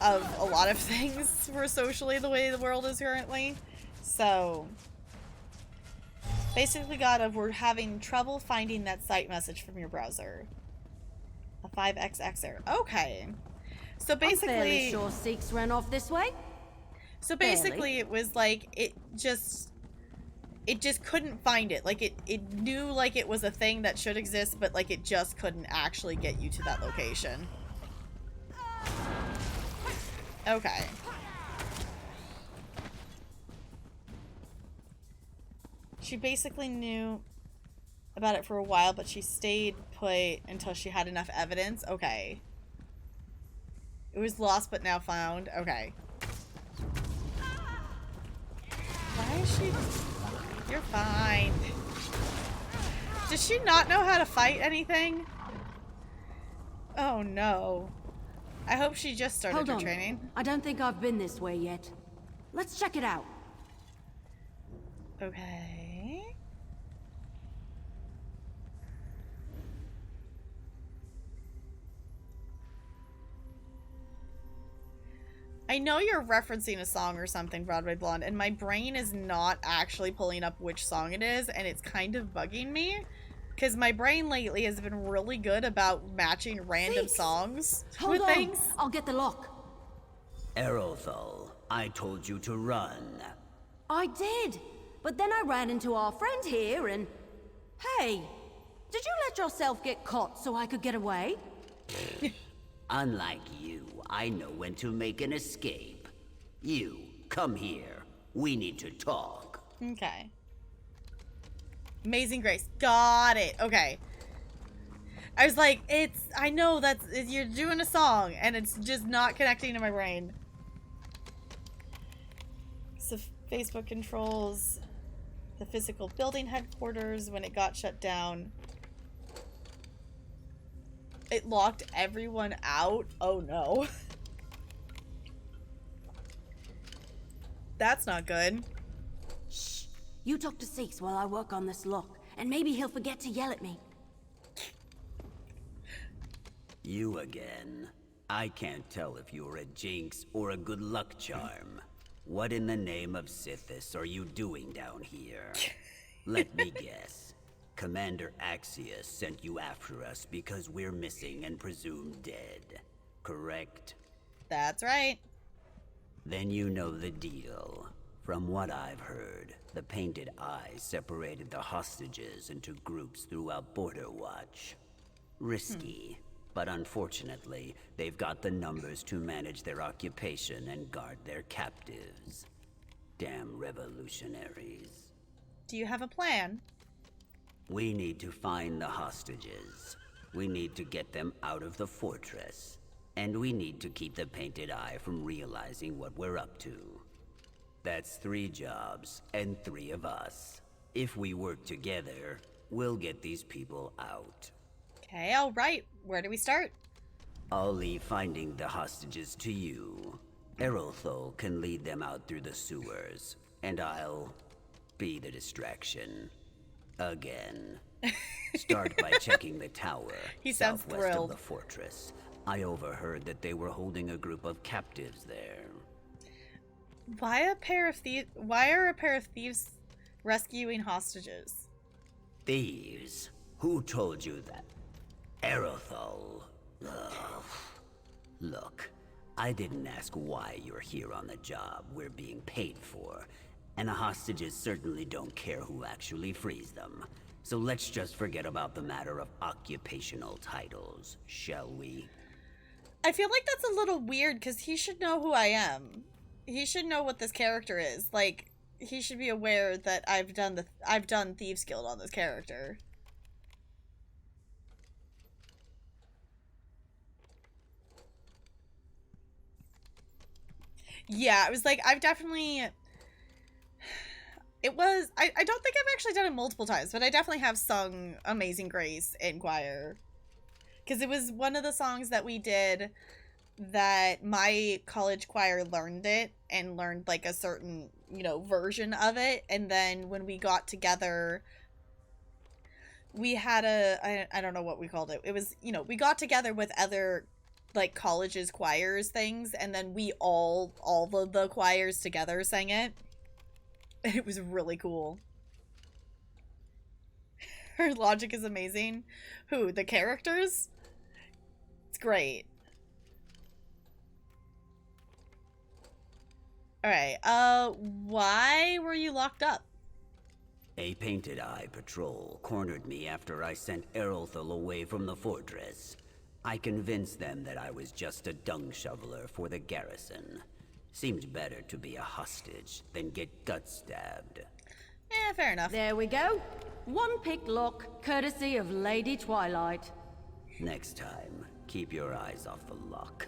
of a lot of things for socially the way the world is currently. So, basically we're having trouble finding that site message from your browser. A 5XX error. Okay. So basically... I'm fairly sure Seeks ran off this way. So basically it was like, it just couldn't find it. Like, it knew, like, it was a thing that should exist, but, like, it just couldn't actually get you to that location. Okay. She basically knew about it for a while, but she stayed put until she had enough evidence. Okay. It was lost but now found. Okay. Why is she... You're fine. Does she not know how to fight anything? Oh no. I hope she just started her training. I don't think I've been this way yet. Let's check it out. Okay. I know you're referencing a song or something, Broadway Blonde, and my brain is not actually pulling up which song it is, and it's kind of bugging me. Because my brain lately has been really good about matching random songs with things. I'll get the lock. Erothal, I told you to run. I did, but then I ran into our friend here and... Hey, did you let yourself get caught so I could get away? Unlike you, I know when to make an escape. You, come here. We need to talk. Okay. Amazing Grace. Got it. Okay. I was like, I know you're doing a song, and it's just not connecting to my brain. So Facebook controls the physical building headquarters when it got shut down. It locked everyone out. Oh no. That's not good. Shh. You talk to Seeks while I work on this lock, and maybe he'll forget to yell at me. You again. I can't tell if you're a jinx or a good luck charm. What in the name of Sithis are you doing down here? Let me guess. Commander Axius sent you after us because we're missing and presumed dead, correct? That's right. Then you know the deal. From what I've heard, the Painted Eye separated the hostages into groups throughout Border Watch. Risky, but unfortunately, they've got the numbers to manage their occupation and guard their captives. Damn revolutionaries. Do you have a plan? We need to find the hostages. We need to get them out of the fortress. And we need to keep the Painted Eye from realizing what we're up to. That's 3 jobs, and 3 of us. If we work together, we'll get these people out. Okay, alright. Where do we start? I'll leave finding the hostages to you. Errolthol can lead them out through the sewers, and I'll be the distraction. Again. Start by checking the tower, He sounds southwest thrilled. of the fortress. I overheard that they were holding a group of captives there. Why are a pair of thieves rescuing hostages? Thieves? Who told you that? Errolthol. Ugh. Look, I didn't ask why you're here on the job we're being paid for, and the hostages certainly don't care who actually frees them. So let's just forget about the matter of occupational titles, shall we? I feel like that's a little weird because he should know who I am. He should know what this character is. Like, he should be aware that I've done Thieves Guild on this character. Yeah, it was like, I've definitely... I don't think I've actually done it multiple times, but I definitely have sung Amazing Grace in choir. Because it was one of the songs that we did that my college choir learned it and learned like a certain, version of it. And then when we got together, we had I don't know what we called it. It was, we got together with other like colleges choirs things. And then we all of the choirs together sang it. And it was really cool. Her logic is amazing. Who? The characters? It's great. Alright, why were you locked up? A Painted Eye patrol cornered me after I sent Errolthal away from the fortress. I convinced them that I was just a dung shoveler for the garrison. Seemed better to be a hostage than get gut stabbed. Yeah, fair enough. There we go. One pick lock, courtesy of Lady Twilight. Next time, keep your eyes off the lock.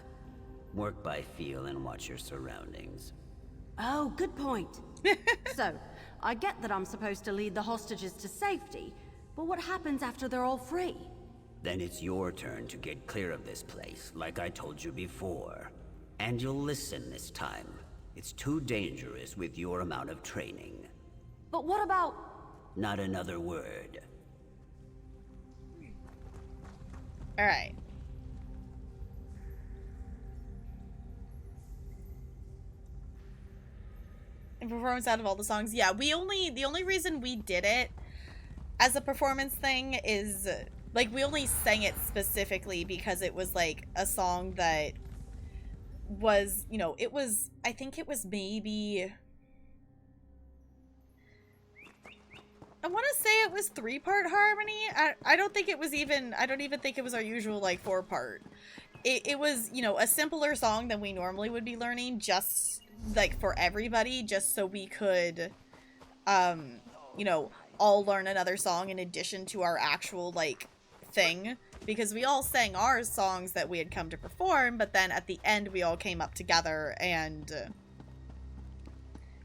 Work by feel and watch your surroundings. Oh, good point. So, I get that I'm supposed to lead the hostages to safety, but what happens after they're all free? Then it's your turn to get clear of this place, like I told you before. And you'll listen this time. It's too dangerous with your amount of training. But what about... Not another word. Alright. And performance out of all the songs. Yeah, the only reason we did it as a performance thing is, like, we only sang it specifically because it was, like, a song that was, it was, I think it was maybe... I want to say it was 3-part harmony. I don't think it was even, I don't even think it was our usual, like, 4-part. It was, a simpler song than we normally would be learning, just, like, for everybody, just so we could, all learn another song in addition to our actual, like, thing. Because we all sang our songs that we had come to perform, but then at the end we all came up together and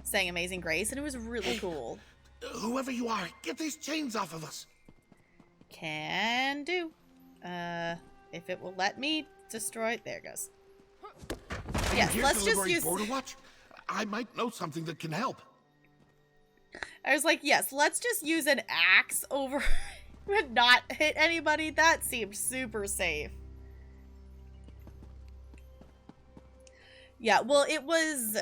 sang Amazing Grace, and it was really cool. Whoever you are, get these chains off of us. Can do. If it will let me destroy it. There it goes. Yes, let's just use... Border Watch? I might know something that can help. I was like, yes, let's just use an axe over... and not hit anybody. That seemed super safe. Yeah, well, it was...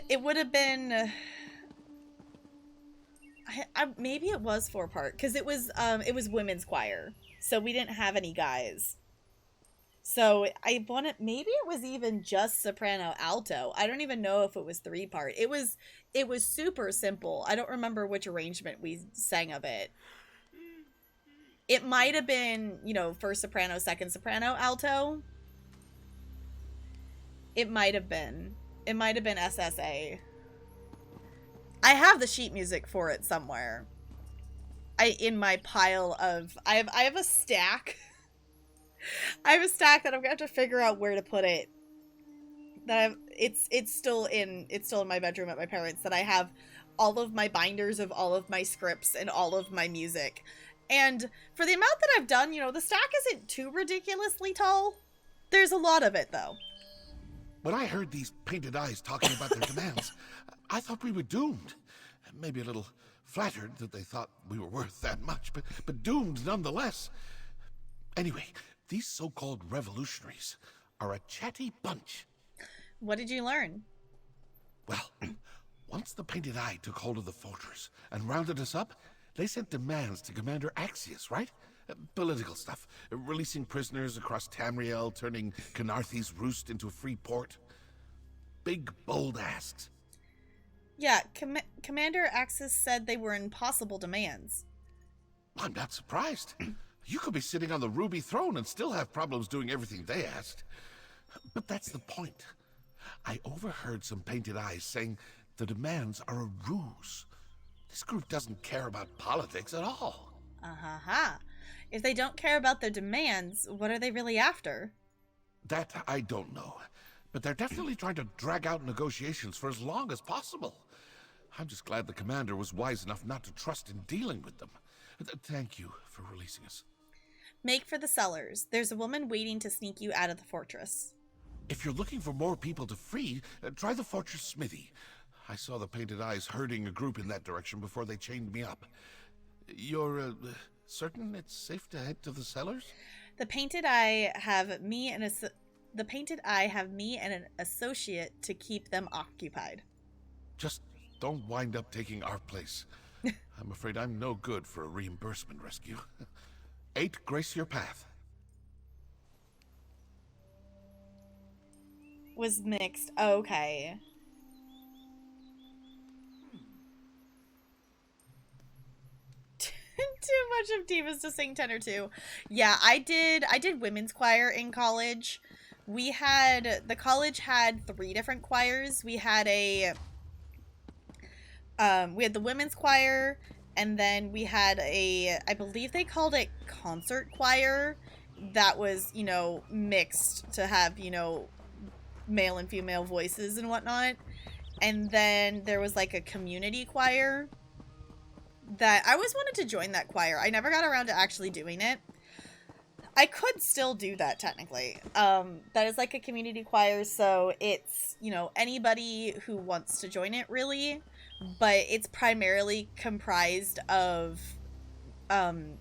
It would have been... maybe it was 4-part, because it was women's choir, so we didn't have any guys. So I wanted, maybe it was even just soprano alto. I don't even know if it was 3-part. It was super simple. I don't remember which arrangement we sang of it. It might have been, you know, first soprano, second soprano, alto. It might have been. It might have been SSA. I have the sheet music for it somewhere. In my pile of, I have a stack. I have a stack that I'm gonna have to figure out where to put it. It's still in my bedroom at my parents', that I have all of my binders of all of my scripts and all of my music. And for the amount that I've done, you know, the stack isn't too ridiculously tall. There's a lot of it, though. When I heard these painted eyes talking about their demands, I thought we were doomed. Maybe a little flattered that they thought we were worth that much, but doomed nonetheless. Anyway, these so-called revolutionaries are a chatty bunch. What did you learn? Well, once the Painted Eye took hold of the fortress and rounded us up, they sent demands to Commander Axius, right? Political stuff. Releasing prisoners across Tamriel, turning Canarthy's roost into a free port. Big, bold asks. Yeah, Commander Axis said they were impossible demands. I'm not surprised. You could be sitting on the Ruby Throne and still have problems doing everything they asked. But that's the point. I overheard some Painted Eyes saying the demands are a ruse. This group doesn't care about politics at all. Uh-huh. If they don't care about their demands, what are they really after? That I don't know. But they're definitely trying to drag out negotiations for as long as possible. I'm just glad the commander was wise enough not to trust in dealing with them. Thank you for releasing us. Make for the cellars. There's a woman waiting to sneak you out of the fortress. If you're looking for more people to free, try the fortress smithy. I saw the Painted Eyes herding a group in that direction before they chained me up. You're certain it's safe to head to the cellars? The Painted Eye have me and an associate to keep them occupied. Just don't wind up taking our place. I'm afraid I'm no good for a reimbursement rescue. 8, grace your path. Was mixed. Okay. Too much of Divas to sing tenor too. Yeah, I did women's choir in college. The college had 3 different choirs. We had the women's choir, and then we had I believe they called it concert choir, that was, you know, mixed to have, you know, male and female voices and whatnot. And then there was like a community choir that I always wanted to join. That choir, I never got around to actually doing it. I could still do that technically. That is like a community choir, so it's, you know, anybody who wants to join it really, but it's primarily comprised of other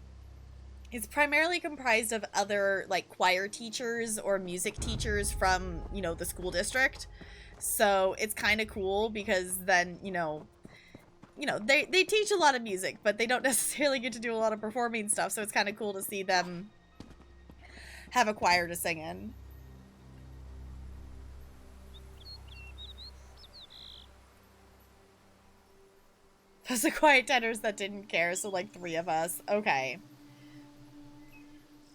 like choir teachers or music teachers from, you know, the school district. So it's kind of cool because then, you know, they teach a lot of music, but they don't necessarily get to do a lot of performing stuff. So it's kind of cool to see them have a choir to sing in. Those are quiet tenors that didn't care, so like 3 of us. Okay.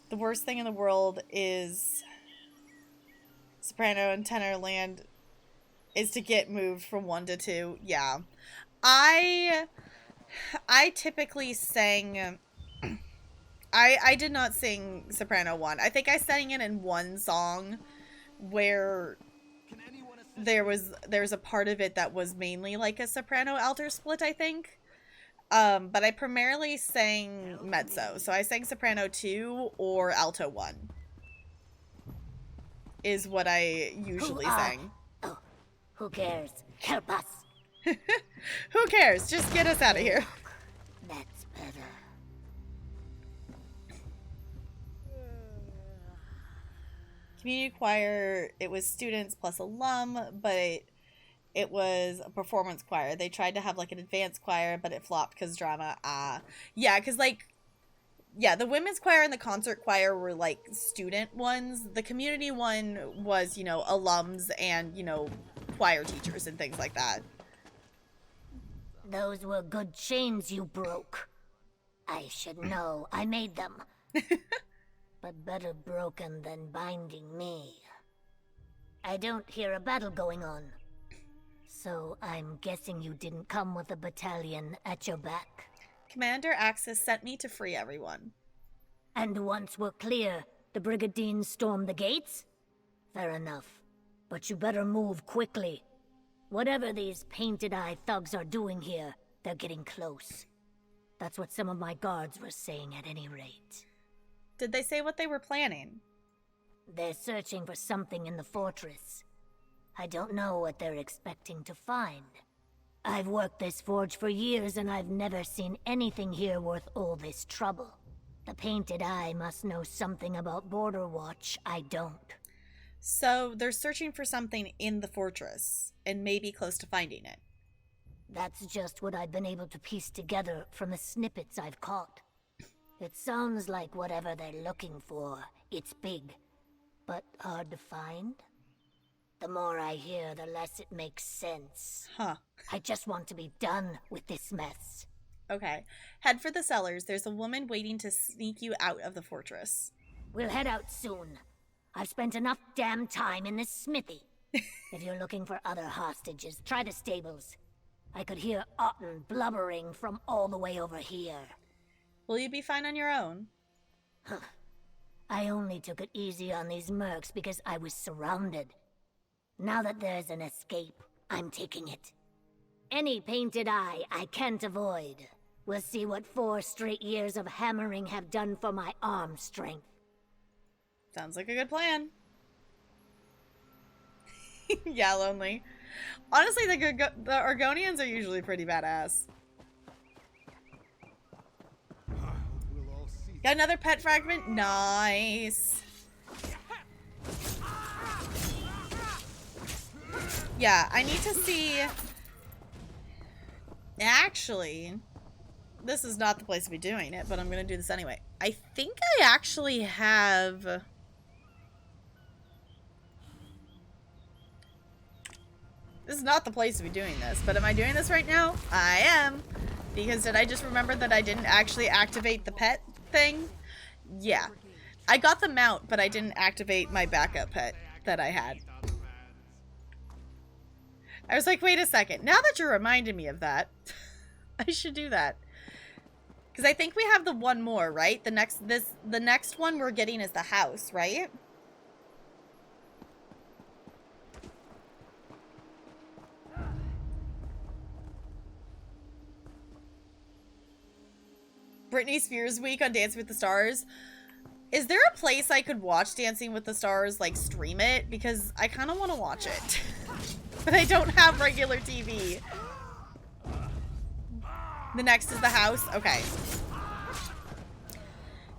The worst thing in the world is soprano and tenor land is to get moved from 1 to 2. Yeah. I typically sang... I did not sing soprano 1. I think I sang it in one song where there was a part of it that was mainly like a soprano alto split, I think. But I primarily sang mezzo. So I sang soprano 2 or alto 1 is what I usually sang. Oh, who cares? Help us. Who cares? Just get us out of here. That's better. Community choir, it was students plus alum, but it was a performance choir. They tried to have like an advanced choir, but it flopped because drama. Yeah, because like Yeah, the women's choir and the concert choir were like student ones. The community one was, you know, alums and, you know, choir teachers and things like that. Those were good chains you broke. I should know. I made them. But better broken than binding me. I don't hear a battle going on. So I'm guessing you didn't come with a battalion at your back. Commander Axis sent me to free everyone. And once we're clear, the Brigadines storm the gates? Fair enough. But you better move quickly. Whatever these painted-eye thugs are doing here, they're getting close. That's what some of my guards were saying at any rate. Did they say what they were planning? They're searching for something in the fortress. I don't know what they're expecting to find. I've worked this forge for years and I've never seen anything here worth all this trouble. The Painted Eye must know something about Border Watch I don't. So they're searching for something in the fortress and maybe close to finding it. That's just what I've been able to piece together from the snippets I've caught. It sounds like whatever they're looking for, it's big, but hard to find. The more I hear, the less it makes sense. Huh. I just want to be done with this mess. Okay. Head for the cellars. There's a woman waiting to sneak you out of the fortress. We'll head out soon. I've spent enough damn time in this smithy. If you're looking for other hostages, try the stables. I could hear Otten blubbering from all the way over here. Will you be fine on your own? Huh. I only took it easy on these mercs because I was surrounded. Now that there's an escape, I'm taking it. Any Painted Eye I can't avoid. We'll see what 4 straight years of hammering have done for my arm strength. Sounds like a good plan. Yeah, lonely. Honestly, the Argonians are usually pretty badass. Got another pet fragment? Nice. Yeah, I need to see... Actually, this is not the place to be doing it, but I'm going to do this anyway. I think I actually have... This is not the place to be doing this, but am I doing this right now? I am. Because did I just remember that I didn't actually activate the pet thing? Yeah. I got the mount, but I didn't activate my backup pet that I had. I was like, wait a second. Now that you're reminding me of that, I should do that. Because I think we have the one more, right? The next one we're getting is the house, right? Britney Spears week on Dancing with the Stars. Is there a place I could watch Dancing with the Stars, like stream it? Because I kind of want to watch it. But I don't have regular TV. The next is the house. Okay.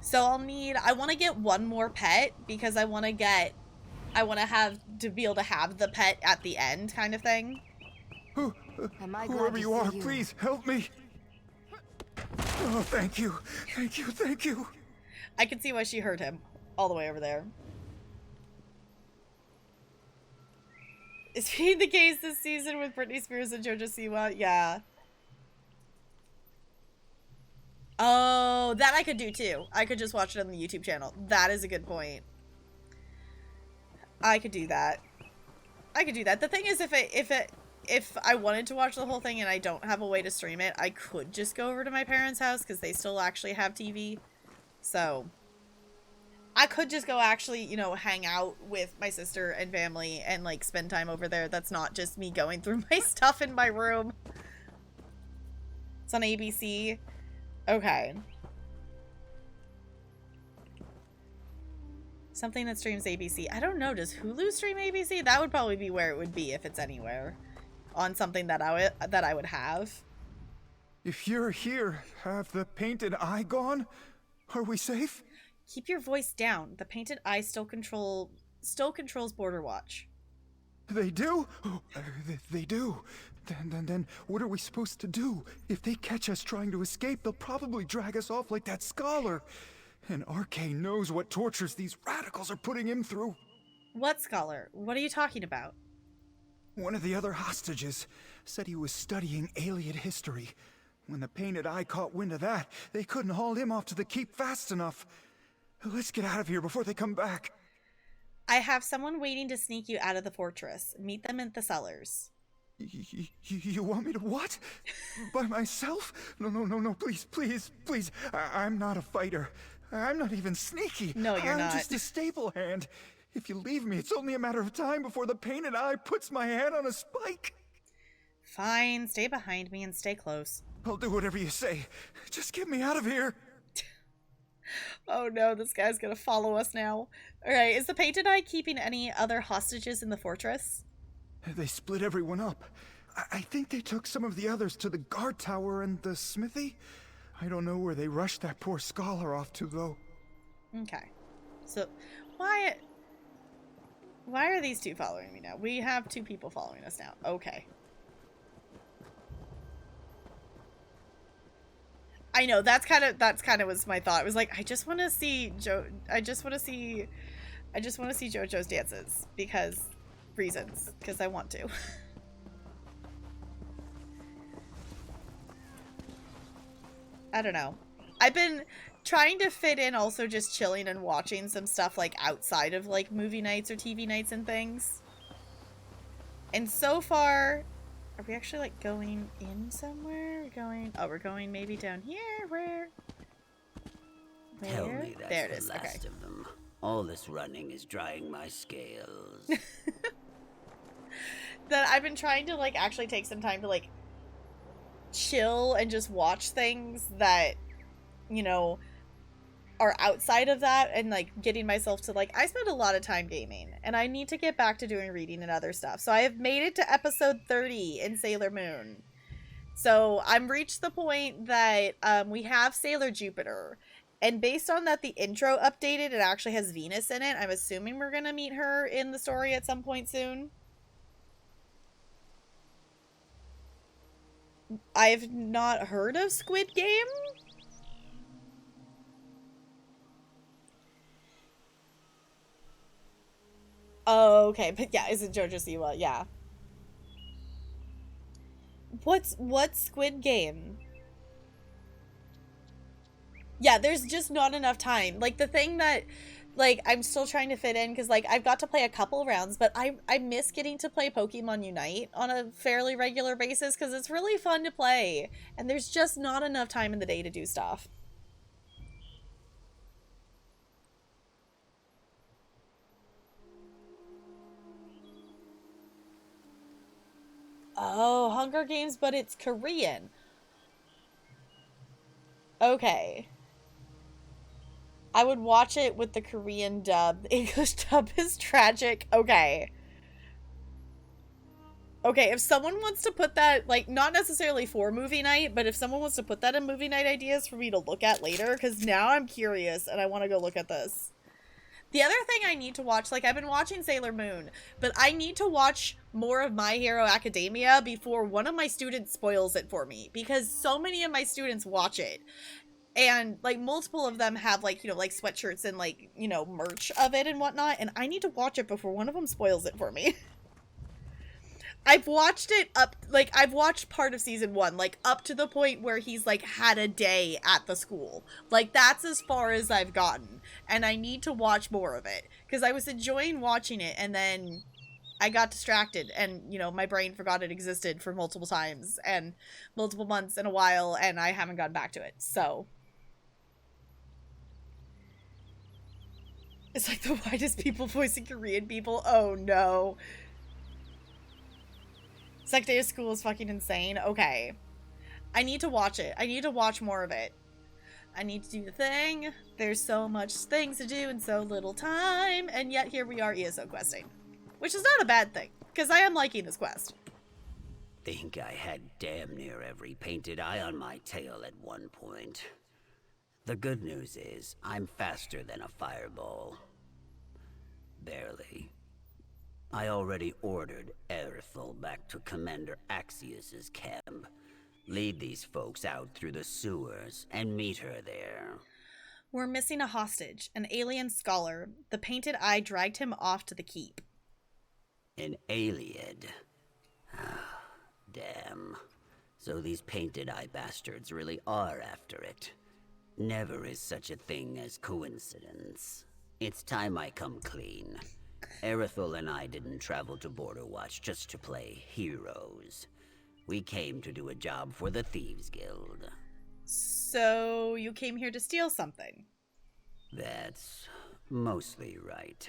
So I'll need, I want to get one more pet because I want to have to be able to have the pet at the end kind of thing. Whoever you are, please help me. Oh, thank you. Thank you. Thank you. I can see why she heard him all the way over there. Is being the case this season with Britney Spears and JoJo Siwa? Yeah. Oh, that I could do too. I could just watch it on the YouTube channel. That is a good point. I could do that. I could do that. The thing is, if I wanted to watch the whole thing and I don't have a way to stream it, I could just go over to my parents' house because they still actually have TV. So I could just go actually, you know, hang out with my sister and family and like spend time over there. That's not just me going through my stuff in my room. It's on ABC. Okay. Something that streams ABC. I don't know. Does Hulu stream ABC? That would probably be where it would be if it's anywhere. On something that I would have. If you're here, have the Painted Eye gone? Are we safe? Keep your voice down. The Painted Eye still controls Border Watch. They do? They do. Then what are we supposed to do? If they catch us trying to escape, they'll probably drag us off like that scholar. And Arcane knows what tortures these radicals are putting him through. What scholar? What are you talking about? One of the other hostages said he was studying alien history. When the Painted Eye caught wind of that, they couldn't haul him off to the keep fast enough. Let's get out of here before they come back. I have someone waiting to sneak you out of the fortress. Meet them in the cellars. You want me to what? By myself? No, please. I'm not a fighter. I'm not even sneaky. No, you're not. I'm just a stable hand. If you leave me, it's only a matter of time before the Painted Eye puts my head on a spike. Fine, stay behind me and stay close. I'll do whatever you say. Just get me out of here. Oh no, this guy's gonna follow us now. Alright, is the Painted Eye keeping any other hostages in the fortress? They split everyone up. I think they took some of the others to the guard tower and the smithy. I don't know where they rushed that poor scholar off to, though. Okay. So, why are these two following me now? We have two people following us now. Okay. I know, that's kind of was my thought. It was like, I just want to see JoJo's dances because I want to. I don't know. I've been trying to fit in also just chilling and watching some stuff like outside of like movie nights or TV nights and things. And so far, are we actually like going in somewhere? We're going maybe down here. Where? Tell me that's there it the is. last Okay. of them. All this running is drying my scales. That I've been trying to like actually take some time to like chill and just watch things that, you know, are outside of that, and like getting myself to like, I spend a lot of time gaming and I need to get back to doing reading and other stuff. So I have made it to episode 30 in Sailor Moon. So I'm reached the point that we have Sailor Jupiter, and based on that the intro updated, it actually has Venus in it. I'm assuming we're gonna meet her in the story at some point soon. I've not heard of Squid Game. Oh, okay, but yeah, is it JoJo Siwa? Yeah. What's Squid Game? Yeah, there's just not enough time. Like, the thing that, like, I'm still trying to fit in, because, like, I've got to play a couple rounds, but I miss getting to play Pokemon Unite on a fairly regular basis, because it's really fun to play, and there's just not enough time in the day to do stuff. Oh, Hunger Games, but it's Korean. Okay. I would watch it with the Korean dub. The English dub is tragic. Okay. Okay, if someone wants to put that, like, not necessarily for movie night, but if someone wants to put that in movie night ideas for me to look at later, because now I'm curious and I want to go look at this. The other thing I need to watch, like, I've been watching Sailor Moon, but I need to watch more of My Hero Academia before one of my students spoils it for me, because so many of my students watch it. And, like, multiple of them have, like, you know, like, sweatshirts and, like, you know, merch of it and whatnot, and I need to watch it before one of them spoils it for me. I've watched it up, like, I've watched part of season 1, like, up to the point where he's, like, had a day at the school. Like, that's as far as I've gotten, and I need to watch more of it, because I was enjoying watching it, and then I got distracted, and, you know, my brain forgot it existed for multiple times, and multiple months and a while, and I haven't gotten back to it, so. It's like the whitest people voicing Korean people. Oh no. Second day of school is fucking insane. Okay. I need to watch it. I need to watch more of it. I need to do the thing. There's so much things to do in so little time. And yet here we are ESO questing. Which is not a bad thing. Because I am liking this quest. Think I had damn near every painted eye on my tail at one point. The good news is, I'm faster than a fireball. Barely. I already ordered Erthel back to Commander Axius's camp. Lead these folks out through the sewers and meet her there. We're missing a hostage, an alien scholar. The Painted Eye dragged him off to the keep. An alien? Damn. So these Painted Eye bastards really are after it. Never is such a thing as coincidence. It's time I come clean. Erithel and I didn't travel to Border Watch just to play heroes. We came to do a job for the Thieves Guild. So you came here to steal something? That's mostly right.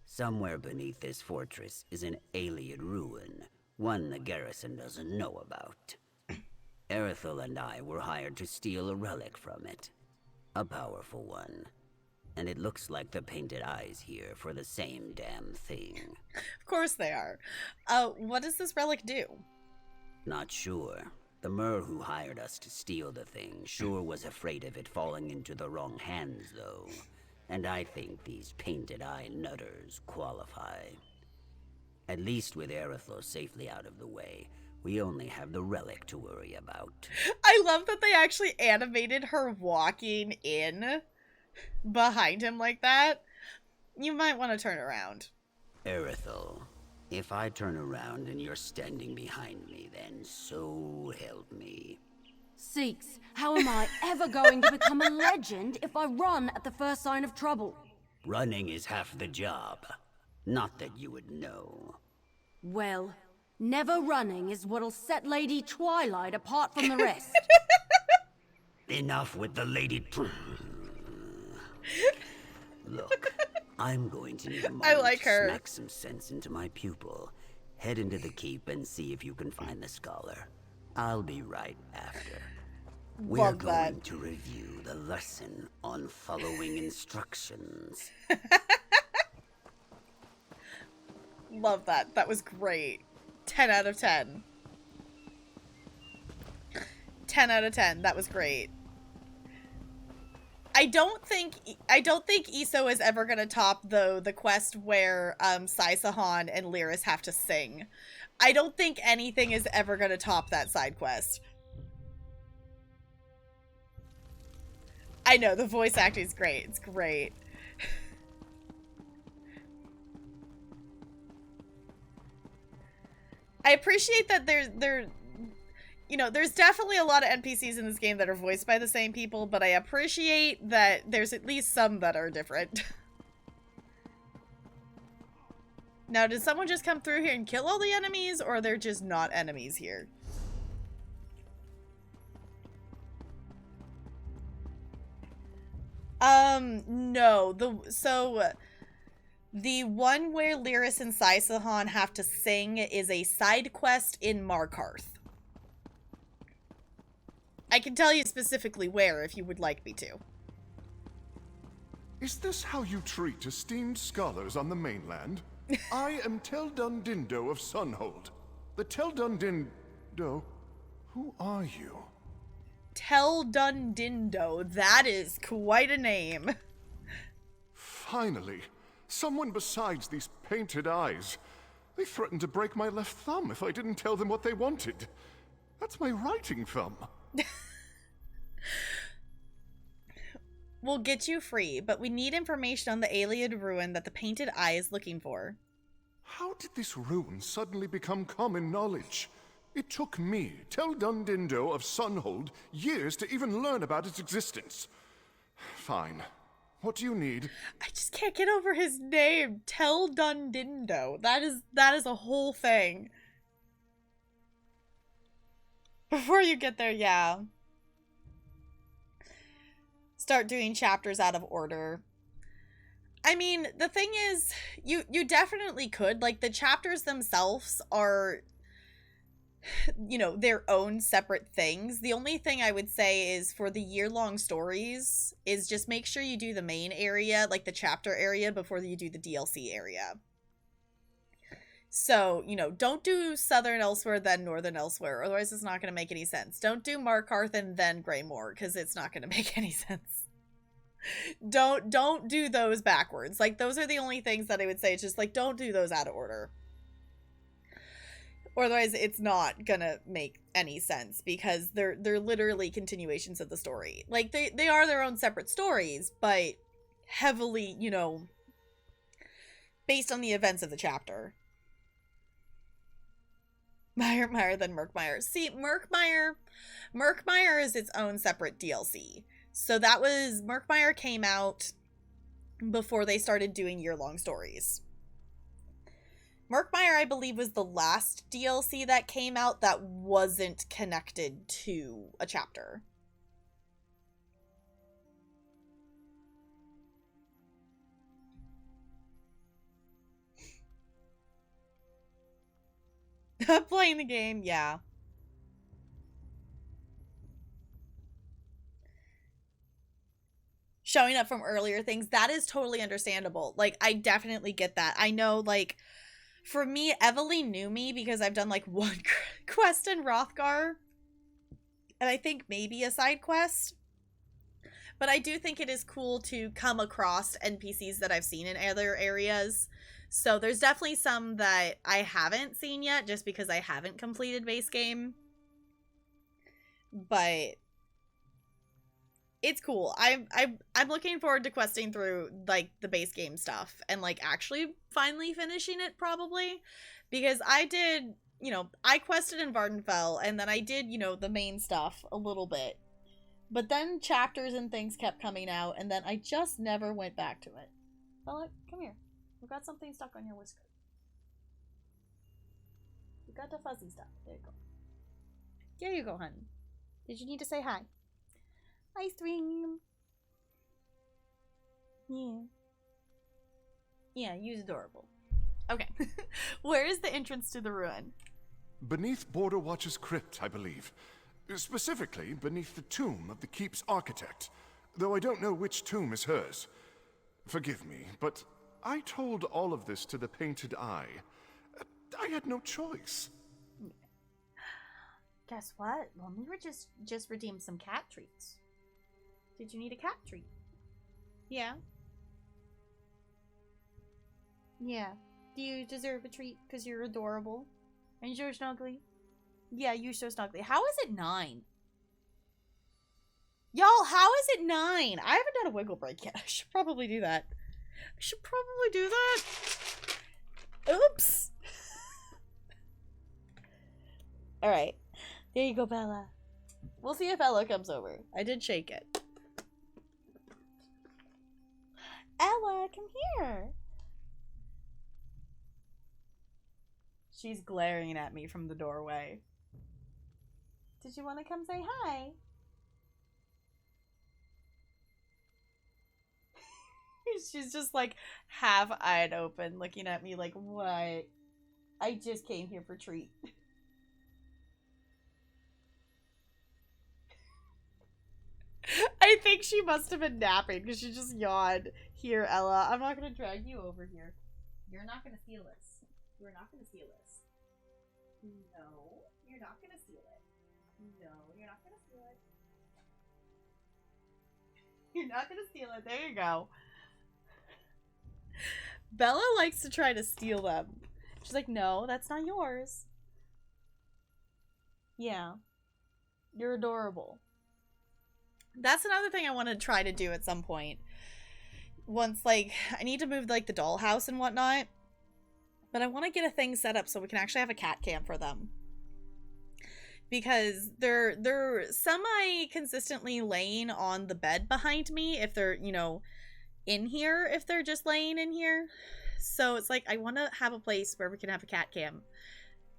Somewhere beneath this fortress is an alien ruin, one the garrison doesn't know about. Erithel and I were hired to steal a relic from it. A powerful one. And it looks like the Painted Eye's here for the same damn thing. Of course they are. What does this relic do? Not sure. The Mer who hired us to steal the thing sure was afraid of it falling into the wrong hands, though. And I think these Painted Eye nutters qualify. At least with Erithel safely out of the way, we only have the relic to worry about. I love that they actually animated her walking in behind him like that. You might want to turn around. Erithel, if I turn around and you're standing behind me, then so help me. Seeks, how am I ever going to become a legend if I run at the first sign of trouble? Running is half the job. Not that you would know. Well, never running is what'll set Lady Twilight apart from the rest. Enough with the Lady Look, I'm going to need a moment I like to her. smack some sense into my pupil. Head into the keep and see if you can find the scholar. I'll be right after. We're Love going that. to review the lesson on following instructions. Love that. That was great. 10 out of 10. 10 out of 10. That was great. I don't think ESO is ever gonna top the quest where Saisahan and Lyris have to sing. I don't think anything is ever gonna top that side quest. I know, the voice acting is great. It's great. I appreciate that there's definitely a lot of NPCs in this game that are voiced by the same people, but I appreciate that there's at least some that are different. Now, did someone just come through here and kill all the enemies, or they're just not enemies here? No. The one where Lyris and Saisahan have to sing is a side quest in Markarth. I can tell you specifically where if you would like me to. Is this how you treat esteemed scholars on the mainland? I am Tel Dundindo of Sunhold. The Tel Dundindo... Who are you? Tel Dundindo. That is quite a name. Finally, someone besides these painted eyes. They threatened to break my left thumb if I didn't tell them what they wanted. That's my writing thumb. We'll get you free, but we need information on the alien ruin that the Painted Eye is looking for. How did this ruin suddenly become common knowledge? It took me, Tel Dundindo of Sunhold, years to even learn about its existence. Fine. What do you need? I just can't get over his name. Tel Dundindo. That is a whole thing. Before you get there, yeah. Start doing chapters out of order. I mean, the thing is, you definitely could. Like, the chapters themselves are, you know, their own separate things. The only thing I would say is for the year-long stories is just make sure you do the main area, like the chapter area, before you do the DLC area. So, you know, don't do Southern Elsewhere, then Northern Elsewhere, otherwise it's not going to make any sense. Don't do Markarth and then Greymoor, because it's not going to make any sense. Don't do those backwards. Like, those are the only things that I would say. It's just like, don't do those out of order. Or otherwise, it's not gonna make any sense, because they're literally continuations of the story. Like, they are their own separate stories, but heavily, you know, based on the events of the chapter. Meyer, then Murkmire. See, Murkmire is its own separate DLC. So that was, Murkmire came out before they started doing year-long stories. Murkmire, I believe, was the last DLC that came out that wasn't connected to a chapter. Playing the game, yeah. Showing up from earlier things, that is totally understandable. Like, I definitely get that. I know, like, for me, Eveline knew me because I've done, like, one quest in Hrothgar. And I think maybe a side quest. But I do think it is cool to come across NPCs that I've seen in other areas. So there's definitely some that I haven't seen yet, just because I haven't completed base game. But it's cool. I'm looking forward to questing through, like, the base game stuff and, like, actually finally finishing it, probably, because I did, you know, I quested in Vardenfell, and then I did, you know, the main stuff a little bit, but then chapters and things kept coming out, and then I just never went back to it. Bella, come here. We've got something stuck on your whisker. You got the fuzzy stuff. There you go. There you go, honey. Did you need to say hi? Ice cream. Yeah. Yeah, you's adorable. Okay. Where is the entrance to the ruin? Beneath Border Watch's crypt, I believe. Specifically, beneath the tomb of the keep's architect. Though I don't know which tomb is hers. Forgive me, but I told all of this to the Painted Eye. I had no choice. Guess what? Well, we were just redeemed some cat treats. Did you need a cat treat? Yeah. Yeah. Do you deserve a treat because you're adorable? And you're snuggly? Yeah, you're so snuggly. How is it 9? Y'all, how is it 9? I haven't done a wiggle break yet. I should probably do that. I should probably do that. Oops. Alright. There you go, Bella. We'll see if Ella comes over. I did shake it. Ella, come here. She's glaring at me from the doorway. Did you want to come say hi? She's just like half-eyed open, looking at me like, what? I just came here for a treat. I think she must have been napping because she just yawned. Here, Ella, I'm not going to drag you over here. You're not going to steal this. You're not going to steal this. No, you're not going to steal it. No, you're not going to steal it. You're not going to steal it. There you go. Bella likes to try to steal them. She's like, no, that's not yours. Yeah. You're adorable. That's another thing I want to try to do at some point. Once, like, I need to move, like, the dollhouse and whatnot. But I want to get a thing set up so we can actually have a cat cam for them. Because they're semi-consistently laying on the bed behind me if they're, you know, in here, if they're just laying in here. So it's like, I want to have a place where we can have a cat cam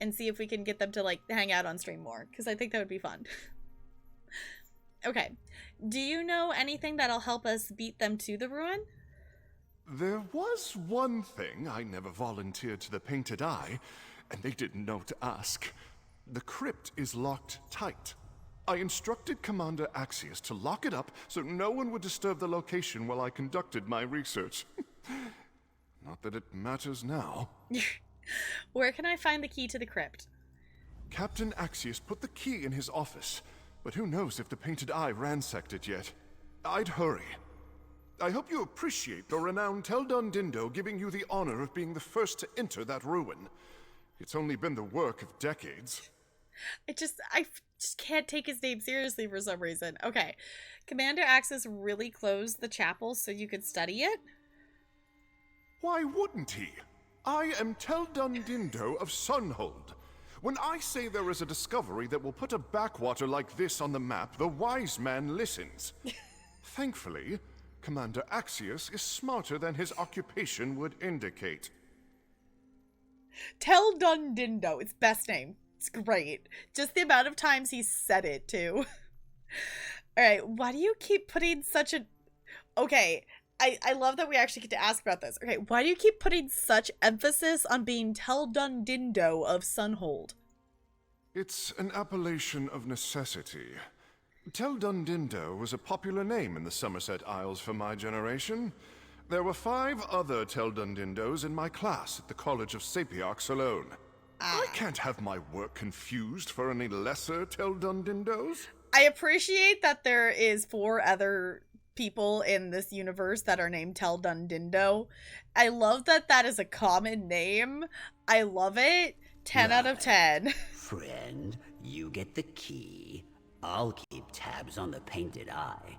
and see if we can get them to, like, hang out on stream more, because I think that would be fun. Okay. Do you know anything that'll help us beat them to the ruin? There was one thing I never volunteered to the Painted Eye, and they didn't know to ask. The crypt is locked tight. I instructed Commander Axius to lock it up so no one would disturb the location while I conducted my research. Not that it matters now. Where can I find the key to the crypt? Captain Axius put the key in his office, but who knows if the Painted Eye ransacked it yet. I'd hurry. I hope you appreciate the renowned Tel Dundindo giving you the honor of being the first to enter that ruin. It's only been the work of decades. I just can't take his name seriously for some reason. Okay. Commander Axis really closed the chapel so you could study it? Why wouldn't he? I am Tel Dundindo of Sunhold. When I say there is a discovery that will put a backwater like this on the map, the wise man listens. Thankfully, Commander Axius is smarter than his occupation would indicate. Tel Dundindo. It's best name. It's great. Just the amount of times he said it, too. Alright, why do you keep putting such a... Okay, I love that we actually get to ask about this. Okay, why do you keep putting such emphasis on being Tel Dundindo of Sunhold? It's an appellation of necessity. Tel Dundindo was a popular name in the Somerset Isles for my generation. There were 5 other Tel Dundindos in my class at the College of Sapiox alone. I can't have my work confused for any lesser Tel Dundindos. I appreciate that there is 4 other people in this universe that are named Tel Dundindo. I love that that is a common name. I love it. 10 out of 10. Friend, you get the key. I'll keep tabs on the painted eye.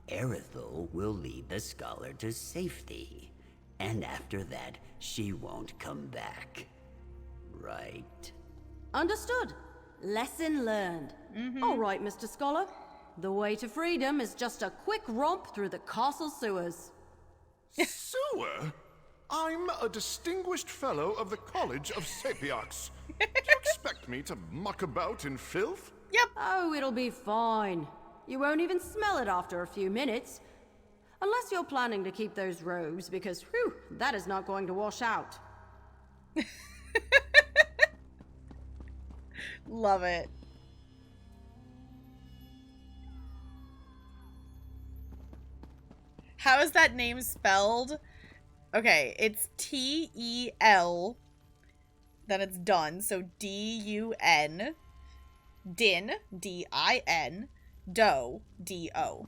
Erithel will lead the scholar to safety. And after that, she won't come back. Right? Understood. Lesson learned. All right, Mr. Scholar. The way to freedom is just a quick romp through the castle sewers. Sewer? I'm a distinguished fellow of the College of Sapiox. Do you expect me to muck about in filth? Yep. Oh, it'll be fine. You won't even smell it after a few minutes. Unless you're planning to keep those robes, because, whew, that is not going to wash out. Love it. How is that name spelled? Okay, it's T-E-L. Then it's done, so D-U-N. Din, D-I-N. Do, D-O.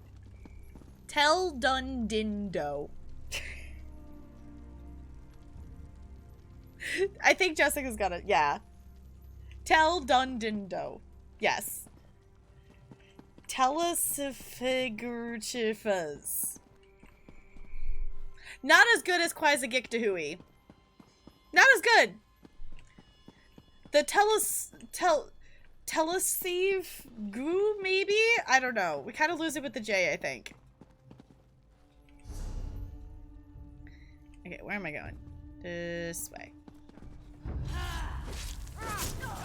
Tel Dundindo. I think Jessica's got it. Yeah. Tel Dundindo. Yes. Telesifiguratifas. Not as good as Quasagictahui. Not as good. The Telesive Goo, maybe? I don't know. We kind of lose it with the J, I think. Okay, where am I going? This way.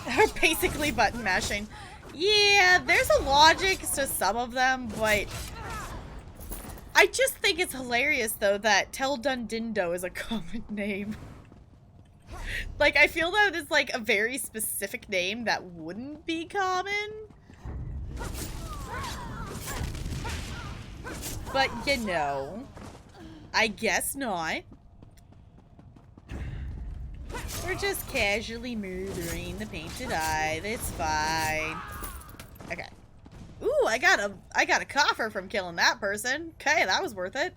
They're basically button mashing. Yeah, there's a logic to some of them, but I just think it's hilarious, though, that Tel Dundindo is a common name. Like, I feel that it's, like, a very specific name that wouldn't be common. But, you know, I guess not. We're just casually murdering the painted eye. That's fine. Okay. Ooh, I got a coffer from killing that person. Okay, that was worth it.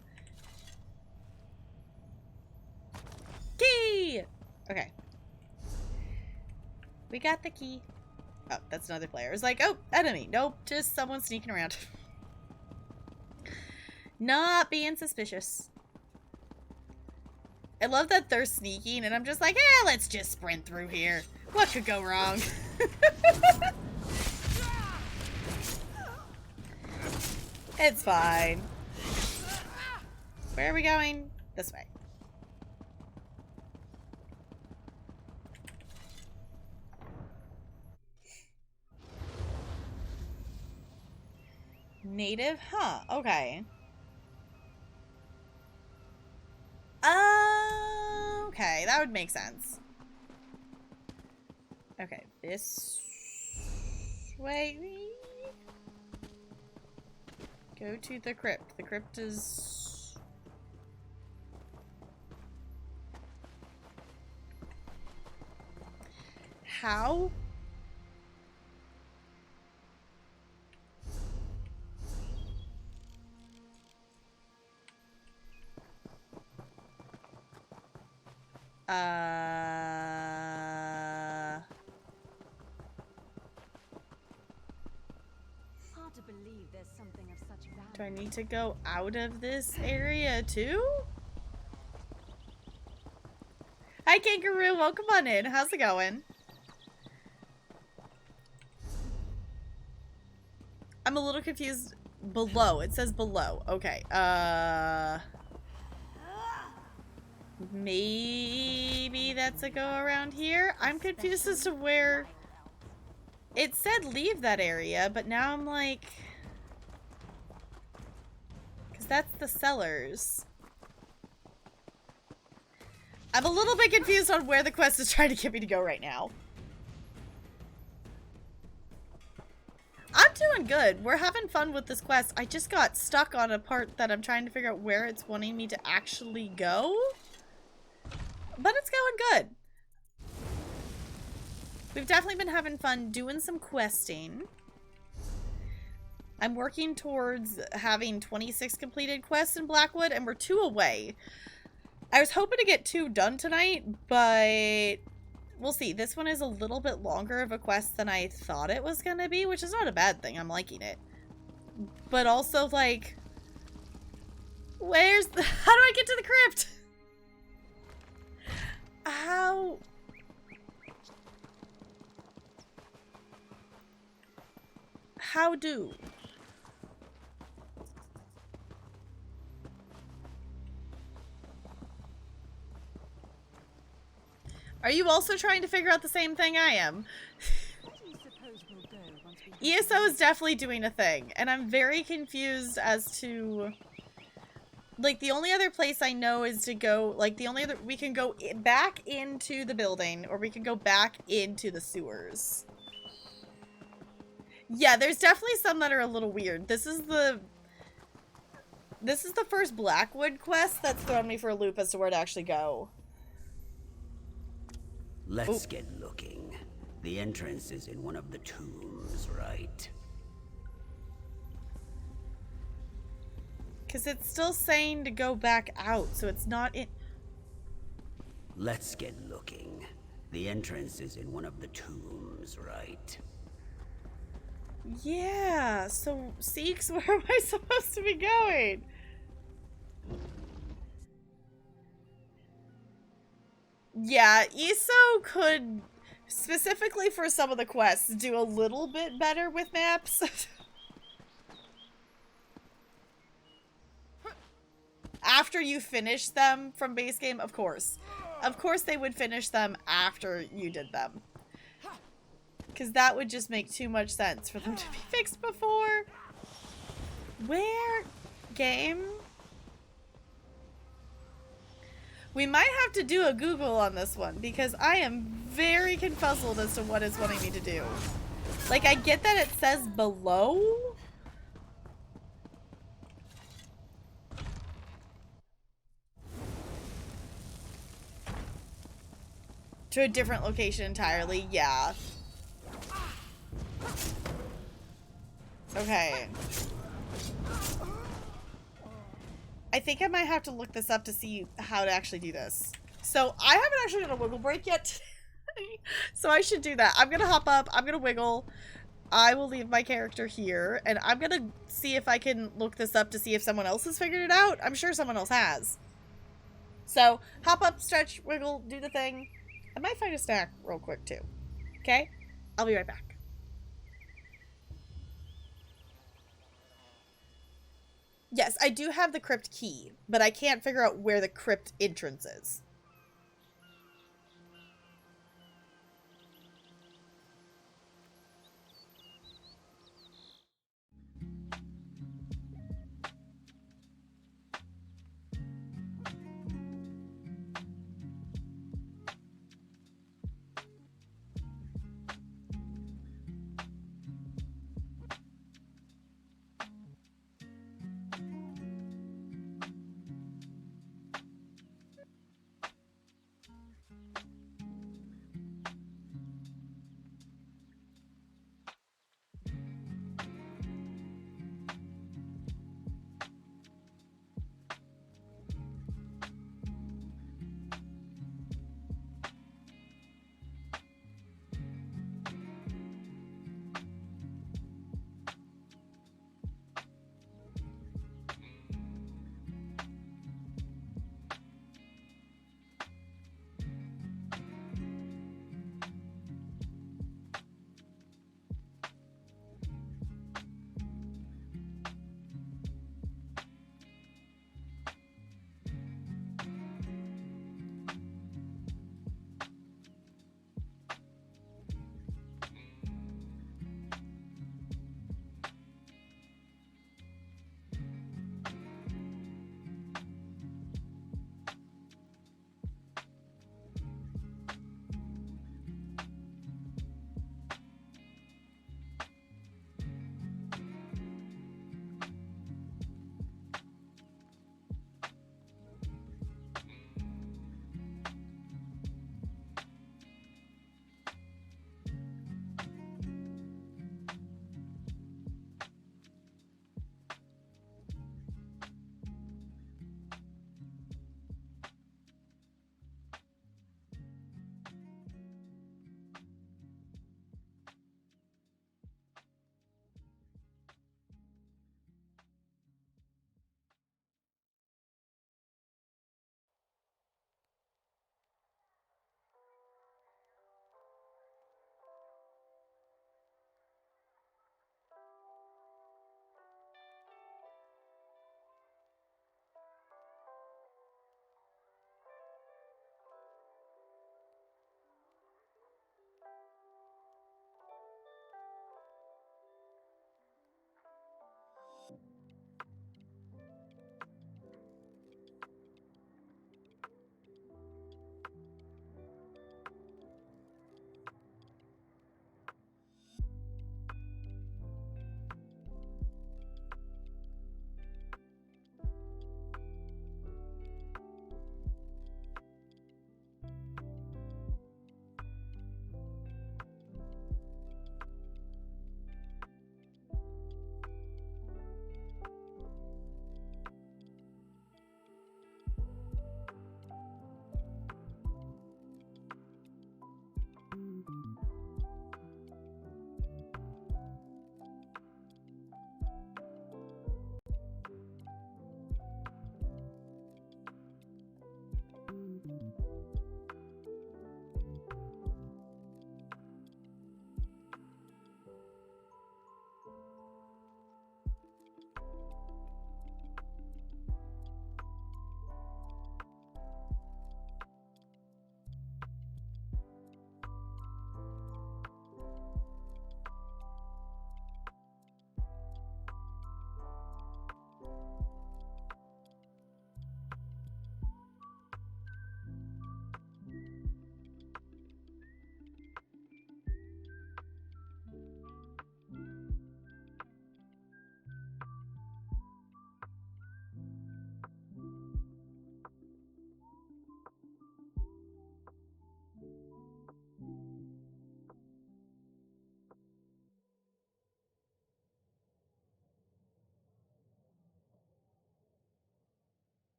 Key! Okay. We got the key. Oh, that's another player. It's like, oh, enemy. Nope, just someone sneaking around. Not being suspicious. I love that they're sneaking, and I'm just like, let's just sprint through here. What could go wrong? It's fine. Where are we going? This way. Native? Huh, okay. Okay, that would make sense. Okay, this way. Go to the crypt. The crypt is... How? Hard to believe there's something of such value. Do I need to go out of this area too? Hi, Kangaroo. Welcome on in. How's it going? I'm a little confused. Below. It says below. Okay. Maybe that's a go around here. I'm confused as to where it said leave that area, but now I'm like, because that's the cellars. I'm a little bit confused on where the quest is trying to get me to go right now. I'm doing good. We're having fun with this quest. I just got stuck on a part that I'm trying to figure out where it's wanting me to actually go. But it's going good. We've definitely been having fun doing some questing. I'm working towards having 26 completed quests in Blackwood, and we're 2 away. I was hoping to get 2 done tonight, but we'll see. This one is a little bit longer of a quest than I thought it was gonna be, which is not a bad thing. I'm liking it. But also, like, where's the... How do I get to the crypt? How do? Are you also trying to figure out the same thing I am? ESO is definitely doing a thing, and I'm very confused as to... Like, the only other place I know is to go... Like, the only other... We can go back into the building, or we can go back into the sewers. Yeah, there's definitely some that are a little weird. This is the first Blackwood quest that's thrown me for a loop as to where to actually go. Let's get looking. The entrance is in one of the tombs, right? Because it's still saying to go back out, so it's not in... Let's get looking. The entrance is in one of the tombs, right? Yeah, so Seeks, where am I supposed to be going? Yeah, ESO could, specifically for some of the quests, do a little bit better with maps. After you finish them from base game, of course. Of course they would finish them after you did them. Because that would just make too much sense for them to be fixed before. Where? Game? We might have to do a Google on this one because I am very confuzzled as to what it's wanting me to do. Like, I get that it says below. To a different location entirely, yeah. Okay. I think I might have to look this up to see how to actually do this. So, I haven't actually done a wiggle break yet today, so I should do that. I'm gonna hop up, I'm gonna wiggle, I will leave my character here, and I'm gonna see if I can look this up to see if someone else has figured it out. I'm sure someone else has. So, hop up, stretch, wiggle, do the thing. I might find a snack real quick, too. Okay? I'll be right back. Yes, I do have the crypt key, but I can't figure out where the crypt entrance is.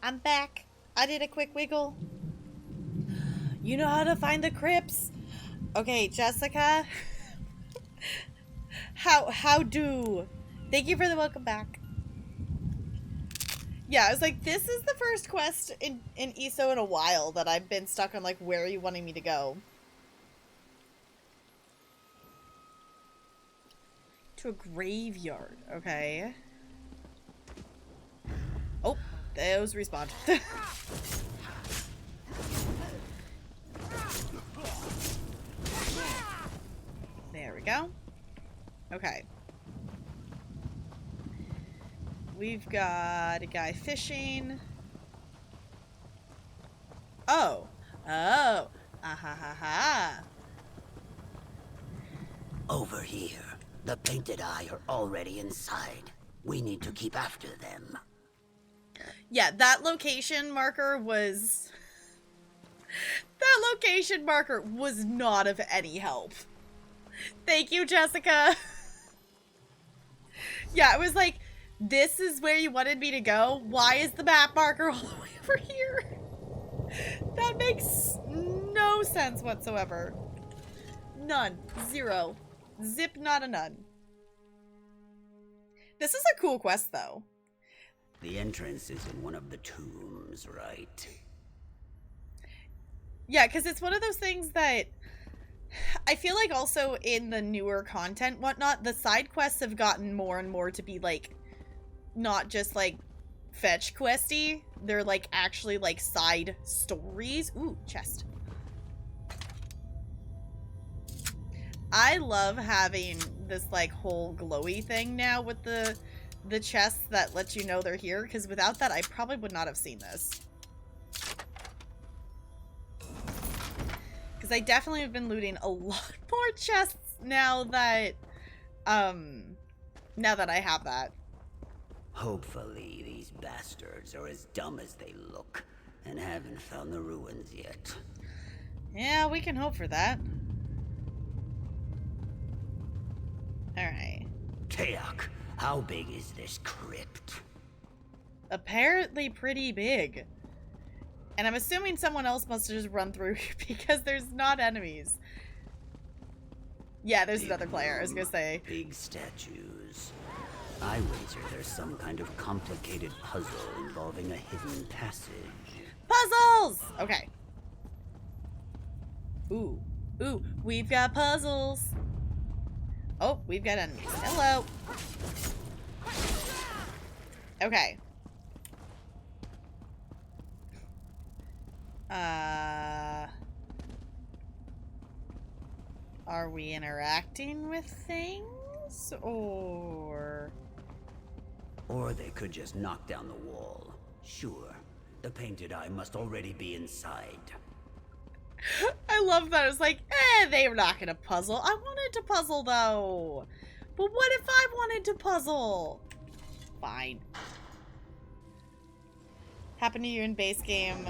I'm back. I did a quick wiggle. You know how to find the crypts? Okay, Jessica. How do? Thank you for the welcome back. Yeah, I was like, this is the first quest in ESO in a while that I've been stuck on, like, where are you wanting me to go? To a graveyard, okay. Oh, those respawned. There we go. Okay. We've got a guy fishing. Oh. Oh. Ah ha ha ha. Over here. The Painted Eye are already inside. We need to keep after them. Yeah, that location marker was... That location marker was not of any help. Thank you, Jessica. Yeah, it was like, this is where you wanted me to go? Why is the map marker all the way over here? That makes no sense whatsoever. None. Zero. Zip, not a none. This is a cool quest, though. The entrance is in one of the tombs, right? Yeah, because it's one of those things that I feel like also in the newer content, whatnot, the side quests have gotten more and more to be, like, not just, like, fetch questy. They're, like, actually, like, side stories. Ooh, chest. I love having this, like, whole glowy thing now with the chests that let you know they're here, because without that, I probably would not have seen this. Because I definitely have been looting a lot more chests now that I have that. Hopefully these bastards are as dumb as they look and haven't found the ruins yet. Yeah, we can hope for that. Alright. Teok, how big is this crypt? Apparently pretty big. And I'm assuming someone else must have just run through because there's not enemies. Yeah, there's another player, I was gonna say. Big statues. I wager there's some kind of complicated puzzle involving a hidden passage. Puzzles! Okay. Ooh. Ooh, we've got puzzles. Oh, we've got enemies. Hello. Okay. Are we interacting with things, or... Or they could just knock down the wall. Sure, the Painted Eye must already be inside. I love that. It's like, they're not gonna puzzle. I wanted to puzzle, though. But what if I wanted to puzzle? Fine. Happen to you in base game.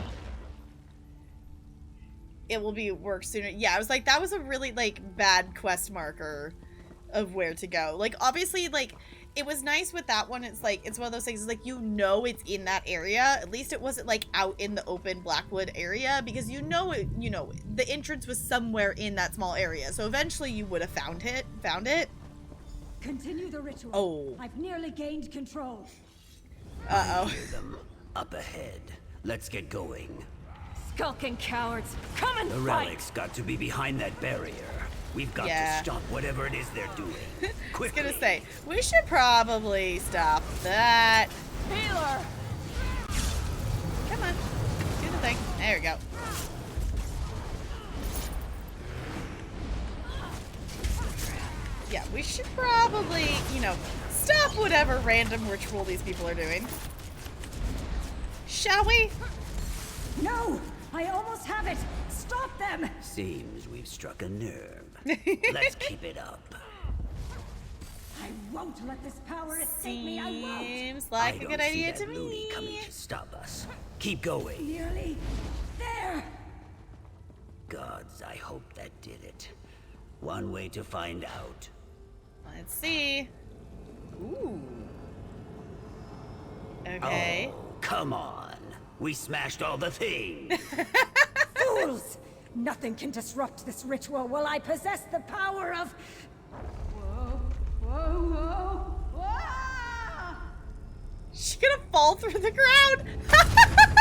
It will be work sooner. Yeah, I was like, that was a really, like, bad quest marker of where to go. Like, obviously, like, it was nice with that one. It's like, it's one of those things, like, you know it's in that area. At least it wasn't, like, out in the open Blackwood area, because you know it, you know, the entrance was somewhere in that small area. So eventually you would have found it. Continue the ritual. Oh. I've nearly gained control. Uh-oh. I hear them. Up ahead. Let's get going. Skulking cowards, come and The fight! relic's got to be behind that barrier. We've got to stop whatever it is they're doing. I was gonna say, we should probably stop that. Healer! Come on. Do the thing. There we go. Yeah, we should probably, you know, stop whatever random ritual these people are doing. Shall we? No! I almost have it! Stop them! Seems we've struck a nerve. Let's keep it up. I won't let this power escape me, I won't! Seems like a good idea to Loony me. coming to stop us. Keep going. Nearly there! Gods, I hope that did it. One way to find out. Let's see. Ooh. Okay. Oh, come on. We smashed all the things. Fools! Nothing can disrupt this ritual while I possess the power of... Whoa, whoa, whoa, whoa! She's gonna fall through the ground!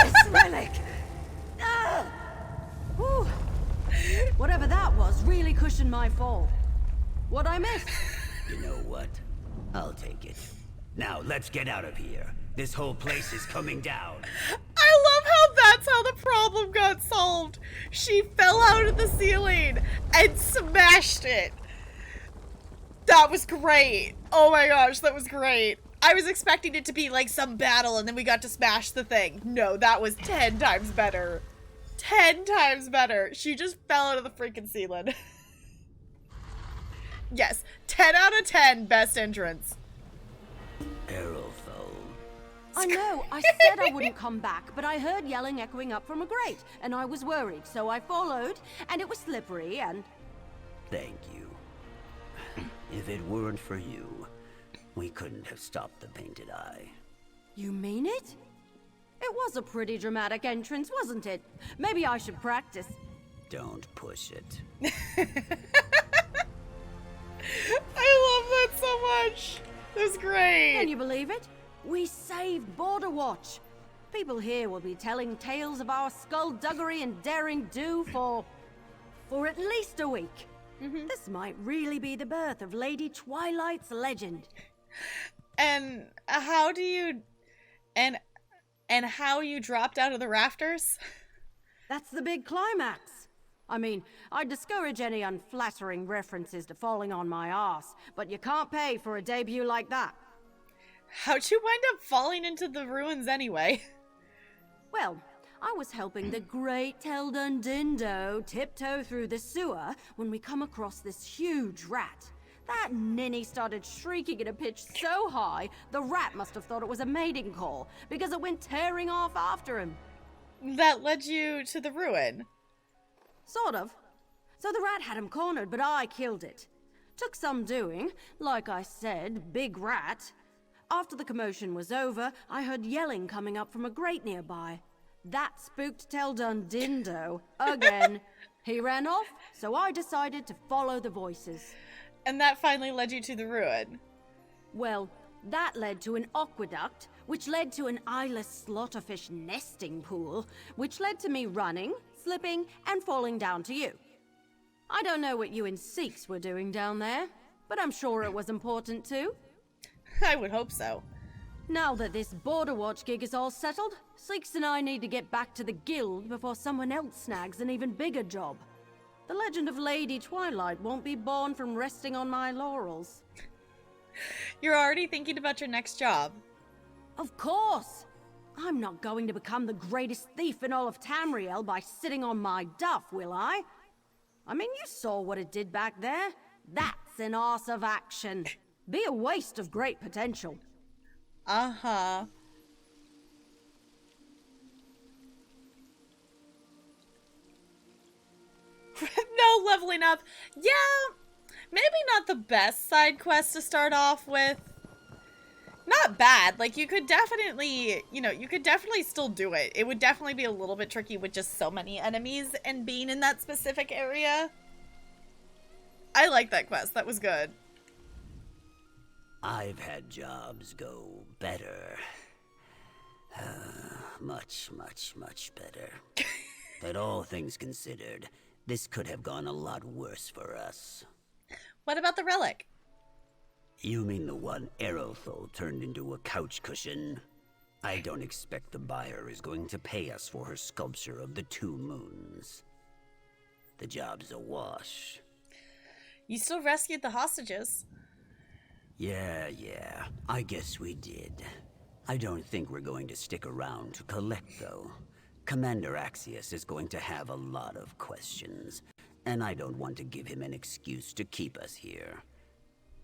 This relic! Ah! Whew. Whatever that was really cushioned my fall. What'd I miss? You know what? I'll take it. Now, let's get out of here. This whole place is coming down. I love how that's how the problem got solved. She fell out of the ceiling and smashed it. That was great. Oh my gosh, that was great. I was expecting it to be like some battle and then we got to smash the thing. No, that was 10 times better. 10 times better. She just fell out of the freaking ceiling. Yes, 10 out of 10 best entrance. I know, I said I wouldn't come back, but I heard yelling echoing up from a grate, and I was worried, so I followed, and it was slippery, and... Thank you. If it weren't for you, we couldn't have stopped the Painted Eye. You mean it? It was a pretty dramatic entrance, wasn't it? Maybe I should practice. Don't push it. I love that so much. That was great. Can you believe it? We saved Border Watch. People here will be telling tales of our skullduggery and daring do for at least a week. This might really be the birth of Lady Twilight's legend. And how do you... And how you dropped out of the rafters? That's the big climax. I mean, I'd discourage any unflattering references to falling on my ass, but you can't pay for a debut like that. How'd you wind up falling into the ruins anyway? Well, I was helping the great Teldon Dindo tiptoe through the sewer when we come across this huge rat. That ninny started shrieking at a pitch so high, the rat must have thought it was a mating call, because it went tearing off after him. That led you to the ruin? Sort of. So the rat had him cornered, but I killed it. Took some doing. Like I said, big rat. After the commotion was over, I heard yelling coming up from a grate nearby. That spooked Teldon Dindo again. He ran off, so I decided to follow the voices. And that finally led you to the ruin? Well, that led to an aqueduct, which led to an eyeless slaughterfish nesting pool, which led to me running, slipping, and falling down to you. I don't know what you and Seeks were doing down there, but I'm sure it was important too. I would hope so. Now that this Border Watch gig is all settled, Seeks and I need to get back to the guild before someone else snags an even bigger job. The legend of Lady Twilight won't be born from resting on my laurels. You're already thinking about your next job. Of course! I'm not going to become the greatest thief in all of Tamriel by sitting on my duff, will I? I mean, you saw what it did back there. That's an arse of action. Be a waste of great potential. Uh-huh. No leveling up. Yeah, maybe not the best side quest to start off with. Not bad. Like, you could definitely, you could definitely still do it. It would definitely be a little bit tricky with just so many enemies and being in that specific area. I like that quest. That was good. I've had jobs go better. Much, much, much better. But all things considered, this could have gone a lot worse for us. What about the relic? You mean the one Aerothol turned into a couch cushion? I don't expect the buyer is going to pay us for her sculpture of the 2 moons. The job's a wash. You still rescued the hostages. Yeah, I guess we did. I don't think we're going to stick around to collect, though. Commander Axius is going to have a lot of questions, and I don't want to give him an excuse to keep us here.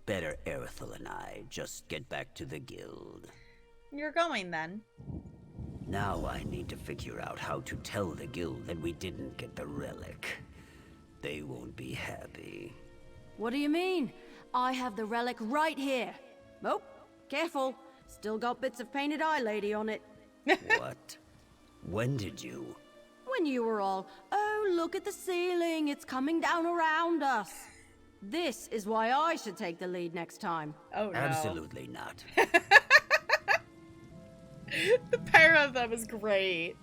Better Aerithal and I just get back to the guild. You're going, then. Now I need to figure out how to tell the guild that we didn't get the relic. They won't be happy. What do you mean? I have the relic right here. Oh, careful. Still got bits of Painted Eye Lady on it. What? When did you? When you were all, oh, look at the ceiling, it's coming down around us. This is why I should take the lead next time. Oh, no. Absolutely not. The pair of them is great.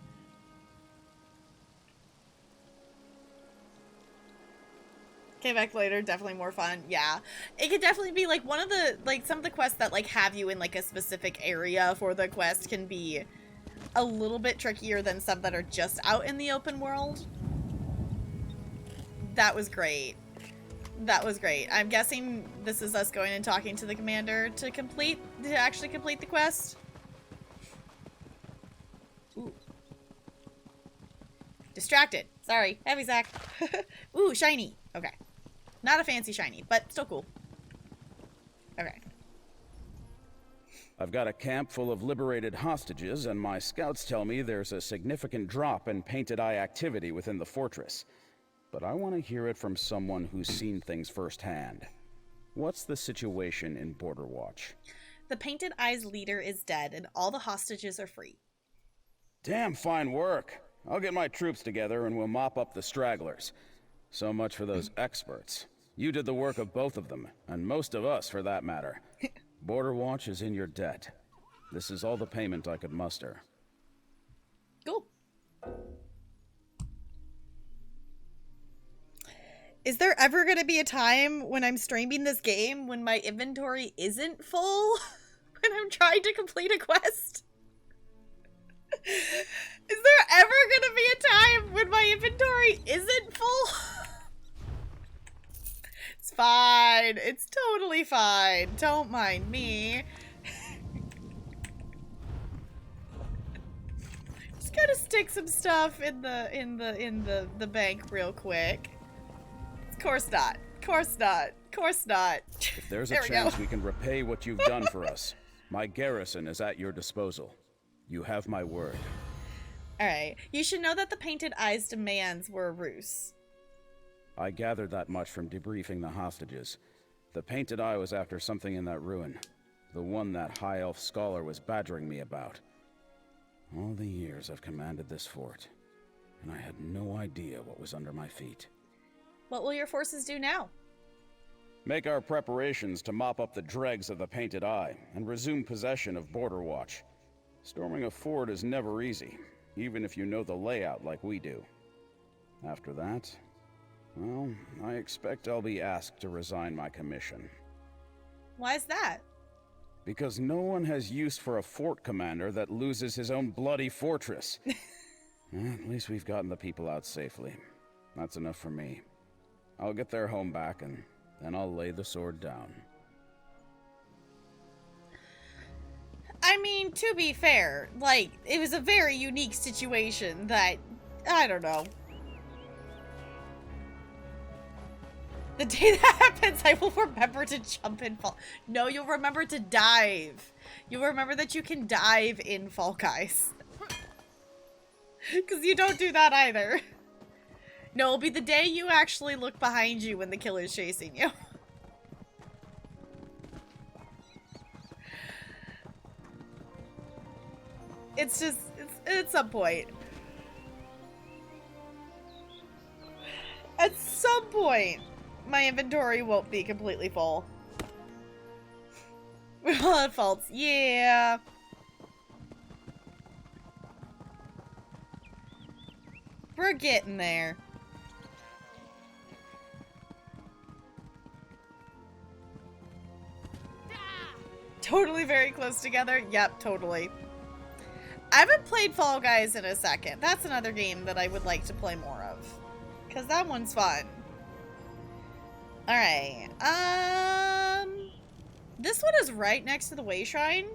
Came back later, definitely more fun. Yeah. It could definitely be like one of the, like some of the quests that like have you in like a specific area for the quest can be a little bit trickier than some that are just out in the open world. That was great. That was great. I'm guessing this is us going and talking to the commander to actually complete the quest. Ooh. Distracted. Sorry. Heavy sack. Ooh, shiny. Okay. Not a fancy shiny, but still cool. Okay. I've got a camp full of liberated hostages, and my scouts tell me there's a significant drop in Painted Eye activity within the fortress. But I want to hear it from someone who's seen things firsthand. What's the situation in Border Watch? The Painted Eye's leader is dead, and all the hostages are free. Damn fine work. I'll get my troops together and we'll mop up the stragglers. So much for those experts. You did the work of both of them, and most of us for that matter. Border Watch is in your debt. This is all the payment I could muster. Cool. Is there ever going to be a time when I'm streaming this game when my inventory isn't full? When I'm trying to complete a quest? Is there ever going to be a time when my inventory isn't full? It's fine. It's totally fine. Don't mind me. Just gotta stick some stuff in the bank real quick. Of course not. Of course not. Of course not. If there's a chance we can repay what you've done for us, my garrison is at your disposal. You have my word. Alright. You should know that the Painted Eye's demands were a ruse. I gathered that much from debriefing the hostages. The Painted Eye was after something in that ruin. The one that high elf scholar was badgering me about. All the years I've commanded this fort, and I had no idea what was under my feet. What will your forces do now? Make our preparations to mop up the dregs of the Painted Eye and resume possession of Border Watch. Storming a fort is never easy, even if you know the layout like we do. After that, well, I expect I'll be asked to resign my commission. Why is that? Because no one has use for a fort commander that loses his own bloody fortress. At least we've gotten the people out safely. That's enough for me. I'll get their home back, and then I'll lay the sword down. I mean, to be fair, like, it was a very unique situation that, I don't know. The day that happens, I will remember to jump in Fall. No, you'll remember to dive. You'll remember that you can dive in Fall Guys. Because you don't do that either. No, it'll be the day you actually look behind you when the killer's chasing you. It's just, at some point. At some point, my inventory won't be completely full. We're all at faults. Yeah. We're getting there. Totally very close together. Yep, totally. I haven't played Fall Guys in a second. That's another game that I would like to play more of. Because that one's fun. Alright. This one is right next to the Way Shrine.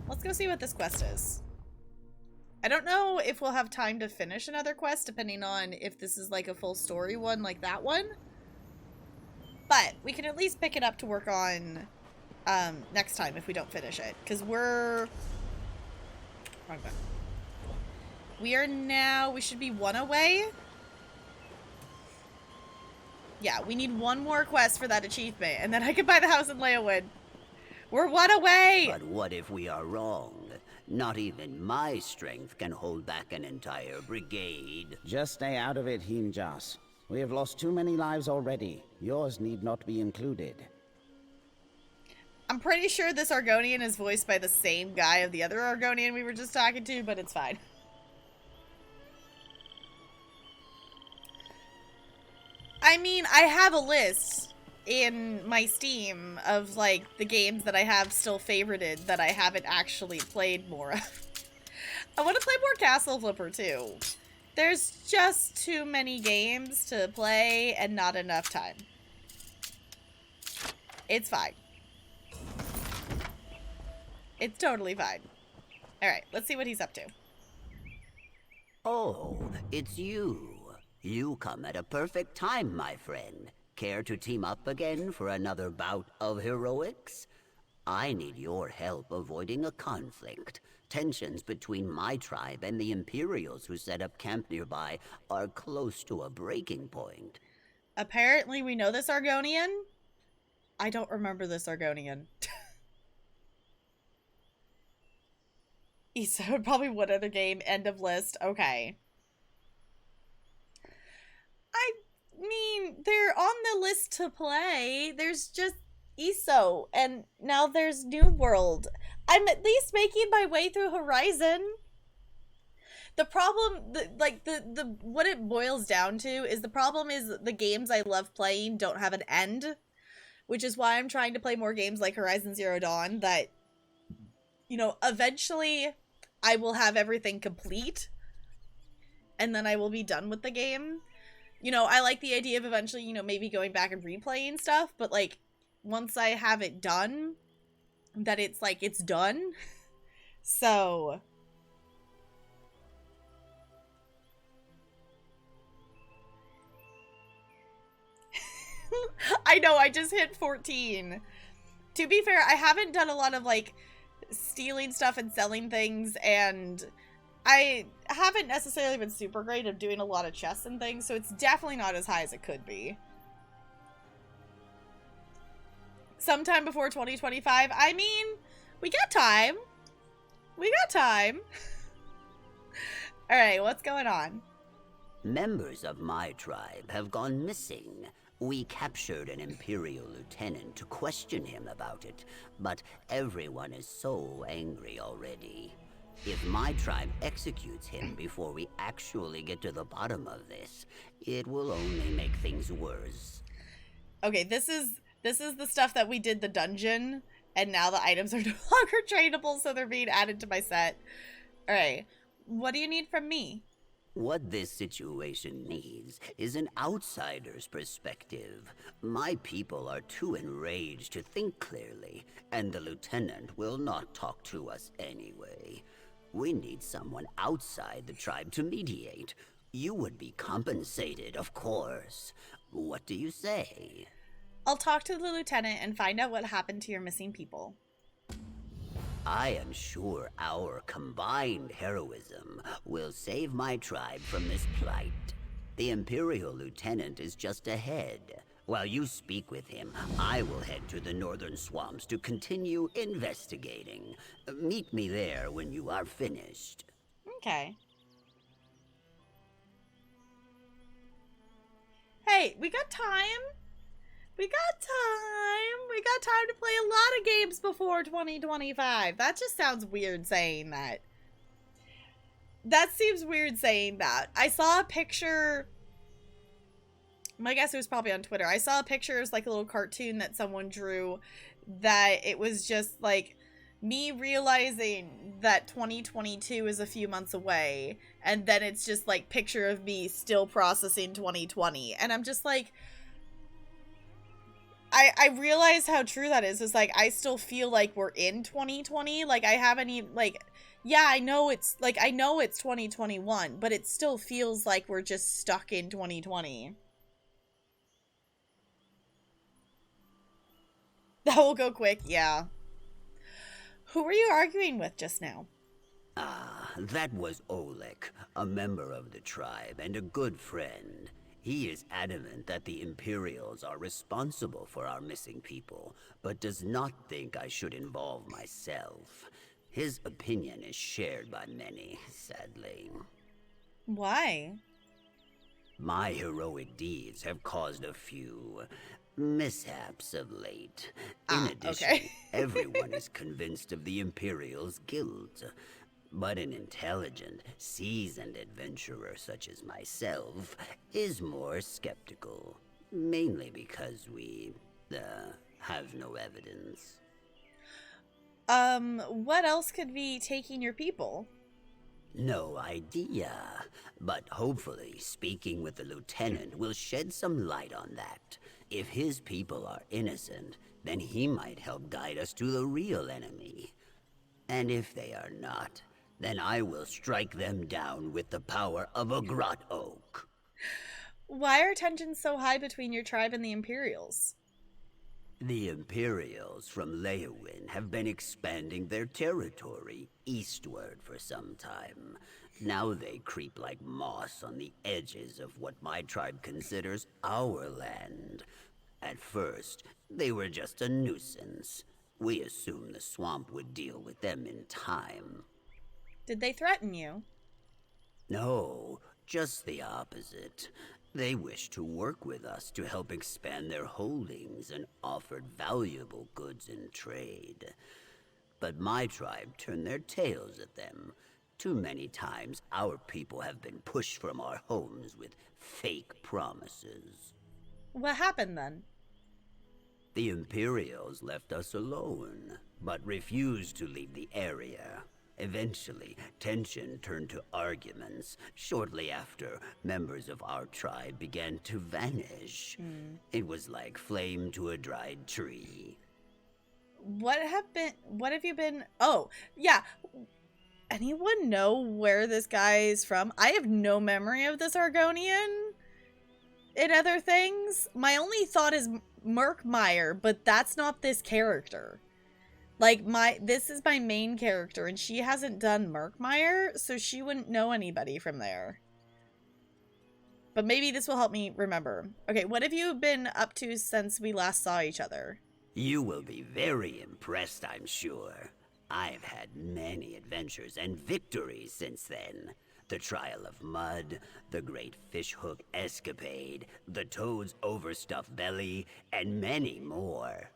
Let's go see what this quest is. I don't know if we'll have time to finish another quest, depending on if this is like a full story one like that one. But we can at least pick it up to work on next time if we don't finish it. Because we're... Wrong button. We are now... We should be one away. Yeah, we need one more quest for that achievement, and then I can buy the house in Blackwood. We're one away! But what if we are wrong? Not even my strength can hold back an entire brigade. Just stay out of it, Hinjas. We have lost too many lives already. Yours need not be included. I'm pretty sure this Argonian is voiced by the same guy of the other Argonian we were just talking to, but it's fine. I mean, I have a list in my Steam of, like, the games that I have still favorited that I haven't actually played more of. I want to play more Castle Flipper, too. There's just too many games to play and not enough time. It's fine. It's totally fine. Alright, let's see what he's up to. Oh, it's you. You come at a perfect time, my friend. Care to team up again for another bout of heroics? I need your help avoiding a conflict. Tensions between my tribe and the Imperials who set up camp nearby are close to a breaking point. Apparently we know this Argonian. I don't remember this Argonian. So probably one other game, end of list. Okay. I mean, they're on the list to play. There's just ESO, and now there's New World. I'm at least making my way through Horizon. The problem, what it boils down to is the problem is the games I love playing don't have an end, which is why I'm trying to play more games like Horizon Zero Dawn that, you know, eventually I will have everything complete, and then I will be done with the game. You know, I like the idea of eventually, you know, maybe going back and replaying stuff, but, like, once I have it done, that it's, like, it's done. So... I know, I just hit 14. To be fair, I haven't done a lot of, like, stealing stuff and selling things, and I haven't necessarily been super great at doing a lot of chests and things, so it's definitely not as high as it could be. Sometime before 2025, I mean, we got time. We got time. Alright, what's going on? Members of my tribe have gone missing. We captured an Imperial lieutenant to question him about it, but everyone is so angry already. If my tribe executes him before we actually get to the bottom of this, it will only make things worse. Okay, this is the stuff that we did the dungeon, and now the items are no longer tradeable, so they're being added to my set. Alright, what do you need from me? What this situation needs is an outsider's perspective. My people are too enraged to think clearly, and the lieutenant will not talk to us anyway. We need someone outside the tribe to mediate. You would be compensated, of course. What do you say? I'll talk to the lieutenant and find out what happened to your missing people. I am sure our combined heroism will save my tribe from this plight. The Imperial Lieutenant is just ahead. While you speak with him, I will head to the northern swamps to continue investigating. Meet me there when you are finished. Okay. Hey, we got time. We got time. We got time to play a lot of games before 2025. That just sounds weird saying that. That seems weird saying that. I saw a picture. My guess it was probably on Twitter. I saw a picture. It was like a little cartoon that someone drew that it was just like me realizing that 2022 is a few months away. And then it's just like picture of me still processing 2020. And I'm just like... I realize how true that is. It's like, I still feel like we're in 2020. Like, I haven't even, like, yeah, I know it's 2021, but it still feels like we're just stuck in 2020. That will go quick, yeah. Who were you arguing with just now? Ah, that was Oleg, a member of the tribe and a good friend. He is adamant that the Imperials are responsible for our missing people, but does not think I should involve myself. His opinion is shared by many, sadly. Why? My heroic deeds have caused a few mishaps of late. In addition, okay. everyone is convinced of the Imperials' guilt. But an intelligent, seasoned adventurer such as myself is more skeptical. Mainly because we, have no evidence. What else could be taking your people? No idea. But hopefully, speaking with the lieutenant will shed some light on that. If his people are innocent, then he might help guide us to the real enemy. And if they are not, then I will strike them down with the power of a grot oak. Why are tensions so high between your tribe and the Imperials? The Imperials from Leowin have been expanding their territory eastward for some time. Now they creep like moss on the edges of what my tribe considers our land. At first, they were just a nuisance. We assumed the swamp would deal with them in time. Did they threaten you? No, just the opposite. They wished to work with us to help expand their holdings and offered valuable goods in trade. But my tribe turned their tails at them. Too many times our people have been pushed from our homes with fake promises. What happened then? The Imperials left us alone, but refused to leave the area. Eventually, tension turned to arguments. Shortly after, members of our tribe began to vanish. It was like flame to a dried tree. What have you been? Oh, yeah. Anyone know where this guy is from? I have no memory of this Argonian in other things. My only thought is Murkmire, but that's not this character. Like, this is my main character, and she hasn't done Murkmire, so she wouldn't know anybody from there. But maybe this will help me remember. Okay, what have you been up to since we last saw each other? You will be very impressed, I'm sure. I've had many adventures and victories since then. The Trial of Mud, the Great Fishhook Escapade, the Toad's Overstuffed Belly, and many more.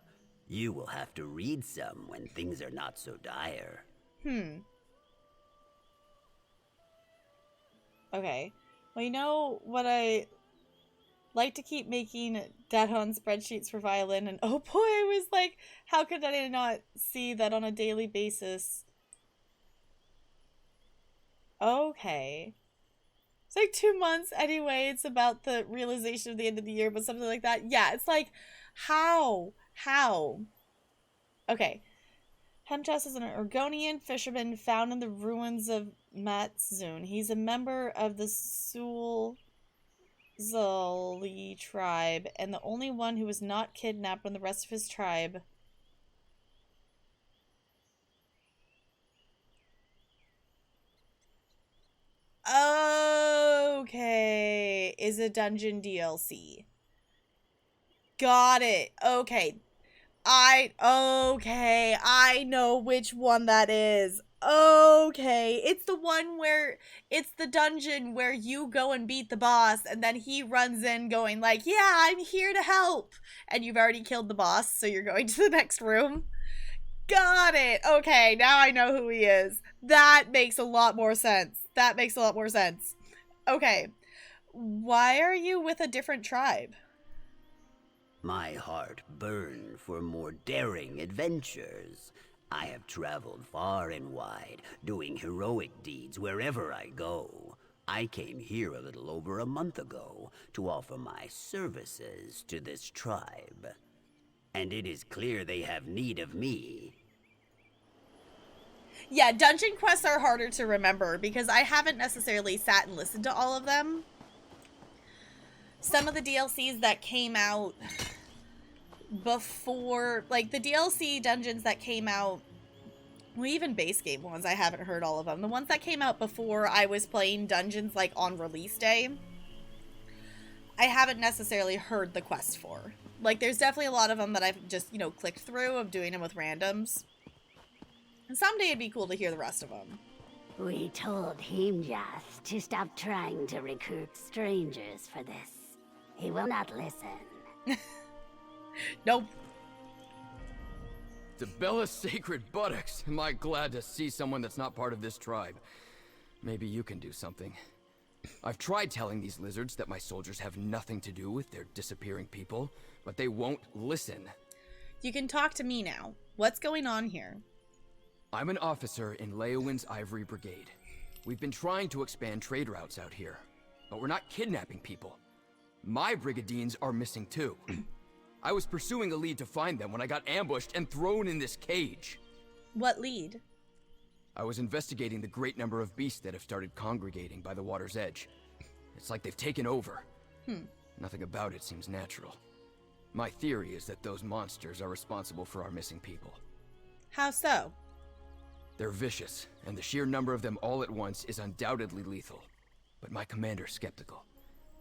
You will have to read some when things are not so dire. Okay. Well, you know what I like to keep making Dead on spreadsheets for violin, and oh boy, I was like, how could I not see that on a daily basis? Okay. It's like 2 months anyway. It's about the realization of the end of the year, but something like that. Yeah, it's like, how? Okay. Hemchas is an Argonian fisherman found in the ruins of Matzun. He's a member of the Sulzali tribe, and the only one who was not kidnapped from the rest of his tribe. Okay. Is a dungeon DLC. Got it. Okay. I know which one that is. Okay. It's the one where it's the dungeon where you go and beat the boss and then he runs in going like, yeah, I'm here to help. And you've already killed the boss, so you're going to the next room. Got it. Okay, now I know who he is. That makes a lot more sense. Okay. Why are you with a different tribe? My heart burned for more daring adventures. I have traveled far and wide, doing heroic deeds wherever I go. I came here a little over a month ago to offer my services to this tribe. And it is clear they have need of me. Yeah, dungeon quests are harder to remember because I haven't necessarily sat and listened to all of them. Some of the DLCs that came out before, like the DLC dungeons that came out, well, even base game ones, I haven't heard all of them. The ones that came out before I was playing dungeons like on release day, I haven't necessarily heard the quest for. Like, there's definitely a lot of them that I've just, you know, clicked through of doing them with randoms. And someday it'd be cool to hear the rest of them. We told Himjas to stop trying to recruit strangers for this. He will not listen. Nope. To Bella's sacred buttocks, am I glad to see someone that's not part of this tribe. Maybe you can do something. I've tried telling these lizards that my soldiers have nothing to do with their disappearing people, but they won't listen. You can talk to me now. What's going on here? I'm an officer in Leowin's Ivory Brigade. We've been trying to expand trade routes out here, but we're not kidnapping people. My brigadines are missing too. I was pursuing a lead to find them when I got ambushed and thrown in this cage. What lead? I was investigating the great number of beasts that have started congregating by the water's edge. It's like they've taken over. Nothing about it seems natural. My theory is that those monsters are responsible for our missing people. How so? They're vicious, and the sheer number of them all at once is undoubtedly lethal. But my commander's skeptical.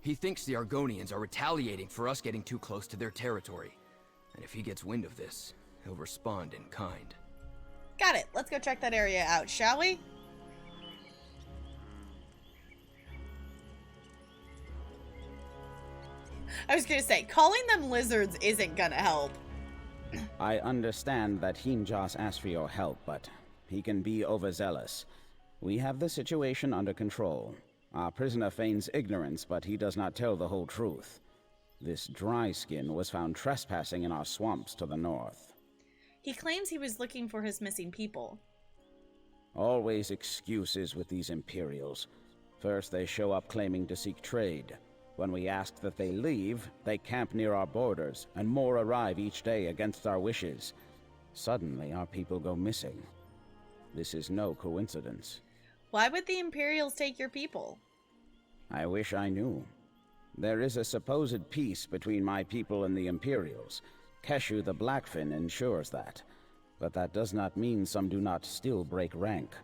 He thinks the Argonians are retaliating for us getting too close to their territory. And if he gets wind of this, he'll respond in kind. Got it. Let's go check that area out, shall we? I was gonna say, calling them lizards isn't gonna help. I understand that Himjas asked for your help, but he can be overzealous. We have the situation under control. Our prisoner feigns ignorance, but he does not tell the whole truth. This dry skin was found trespassing in our swamps to the north. He claims he was looking for his missing people. Always excuses with these Imperials. First they show up claiming to seek trade. When we ask that they leave, they camp near our borders, and more arrive each day against our wishes. Suddenly our people go missing. This is no coincidence. Why would the Imperials take your people? I wish I knew. There is a supposed peace between my people and the Imperials. Keshu the Blackfin ensures that. But that does not mean some do not still break rank,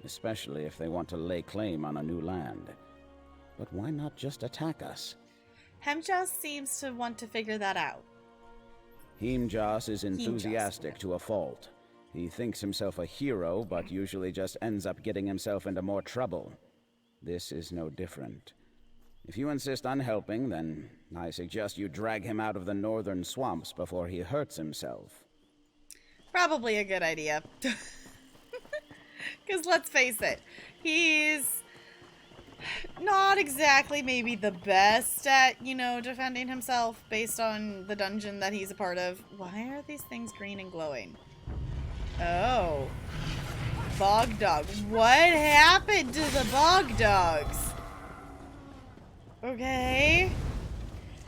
especially if they want to lay claim on a new land. But why not just attack us? Hemjas seems to want to figure that out. Himjas is enthusiastic to a fault. He thinks himself a hero, but usually just ends up getting himself into more trouble. This is no different. If you insist on helping, then I suggest you drag him out of the northern swamps before he hurts himself. Probably a good idea. Because let's face it, he's not exactly maybe the best at, you know, defending himself based on the dungeon that he's a part of. Why are these things green and glowing? Oh. Bog dog. What happened to the bog dogs? Okay.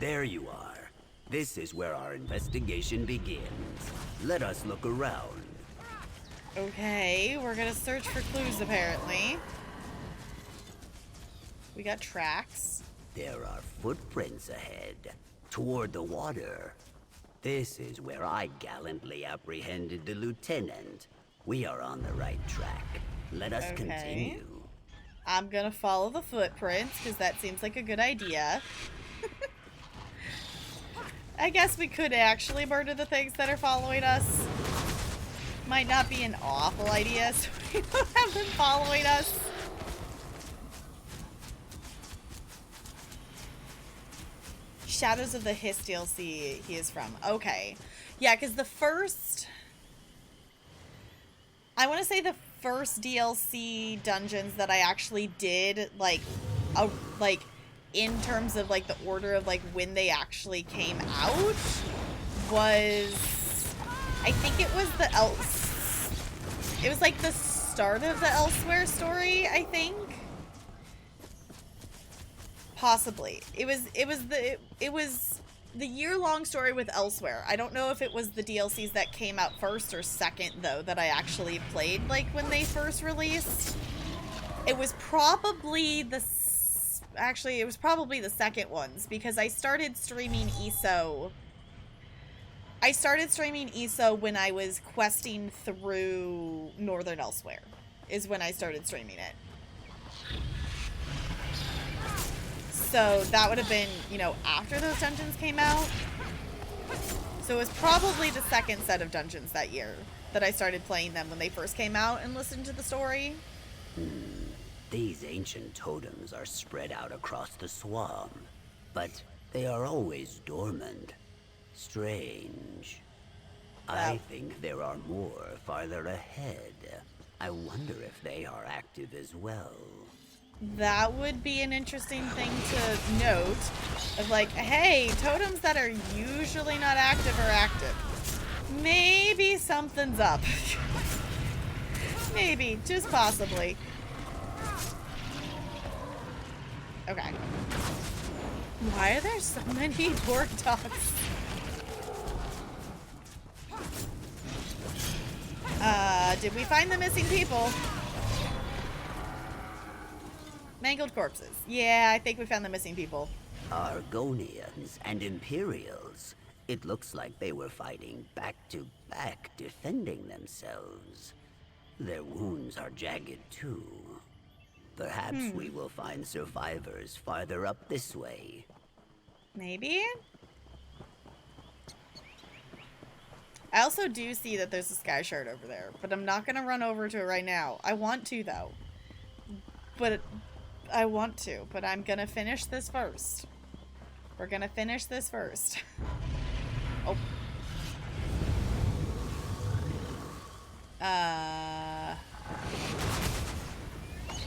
There you are. This is where our investigation begins. Let us look around. Okay, we're gonna search for clues apparently. We got tracks. There are footprints ahead, toward the water. This is where I gallantly apprehended the lieutenant. We are on the right track. Let us continue. I'm gonna follow the footprints, because that seems like a good idea. I guess we could actually murder the things that are following us. Might not be an awful idea, so we don't have them following us. Shadows of the Hiss DLC he is from. Okay. Yeah, because the first... I want to say the first DLC dungeons that I actually did, like in terms of, like, the order of, like, when they actually came out, was... I think it was the It was, like, the start of the Elsewhere story, I think. Possibly. It was the year-long story with Elsewhere. I don't know if it was the DLCs that came out first or second, though, that I actually played, like, when they first released. It was probably the... Actually, it was probably the second ones, because I started streaming ESO... I started streaming ESO when I was questing through Northern Elsewhere, is when I started streaming it. So that would have been, you know, after those dungeons came out. So it was probably the second set of dungeons that year that I started playing them when they first came out and listened to the story. These ancient totems are spread out across the swamp, but they are always dormant. Strange. I think there are more farther ahead. I wonder if they are active as well. That would be an interesting thing to note. Of like, hey, totems that are usually not active are active. Maybe something's up. Maybe, just possibly. Okay. Why are there so many warg dogs? Did we find the missing people? Mangled corpses. Yeah, I think we found the missing people. Argonians and Imperials. It looks like they were fighting back to back, defending themselves. Their wounds are jagged too. Perhaps we will find survivors farther up this way. Maybe? I also do see that there's a sky shard over there, but I'm not gonna run over to it right now. I want to though. But I want to, but I'm gonna finish this first. We're gonna finish this first. Oh.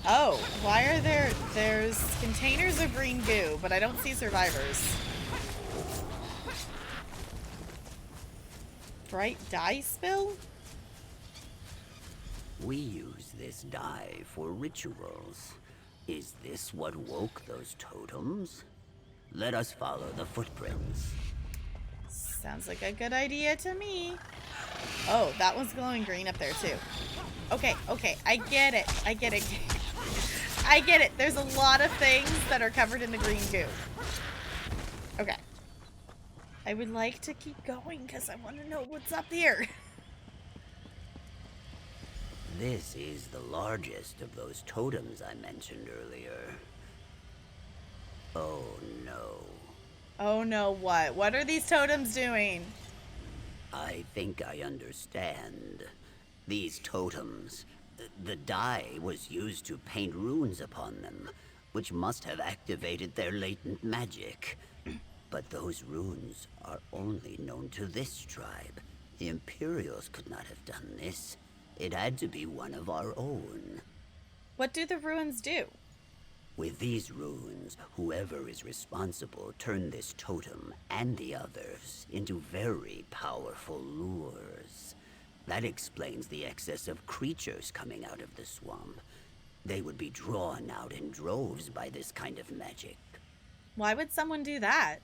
Oh, why are there's containers of green goo, but I don't see survivors. Bright dye spill? We use this dye for rituals. Is this what woke those totems? Let us follow the footprints. Sounds like a good idea to me. Oh, that one's glowing green up there too. Okay, okay, I get it. I get it. I get it. There's a lot of things that are covered in the green goo. Okay. I would like to keep going because I want to know what's up here. This is the largest of those totems I mentioned earlier. Oh no. Oh no, what? What are these totems doing? I think I understand. These totems, the dye was used to paint runes upon them, which must have activated their latent magic. But those runes are only known to this tribe. The Imperials could not have done this. It had to be one of our own. What do the runes do? With these runes, whoever is responsible turned this totem and the others into very powerful lures. That explains the excess of creatures coming out of the swamp. They would be drawn out in droves by this kind of magic. Why would someone do that?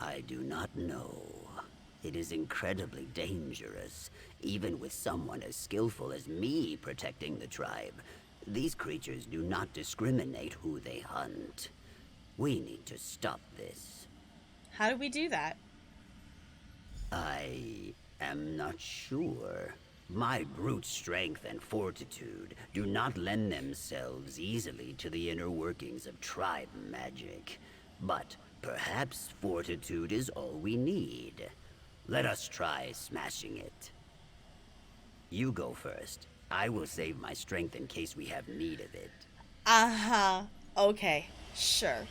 I do not know. It is incredibly dangerous, even with someone as skillful as me protecting the tribe. These creatures do not discriminate who they hunt. We need to stop this. How do we do that? I am not sure. My brute strength and fortitude do not lend themselves easily to the inner workings of tribe magic. But perhaps fortitude is all we need. Let us try smashing it. You go first. I will save my strength in case we have need of it. Uh-huh. Okay. Sure.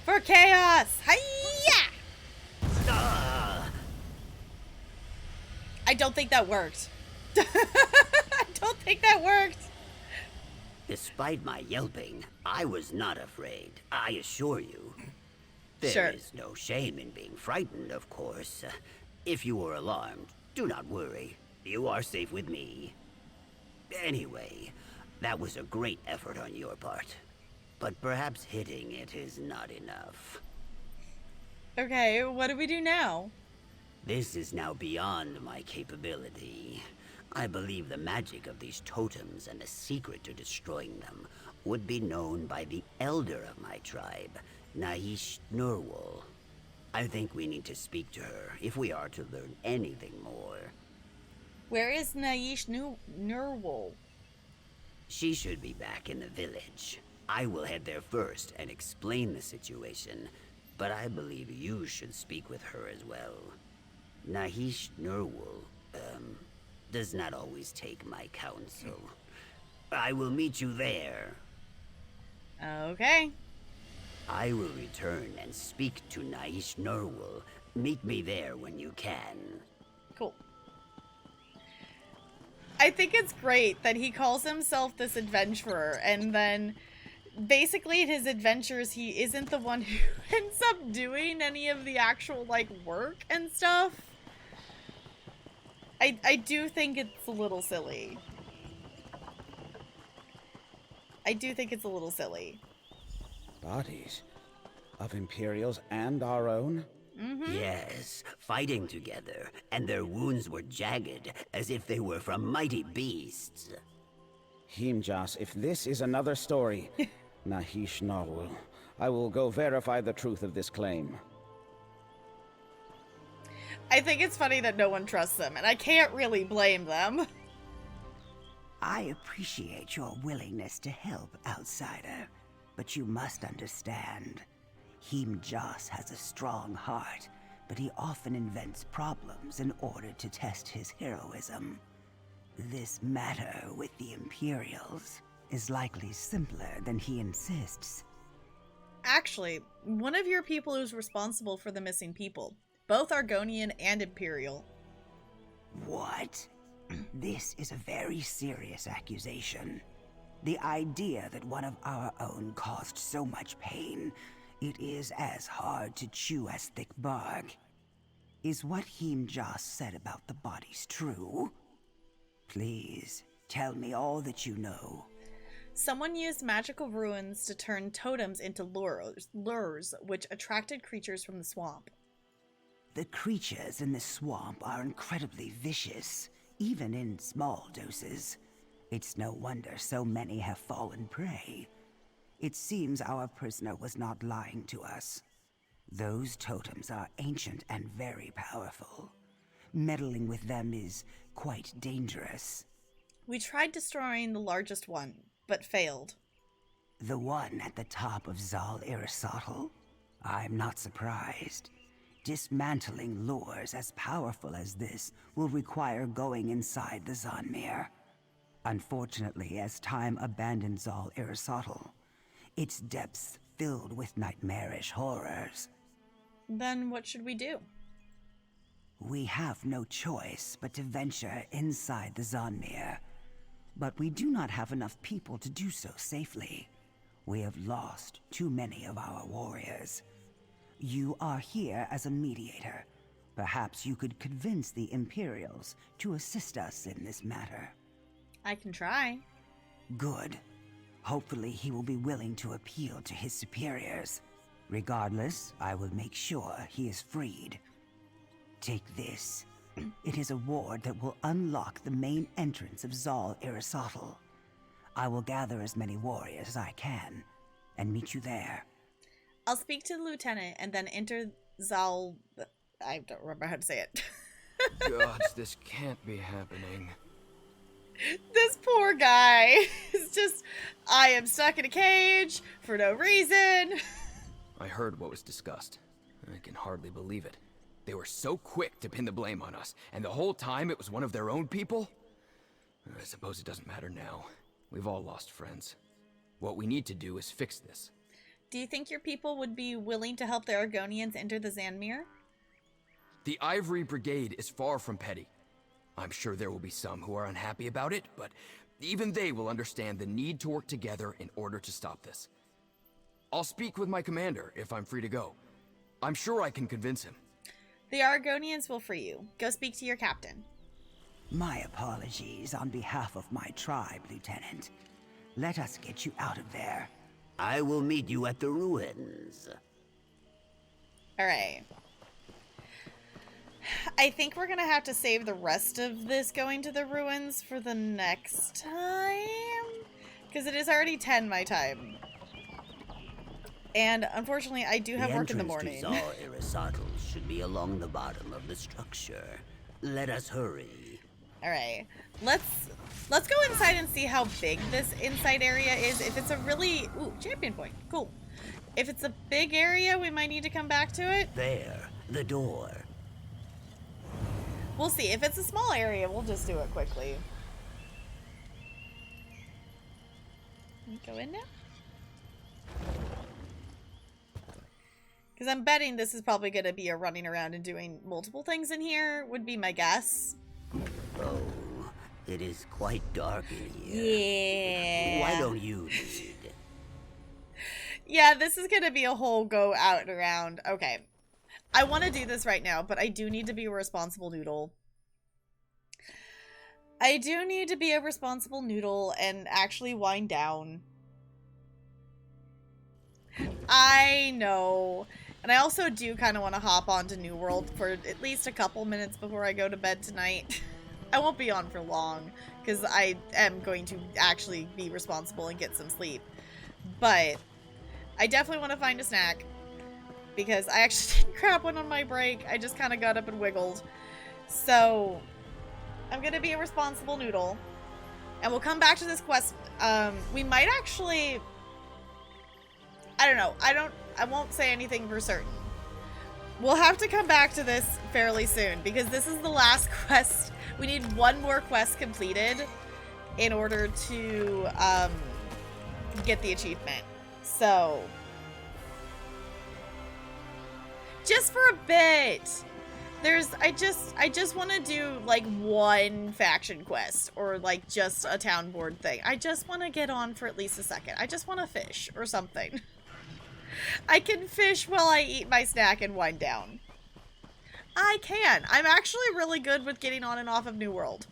For chaos! Hiya! I don't think that worked. I don't think that worked. Despite my yelping, I was not afraid, I assure you. There Sure. is no shame in being frightened, of course. If you are alarmed, do not worry. You are safe with me. Anyway, that was a great effort on your part. But perhaps hitting it is not enough. Okay, what do we do now? This is now beyond my capability. I believe the magic of these totems and the secret to destroying them would be known by the elder of my tribe, Naish Nurwal. I think we need to speak to her if we are to learn anything more. Where is Naish Nurwal? She should be back in the village. I will head there first and explain the situation, but I believe you should speak with her as well. Nahish Nurwal, does not always take my counsel. I will meet you there. Okay. I will return and speak to Nahish Nurwal. Meet me there when you can. Cool. I think it's great that he calls himself this adventurer, and then basically in his adventures he isn't the one who ends up doing any of the actual, like, work and stuff. I do think it's a little silly. I do think it's a little silly. Bodies? Of Imperials and our own? Mm-hmm. Yes, fighting together, and their wounds were jagged, as if they were from mighty beasts. Himjas, if this is another story, Nahish Narwal, I will go verify the truth of this claim. I think it's funny that no one trusts them, and I can't really blame them. I appreciate your willingness to help, outsider, but you must understand. Himjas has a strong heart, but he often invents problems in order to test his heroism. This matter with the Imperials is likely simpler than he insists. Actually, one of your people is responsible for the missing people, both Argonian and Imperial. What? This is a very serious accusation. The idea that one of our own caused so much pain, it is as hard to chew as thick bark. Is what Himjas said about the bodies true? Please, tell me all that you know. Someone used magical ruins to turn totems into lures, which attracted creatures from the swamp. The creatures in the swamp are incredibly vicious, even in small doses. It's no wonder so many have fallen prey. It seems our prisoner was not lying to us. Those totems are ancient and very powerful. Meddling with them is quite dangerous. We tried destroying the largest one, but failed. The one at the top of Zal Aristotle? I'm not surprised. Dismantling lures as powerful as this will require going inside the Zanmir. Unfortunately, as time abandoned Zal Aristotle, its depths filled with nightmarish horrors. Then what should we do? We have no choice but to venture inside the Zanmir. But we do not have enough people to do so safely. We have lost too many of our warriors. You are here as a mediator. Perhaps you could convince the Imperials to assist us in this matter. I can try. Good. Hopefully he will be willing to appeal to his superiors. Regardless, I will make sure he is freed. Take this. It is a ward that will unlock the main entrance of Zal Aristotle. I will gather as many warriors as I can, and meet you there. I'll speak to the lieutenant and then enter Zal... I don't remember how to say it. Gods, this can't be happening. This poor guy is just... I am stuck in a cage for no reason. I heard what was discussed. I can hardly believe it. They were so quick to pin the blame on us, and the whole time it was one of their own people? I suppose it doesn't matter now. We've all lost friends. What we need to do is fix this. Do you think your people would be willing to help the Argonians enter the Zanmir? The Ivory Brigade is far from petty. I'm sure there will be some who are unhappy about it, but even they will understand the need to work together in order to stop this. I'll speak with my commander if I'm free to go. I'm sure I can convince him. The Argonians will free you. Go speak to your captain. My apologies on behalf of my tribe, Lieutenant. Let us get you out of there. I will meet you at the ruins. Alright. I think we're gonna have to save the rest of this going to the ruins for the next time. Because it is already 10 my time. And unfortunately, I do have work in the morning. The entrance to Zal Aristotle should be along the bottom of the structure. Let us hurry. Alright. Let's go inside and see how big this inside area is. If it's a really... Ooh, champion point. Cool. If it's a big area, we might need to come back to it. There, the door. We'll see. If it's a small area, we'll just do it quickly. Go in now? Because I'm betting this is probably going to be a running around and doing multiple things in here, would be my guess. Oh, it is quite dark in here. Yeah. Why don't you lead? Yeah, this is going to be a whole go out and around. Okay. I want to do this right now, but I do need to be a responsible noodle. I do need to be a responsible noodle and actually wind down. I know. And I also do kind of want to hop onto New World for at least a couple minutes before I go to bed tonight. I won't be on for long, because I am going to actually be responsible and get some sleep. But I definitely want to find a snack, because I actually didn't grab one on my break. I just kind of got up and wiggled. So I'm going to be a responsible noodle. And we'll come back to this quest. We might actually... I don't know. I won't say anything for certain. We'll have to come back to this fairly soon, because this is the last quest. We need one more quest completed in order to get the achievement. So just for a bit. I just want to do like one faction quest or like just a town board thing. I just want to get on for at least a second. I just want to fish or something. I can fish while I eat my snack and wind down. I can. I'm actually really good with getting on and off of New World.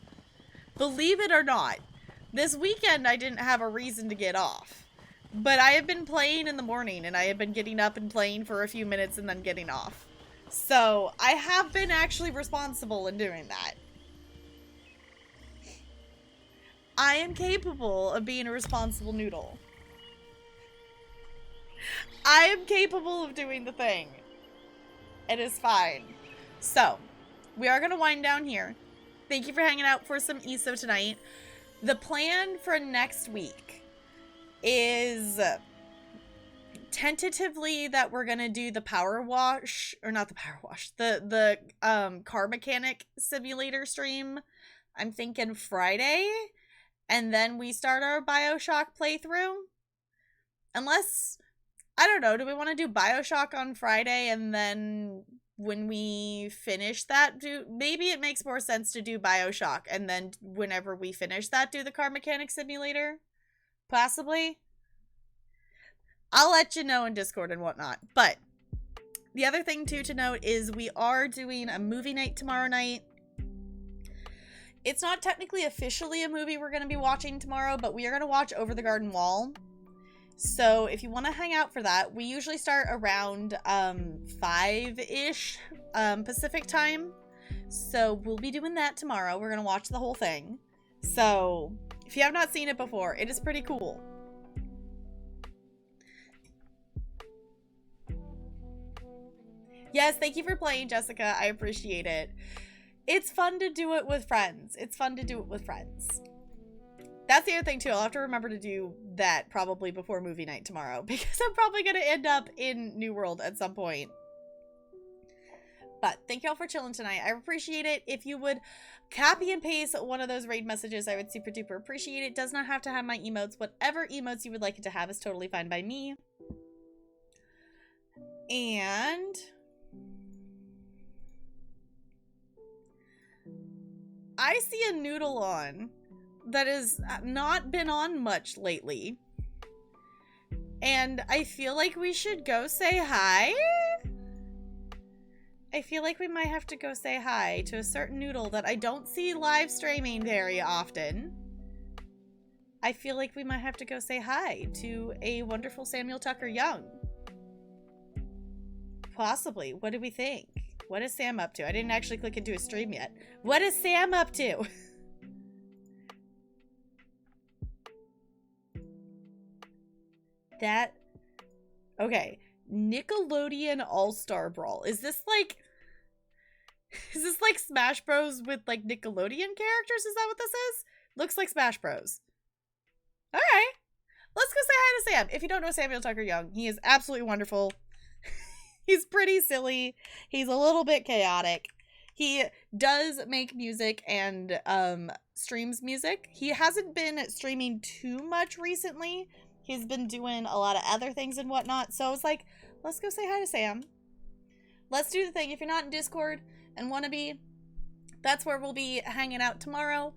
Believe it or not. This weekend I didn't have a reason to get off. But I have been playing in the morning and I have been getting up and playing for a few minutes and then getting off. So I have been actually responsible in doing that. I am capable of being a responsible noodle. I am capable of doing the thing. It is fine. So, we are going to wind down here. Thank you for hanging out for some ESO tonight. The plan for next week is tentatively that we're going to do the power wash, or not the power wash, the car mechanic simulator stream. I'm thinking Friday, and then we start our BioShock playthrough. Unless, I don't know, do we want to do BioShock on Friday and then when we finish that, maybe it makes more sense to do BioShock and then whenever we finish that, do the car mechanic simulator? Possibly? I'll let you know in Discord and whatnot. But the other thing too to note is we are doing a movie night tomorrow night. It's not technically officially a movie we're going to be watching tomorrow, but we are going to watch Over the Garden Wall. So if you want to hang out for that, we usually start around 5-ish Pacific time. So we'll be doing that tomorrow. We're going to watch the whole thing. So if you have not seen it before, it is pretty cool. Yes, thank you for playing, Jessica. I appreciate it. It's fun to do it with friends. It's fun to do it with friends. That's the other thing, too. I'll have to remember to do that probably before movie night tomorrow, because I'm probably going to end up in New World at some point. But thank y'all for chilling tonight. I appreciate it. If you would copy and paste one of those raid messages, I would super duper appreciate it. Does not have to have my emotes. Whatever emotes you would like it to have is totally fine by me. And I see a noodle on that has not been on much lately. And I feel like we should go say hi. I feel like we might have to go say hi to a certain noodle that I don't see live streaming very often. I feel like we might have to go say hi to a wonderful Samuel Tucker Young. Possibly. What do we think? What is Sam up to? I didn't actually click into his stream yet. What is Sam up to? That... Okay. Nickelodeon All-Star Brawl. Is this like... Is this like Smash Bros with like Nickelodeon characters? Is that what this is? Looks like Smash Bros. All right. Let's go say hi to Sam. If you don't know Samuel Tucker Young, he is absolutely wonderful. He's pretty silly. He's a little bit chaotic. He does make music and streams music. He hasn't been streaming too much recently. He's been doing a lot of other things and whatnot. So I was like, let's go say hi to Sam. Let's do the thing. If you're not in Discord and want to be, that's where we'll be hanging out tomorrow.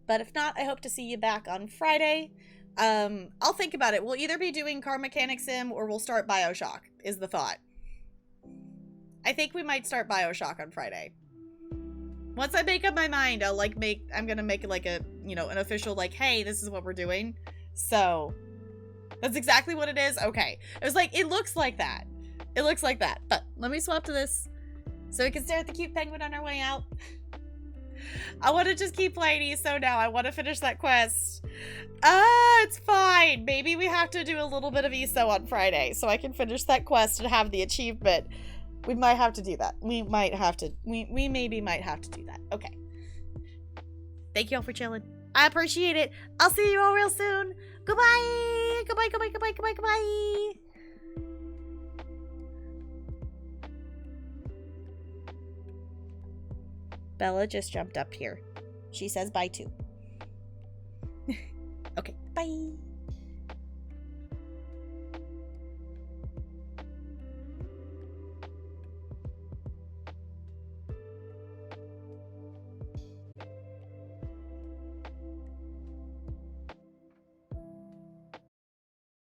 But if not, I hope to see you back on Friday. I'll think about it. We'll either be doing Car Mechanic Sim or we'll start BioShock, is the thought. I think we might start BioShock on Friday. Once I make up my mind, I'm gonna make it like a, an official, like, hey, this is what we're doing. So, that's exactly what it is. Okay. It was like, it looks like that. It looks like that. But let me swap to this so we can stare at the cute penguin on our way out. I want to just keep playing ESO now. I want to finish that quest. It's fine. Maybe we have to do a little bit of ESO on Friday so I can finish that quest and have the achievement. We might have to do that. We might have to. We maybe might have to do that. Okay. Thank you all for chilling. I appreciate it. I'll see you all real soon. Goodbye. Goodbye, goodbye, goodbye, goodbye, goodbye. Bella just jumped up here. She says bye too.